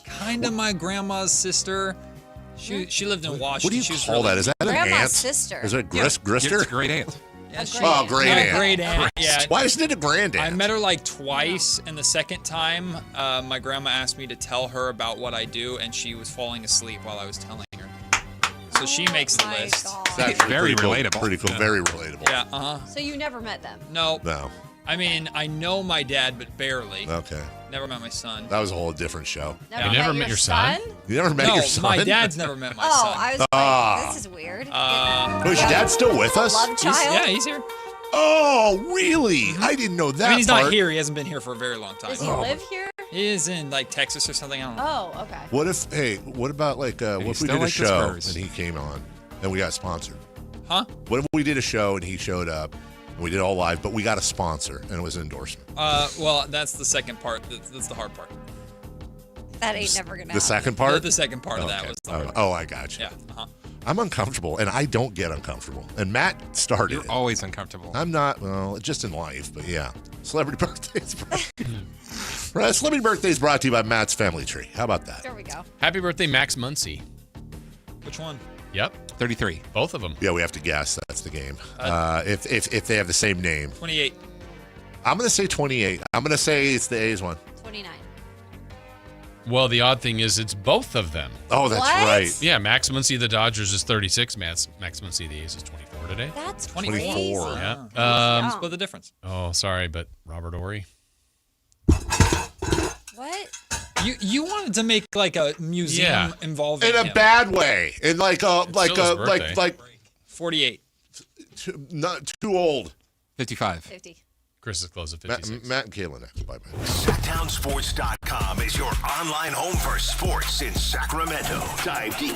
Kind of my grandma's sister. She lived in Washington. What do you She was call really- that? Is that an Grandma's aunt? sister. Is it a grister? It's a great aunt. Yeah, she- Oh, great my aunt. great aunt. Yeah. Why isn't it a grand I aunt? met her like twice, and the second time, my grandma asked me to tell her about what I do, and she was falling asleep while I was telling her. So she makes the list. It's actually Very pretty cool. relatable. Pretty cool. Yeah. Very relatable. Yeah. Uh huh. So you never met them? No. No. I mean, I know my dad, but barely. Okay. Never met my son. That was a whole different show. Never You never met your son? You never met no, your son? my dad's never met my Oh, son. I was like, this is weird. Was your dad still with us? Love child? He's here. Oh, really? I didn't know that I mean, he's part. not here. He hasn't been here for a very long time. Does he live here? He is in like Texas or something. I don't know. Oh, okay. What about like, what if we still did a like the show Spurs. and he came on and we got sponsored? Huh? What if we did a show and he showed up and we did all live, but we got a sponsor and it was an endorsement? Well, that's the second part. That's the hard part. That ain't never gonna happen. The second part? The second part of that Okay. was the hard Oh, I got you. Yeah. Uh-huh. I'm uncomfortable, and I don't get uncomfortable. And Matt started You're it. always uncomfortable. I'm not, well, just in life, but yeah. Celebrity birthdays. Right, Celebrity birthdays brought to you by Matt's Family Tree. How about that? There we go. Happy birthday, Max Muncy. Which one? Yep. 33. Both of them. Yeah, we have to guess. That's the game. If they have the same name. 28. I'm going to say 28. I'm going to say it's the A's one. 29. Well, the odd thing is it's both of them. Oh, that's What? right. Yeah, Max Muncy of the Dodgers is 36. Max Muncy of the A's is 24 today. That's 24. crazy. Yeah. Split the difference. Oh, sorry, but Robert Ory. What? You wanted to make like a museum involving In a him. bad way. In like a still his birthday. like 48. Not too old. 55. 50. Chris is close at 56. Matt and Kayla next. Bye-bye. SactownSports.com is your online home for sports in Sacramento. Dive deep into